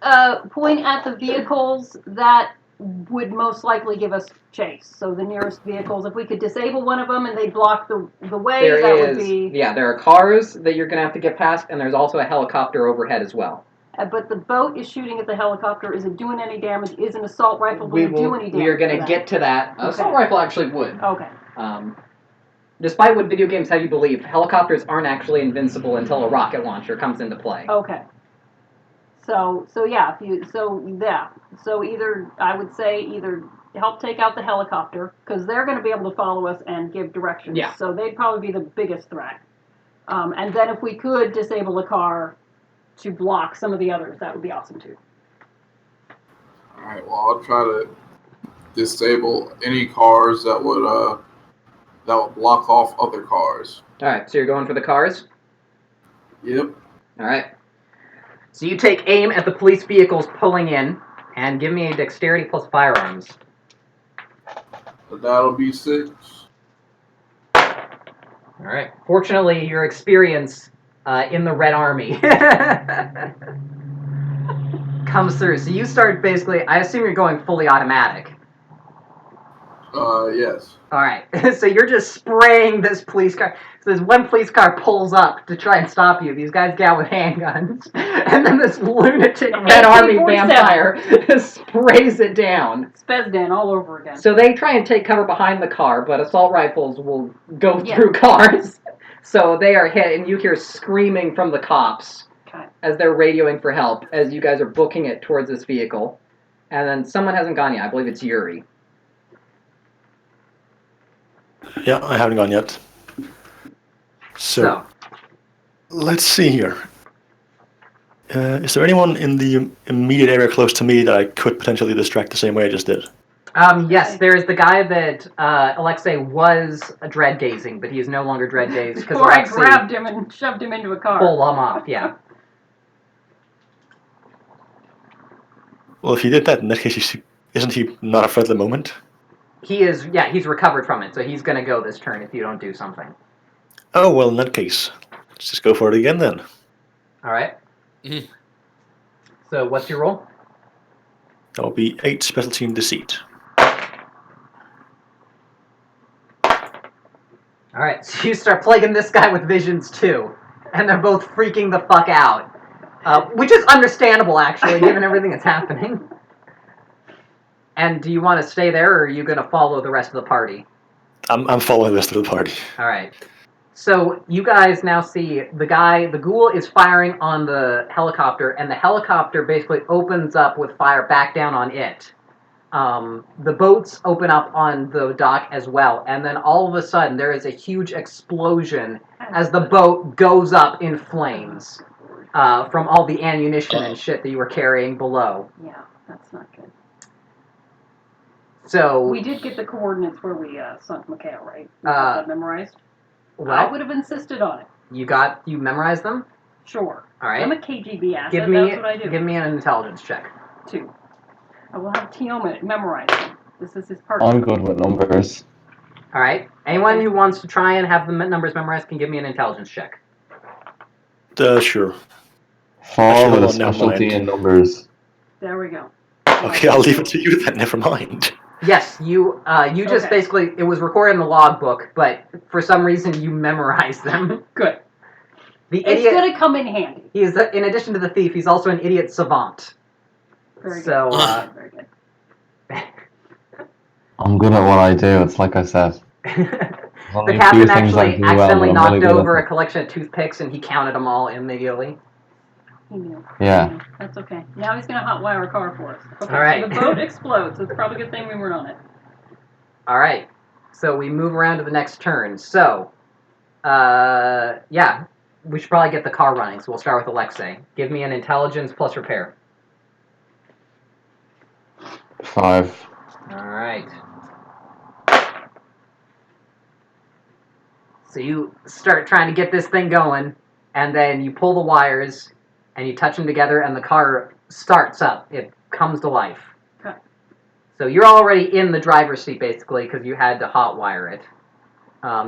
point at the vehicles that would most likely give us chase. So the nearest vehicles, if we could disable one of them and they block the way, that would be. Yeah, there are cars that you're gonna have to get past, and there's also a helicopter overhead as well. But the boat is shooting at the helicopter. Isn't doing any damage. Is an assault rifle going to do any damage? We are to gonna that? get to that. Okay. Assault rifle actually would. Okay. Despite what video games have you believe, helicopters aren't actually invincible until a rocket launcher comes into play. Okay. So either I would say either help take out the helicopter because they're going to be able to follow us and give directions. Yeah. So they'd probably be the biggest threat. And then if we could disable the car to block some of the others, that would be awesome too. All right. Well, I'll try to disable any cars that would block off other cars. All right. So you're going for the cars. Yep. All right. So you take aim at the police vehicles pulling in, and give me a dexterity plus firearms. But that'll be 6. All right. Fortunately, your experience in the Red Army comes through. So you start basically. I assume you're going fully automatic. Yes. All right. So you're just spraying this police car. So this one police car pulls up to try and stop you. These guys get out with handguns, and then this lunatic Red Army vampire sprays it down. Spezdan all over again. So they try and take cover behind the car, but assault rifles will go through cars. So they are hit, and you hear screaming from the cops as they're radioing for help as you guys are booking it towards this vehicle. And then someone hasn't gone yet. I believe it's Yuri. Yeah, I haven't gone yet. So let's see here. Is there anyone in the immediate area close to me that I could potentially distract the same way I just did? Yes, there's the guy that Alexei was dread gazing, but he is no longer dread gazed because Before I Alexei grabbed him and shoved him into a car. pulled him off. Yeah. Well, if he did that, in that case, isn't he not a threat at the moment? He is. Yeah, he's recovered from it, so he's gonna go this turn if you don't do something. Oh, well, in that case, let's just go for it again then. All right. So what's your roll? That will be 8 specialty in deceit. All right, so you start plaguing this guy with visions too, and they're both freaking the fuck out, which is understandable actually, given everything that's happening. And do you want to stay there, or are you going to follow the rest of the party? I'm following the rest of the party. All right. So you guys now see the ghoul is firing on the helicopter, and the helicopter basically opens up with fire back down on it. The boats open up on the dock as well, and then all of a sudden there is a huge explosion as the boat goes up in flames from all the ammunition and shit that you were carrying below. Yeah, that's not good. So We did get the coordinates where we sunk Mikhail, right? We got that memorized. I well, would have insisted on it. you memorized them. Sure. All right. I'm a KGB asset. Give me That's what I do. give me an intelligence check. 2. I will have Tioma memorize them. This is his part. I'm good with numbers. All right. Anyone who wants to try and have the numbers memorized can give me an intelligence check. Sure. 4 with a never specialty mind. in numbers. There we go. Okay, I'll leave it to you then. Never mind. Yes, you just Okay. basically it was recorded in the logbook, but for some reason you memorized them. Good. The It's idiot. going to come in handy. He is in addition to the thief, he's also an idiot savant. Very So good. Very good. I'm good at what I do. It's like I said. the only a few captain things I actually do well, accidentally but I'm knocked really good at over them. a collection of toothpicks and he counted them all immediately. He knew. Yeah. He knew. That's okay. Now he's going to hotwire a car for us. Okay, All right. so the boat explodes. It's probably a good thing we weren't on it. All right. So we move around to the next turn. So, yeah, we should probably get the car running. So we'll start with Alexei. Give me an intelligence plus repair. 5. All right. So you start trying to get this thing going, and then you pull the wires, and you touch them together, and the car starts up. It comes to life. Okay. So you're already in the driver's seat, basically, because you had to hotwire it.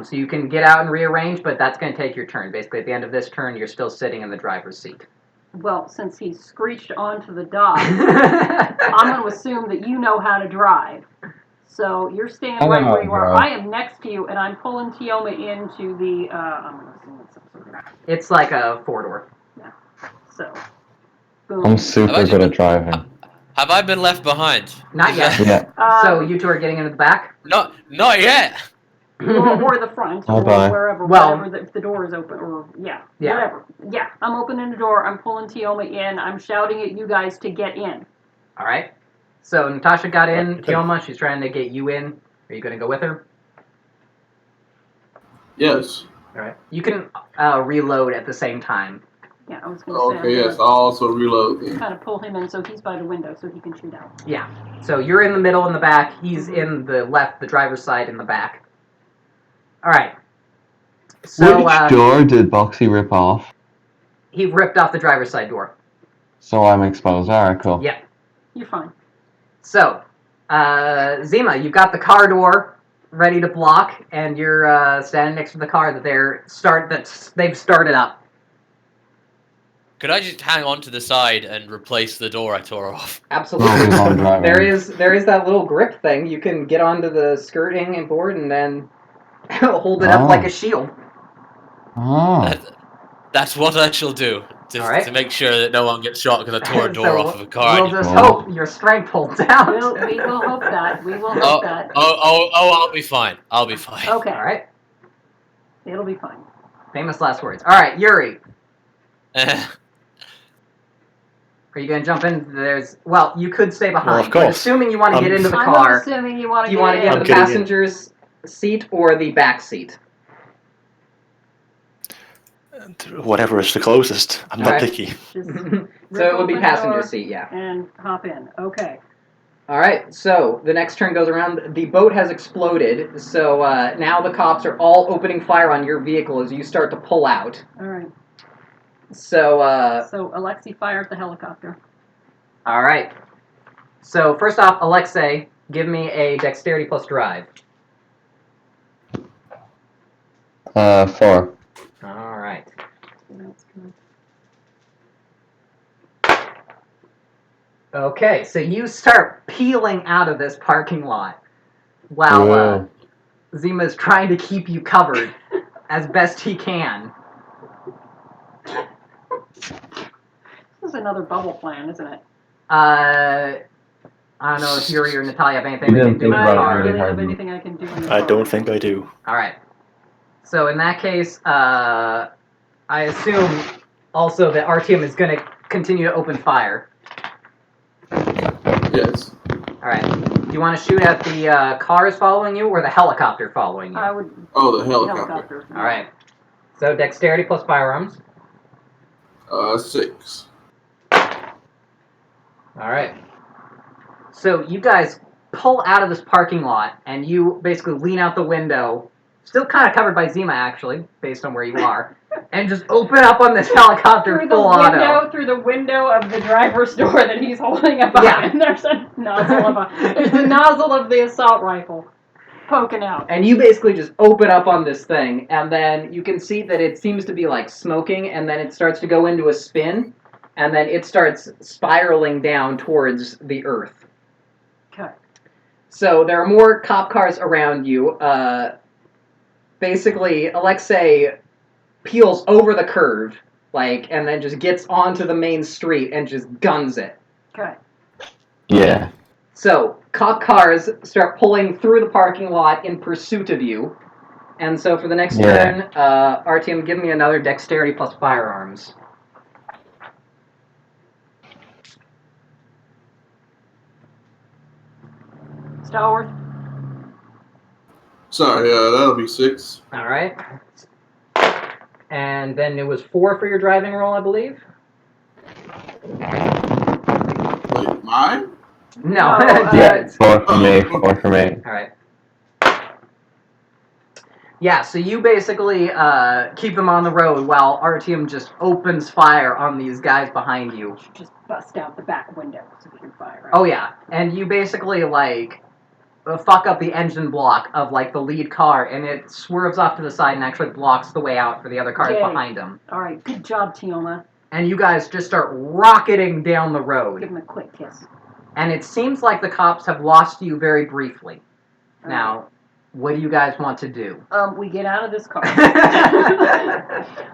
So you can get out and rearrange, but that's going to take your turn. Basically, at the end of this turn, you're still sitting in the driver's seat. Well, since he screeched onto the dock, I'm going to assume that you know how to drive. So you're standing I right know where how you to are. drive. I am next to you, and I'm pulling Tioma into the. I'm going to assume it's some sort of. It's like a 4-door. So, boom. I'm super Have I good just- at driving. Have I been left behind? Not yet. Yeah. So you two are getting into the back? Not yet. or the front, or Bye-bye. wherever, Well- whatever if the door is open, or Yeah. whatever. Yeah, I'm opening the door. I'm pulling Tioma in. I'm shouting at you guys to get in. All right. So Natasha got in. Okay. Tioma, she's trying to get you in. Are you going to go with her? Yes. All right. You can reload at the same time. Yeah, I was going to say. Okay, yes, I'll also reload then. Kind of pull him in so he's by the window so he can shoot out. Yeah. So you're in the middle in the back. He's in the left, the driver's side in the back. All right. So Which door did Boxy rip off? he ripped off the driver's side door. So I'm exposed. Alright, cool. Yeah. You're fine. So, Zima, you've got the car door ready to block, and you're standing next to the car that they've started up. Could I just hang on to the side and replace the door I tore off? Absolutely. Focus on driving. there is that little grip thing. You can get onto the skirting and board and then hold it up like a shield. Oh. That's what I shall do All right. to make sure that no one gets shot because I tore a door So off of a car. We'll just Oh. hope your strength holds out. We will hope that. We will hope that. I'll be fine. I'll be fine. Okay. All right. It'll be fine. Famous last words. All right, Yuri. Are you going to jump in? Well, you could stay behind. Well, of course. But assuming you want to get into the I'm car, assuming you want do to you get want to in. get I'm in the getting in. passenger's seat or the back seat? Whatever is the closest. I'm not Alright. picky. Just So rip it would be open the passenger door seat, yeah. and hop in. Okay. All right, so the next turn goes around. The boat has exploded, so now the cops are all opening fire on your vehicle as you start to pull out. All right. So, So Alexei fired the helicopter. all right. So first off, Alexei, give me a dexterity plus drive. 4. All right. That's good. Okay, so you start peeling out of this parking lot while Whoa. Zima's trying to keep you covered as best he can. This is another bubble plan, isn't it? I don't know if Yuri or Natalia have anything You they can didn't do think with I the about don't car. really really have hard. anything I can do. in the I car. don't think I do. All right. So in that case, I assume also that Artyom is going to continue to open fire. Yes. All right. Do you want to shoot at the cars following you or the helicopter following you? I would. Oh, the helicopter. All right. So dexterity plus firearms. 6. All right. So you guys pull out of this parking lot, and you basically lean out the window, still kind of covered by Zima, actually, based on where you are, and just open up on this helicopter full auto. Through the window of the driver's door that he's holding up, and there's a nozzle of the assault rifle poking out. And you basically just open up on this thing, and then you can see that it seems to be like smoking, and then it starts to go into a spin, and then it starts spiraling down towards the earth. Okay. So there are more cop cars around you. Basically, Alexei peels over the curve, and then just gets onto the main street and just guns it. Okay. Yeah. So, cop cars start pulling through the parking lot in pursuit of you. And so for the next turn, Artyom, give me another dexterity plus firearms. Stalwart. Sorry, that'll be 6. All right. And then it was 4 for your driving roll, I believe? Wait, mine? No. Yeah, 4 for me, 4 for me. All right. Yeah, so you basically keep them on the road while Artyom just opens fire on these guys behind you. Just bust out the back window so we can fire. Right? Oh yeah, and you basically fuck up the engine block of the lead car, and it swerves off to the side and actually blocks the way out for the other cars behind him. All right, good job, Tioma. And you guys just start rocketing down the road. Give him a quick kiss. And it seems like the cops have lost you very briefly. Now, what do you guys want to do? We get out of this car.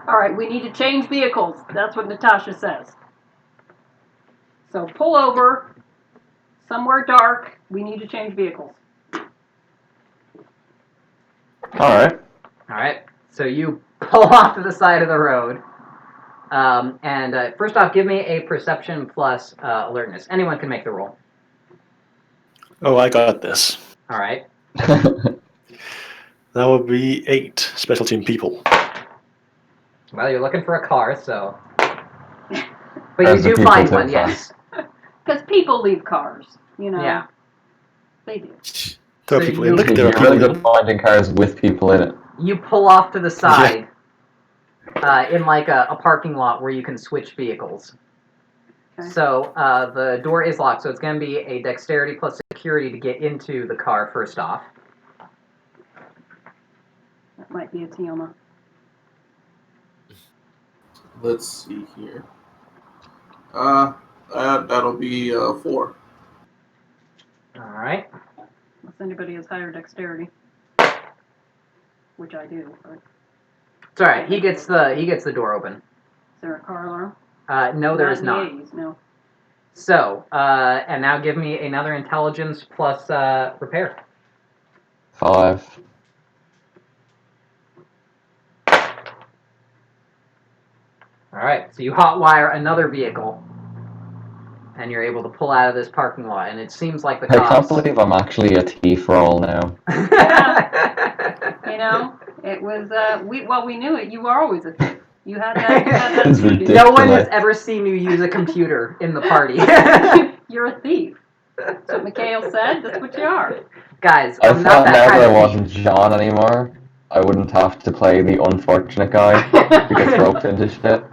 All right, we need to change vehicles. That's what Natasha says. So pull over somewhere dark. We need to change vehicles. Alright. Alright, so you pull off to the side of the road. And first off, give me a perception plus alertness. Anyone can make the roll. Oh, I got this. Alright. That would be 8 special team people. Well, you're looking for a car, so... But you do find one, yes. Because people leave cars, you know. Yeah. They do. There are people in. Look, there are You're people really in. good at finding cars with people in it. You pull off to the side in a parking lot where you can switch vehicles. Okay. So the door is locked, so it's going to be a dexterity plus security to get into the car first off. That might be a Tioma. Let's see here. That'll be 4. Alright. Unless anybody has higher dexterity. Which I do, but... It's alright, he gets the door open. Is there a car alarm? No, there is not. In the 80s, no. So, and now give me another intelligence plus repair. 5. Alright, so you hotwire another vehicle, and you're able to pull out of this parking lot, and it seems like the I can't cops... believe I'm actually a thief roll now. You know, it was, we knew it. You were always a thief. You had that It's attitude. No one has ever seen you use a computer in the party. You're a thief. That's what Mikhail said. That's what you are. Guys, I I'm not thought that now kind that I of wasn't John anymore, I wouldn't have to play the unfortunate guy who gets roped into shit.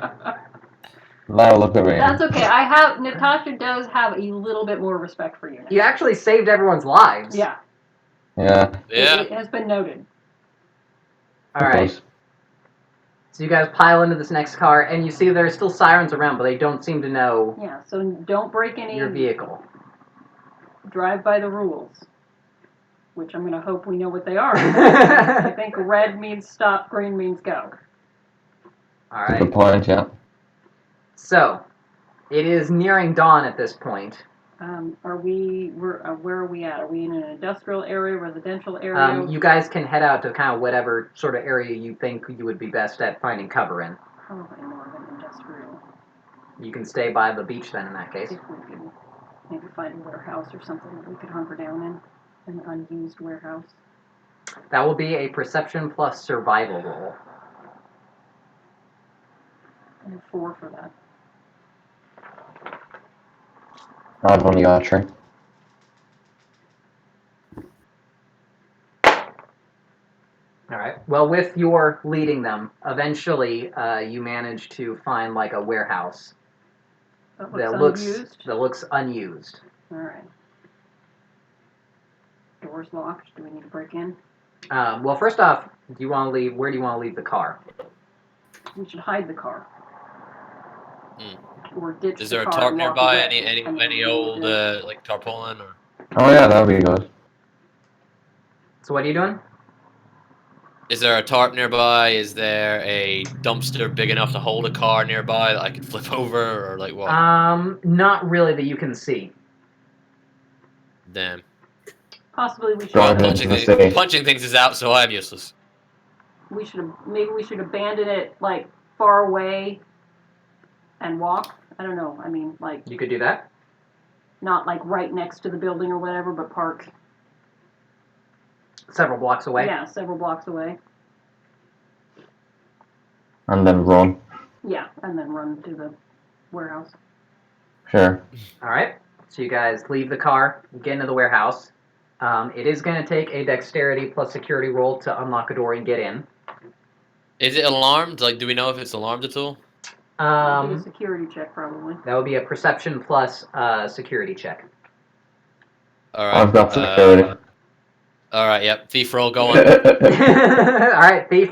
Now look at me. That's okay. Natasha does have a little bit more respect for you now. You actually saved everyone's lives. Yeah. Yeah. It has been noted. Alright. So you guys pile into this next car, and you see there are still sirens around, but they don't seem to know Yeah, so don't break any... your vehicle. Drive by the rules. Which I'm going to hope we know what they are. I think red means stop, green means go. Alright. Good point, yeah. So, it is nearing dawn at this point. Where are we at? Are we in an industrial area, residential area? You guys can head out to kind of whatever sort of area you think you would be best at finding cover in. Probably more of an industrial. You can stay by the beach then in that case. If we can maybe find a warehouse or something that we could hunker down in, an unused warehouse. That will be a perception plus survival roll. And 4 for that. I've only got a 3. All right. Well, with your leading them, eventually you manage to find like a warehouse That looks unused. that looks unused. All right. Door's locked. Do we need to break in? Well, first off, do you want to leave? Where do you want to leave the car? We should hide the car. Hmm. Or ditch Is the there a car tarp and walk nearby? away. Any old like tarpaulin or? Oh yeah, that would be good. So what are you doing? Is there a tarp nearby? Is there a dumpster big enough to hold a car nearby that I could flip over, or like what? Not really that you can see. Damn. Possibly we should. Go Well, ahead. punching things is out, so I'm useless. Maybe we should abandon it like far away and walk. I don't know. I mean, like You could do that. not like right next to the building or whatever, but park. Several blocks away. Yeah, several blocks away. And then run. Yeah, and then run to the warehouse. Sure. All right. So you guys leave the car, get into the warehouse. It is going to take a dexterity plus security roll to unlock a door and get in. Is it alarmed? Like, do we know if it's alarmed at all? Do a security check probably. That would be a perception plus security check. All right. I've got security. All right. Yep. Thief roll going. All right, thief.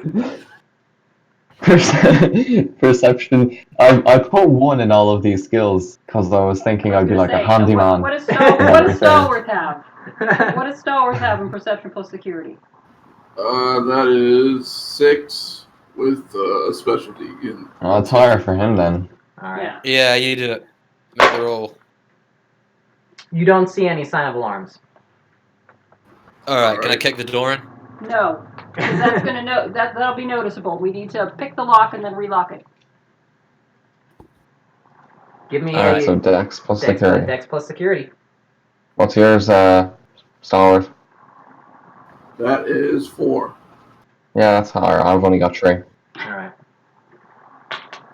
Perception. I put 1 in all of these skills because I was thinking I'd be like a handyman. What does Stalworth have? What does Stalworth have in perception plus security? That is 6 with a specialty. Well, it's higher for him then. All right. Yeah, you do it. Make the roll. You don't see any sign of alarms. All right. Can I kick the door in? No, 'cause that's gonna that'll be noticeable. We need to pick the lock and then relock it. Give me Alright, so Dex plus security. Dex plus security. What's yours, Stalwart? That is 4. Yeah, that's higher. I've only got 3. Alright.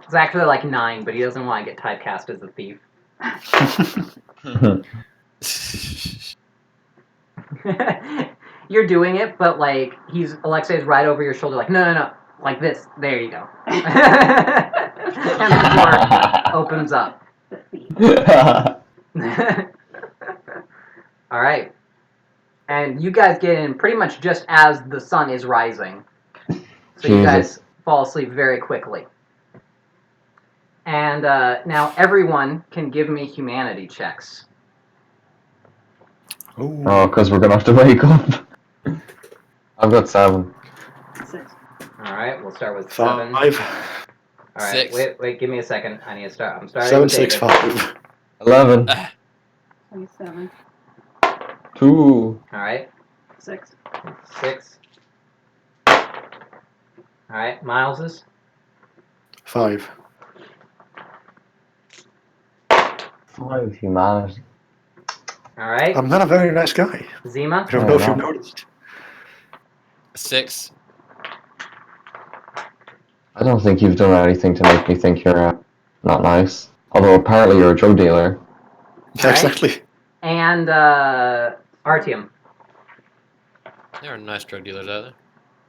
It's actually like 9, but he doesn't want to get typecast as a thief. You're doing it, but like Alexei's right over your shoulder, like no, like this. There you go. And the door opens up. All right, and you guys get in pretty much just as the sun is rising, so you guys fall asleep very quickly. And now everyone can give me humanity checks. Ooh. Oh, because we're gonna have to wake up. I've got 7. 6. All right, we'll start with 7. 5. All right, 6. wait, give me a second. I need to start. I'm starting 7, with 6, David. 5. 11. 27. 2. All right, 6. 6. All right, Miles's. 5. 5 humanity. All right, I'm not a very nice guy. Zima. I don't know if you've noticed. 6. I don't think you've done anything to make me think you're not nice. Although apparently you're a drug dealer. Yeah, exactly. And Artyom. There are nice drug dealers out there.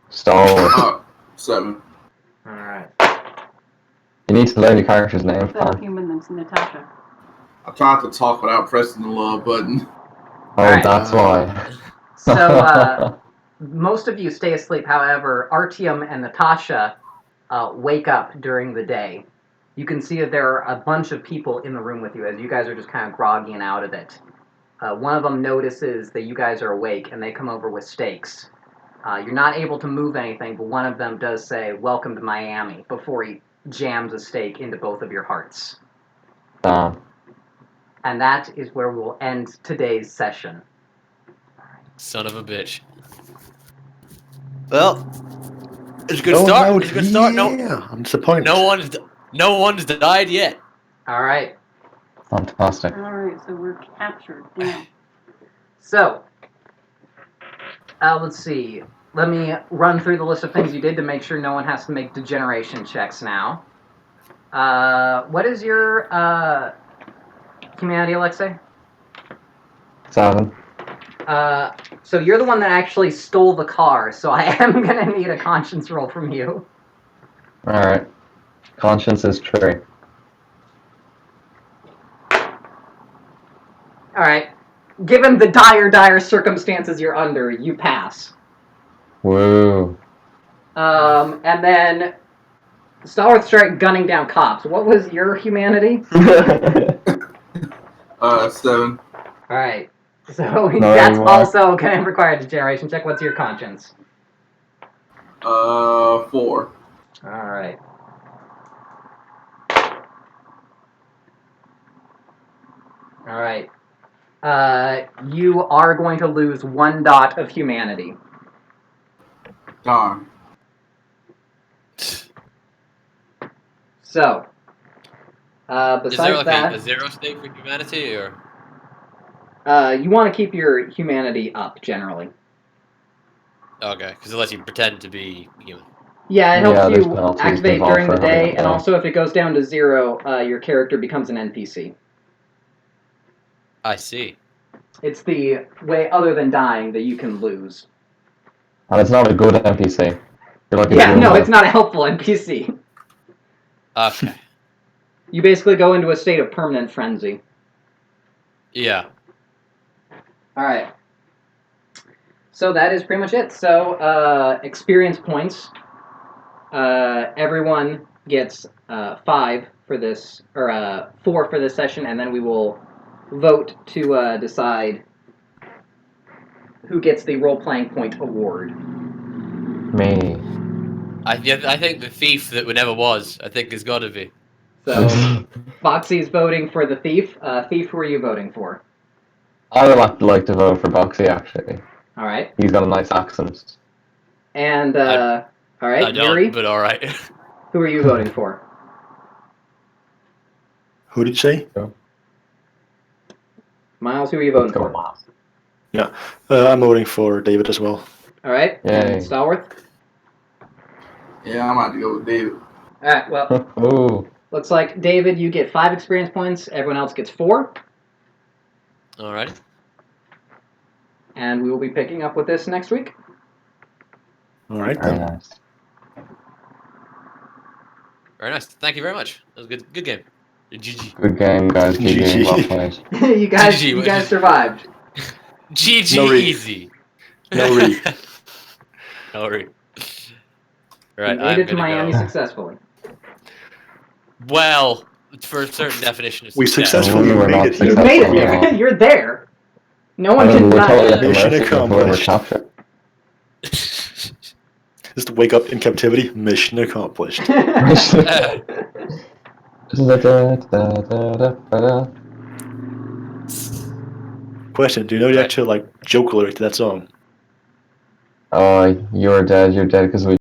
Stalwart. 7. All right. You need to learn your character's name. Better human than Natasha. I tried to talk without pressing the love button. Oh, Alright. that's why. So most of you stay asleep. However, Artyom and Natasha wake up during the day. You can see that there are a bunch of people in the room with you as you guys are just kind of groggy and out of it. One of them notices that you guys are awake and they come over with steaks. You're not able to move anything, but one of them does say, "Welcome to Miami," before he jams a steak into both of your hearts. And that is where we'll end today's session. Son of a bitch. Well, it's a good start. It's a good start. Yeah, I'm disappointed. No one's died yet. All right. Fantastic. All right, so we're captured. Damn. So, let's see. Let me run through the list of things you did to make sure no one has to make degeneration checks now. What is your humanity, Alexei? 7. So you're the one that actually stole the car, so I am gonna need a conscience roll from you. Alright. Conscience is true. Alright. Given the dire circumstances you're under, you pass. Woo. And then Stalwart Strike gunning down cops. What was your humanity? 7. Alright. So No, that's you are. also gonna require a degeneration check. What's your conscience? 4. Alright. Alright. You are going to lose 1 dot of humanity. Darn. So, Is there besides like that, a 0 stake for humanity, or? you want to keep your humanity up generally. Okay, because it lets you pretend to be human. Yeah, it Yeah, helps there's you penalties activate involved during the for having day, it and down. also if it goes down to 0, your character becomes an NPC. I see. It's the way other than dying that you can lose. And it's not a good NPC. You're like a Yeah, no, Goomba. it's not a helpful NPC. Okay. You basically go into a state of permanent frenzy. Yeah. Alright. So that is pretty much it. So, experience points. Everyone gets 5 for this, or 4 for this session, and then we will vote to decide who gets the role-playing point award. Me. I think the thief that never was, I think, has got to be. So, Foxy's voting for the thief. Thief, who are you voting for? I would like to vote for Boxy, actually. Alright. He's got a nice accent. And, I alright, don't, Yuri, but all right. who are you voting for? Who did you say? Miles, who are you voting for? I'm voting for David as well. Alright, and Yay. Stallworth? Yeah, I'm about to go with David. Alright, well, Ooh. looks like, David, you get 5 experience points, everyone else gets 4. All right. And we will be picking up with this next week. All right Very then. nice. Very nice. Thank you very much. That was a good game. GG. Good game, guys. GG. GG. Well played. you GG. guys survived. GG No re. easy. No re. No re. You Right, made I'm it to gonna Miami go. successfully. Well, for a certain definition of We success. successfully We were made not it here. You made it successful at there. all. You're there. No one I can mean, we're deny totally it. at the Mission mercy of whoever accomplished. captured. Just to wake up in captivity. Mission accomplished. Question: do you know the Right. actual joke lyric to that song? You're dead because we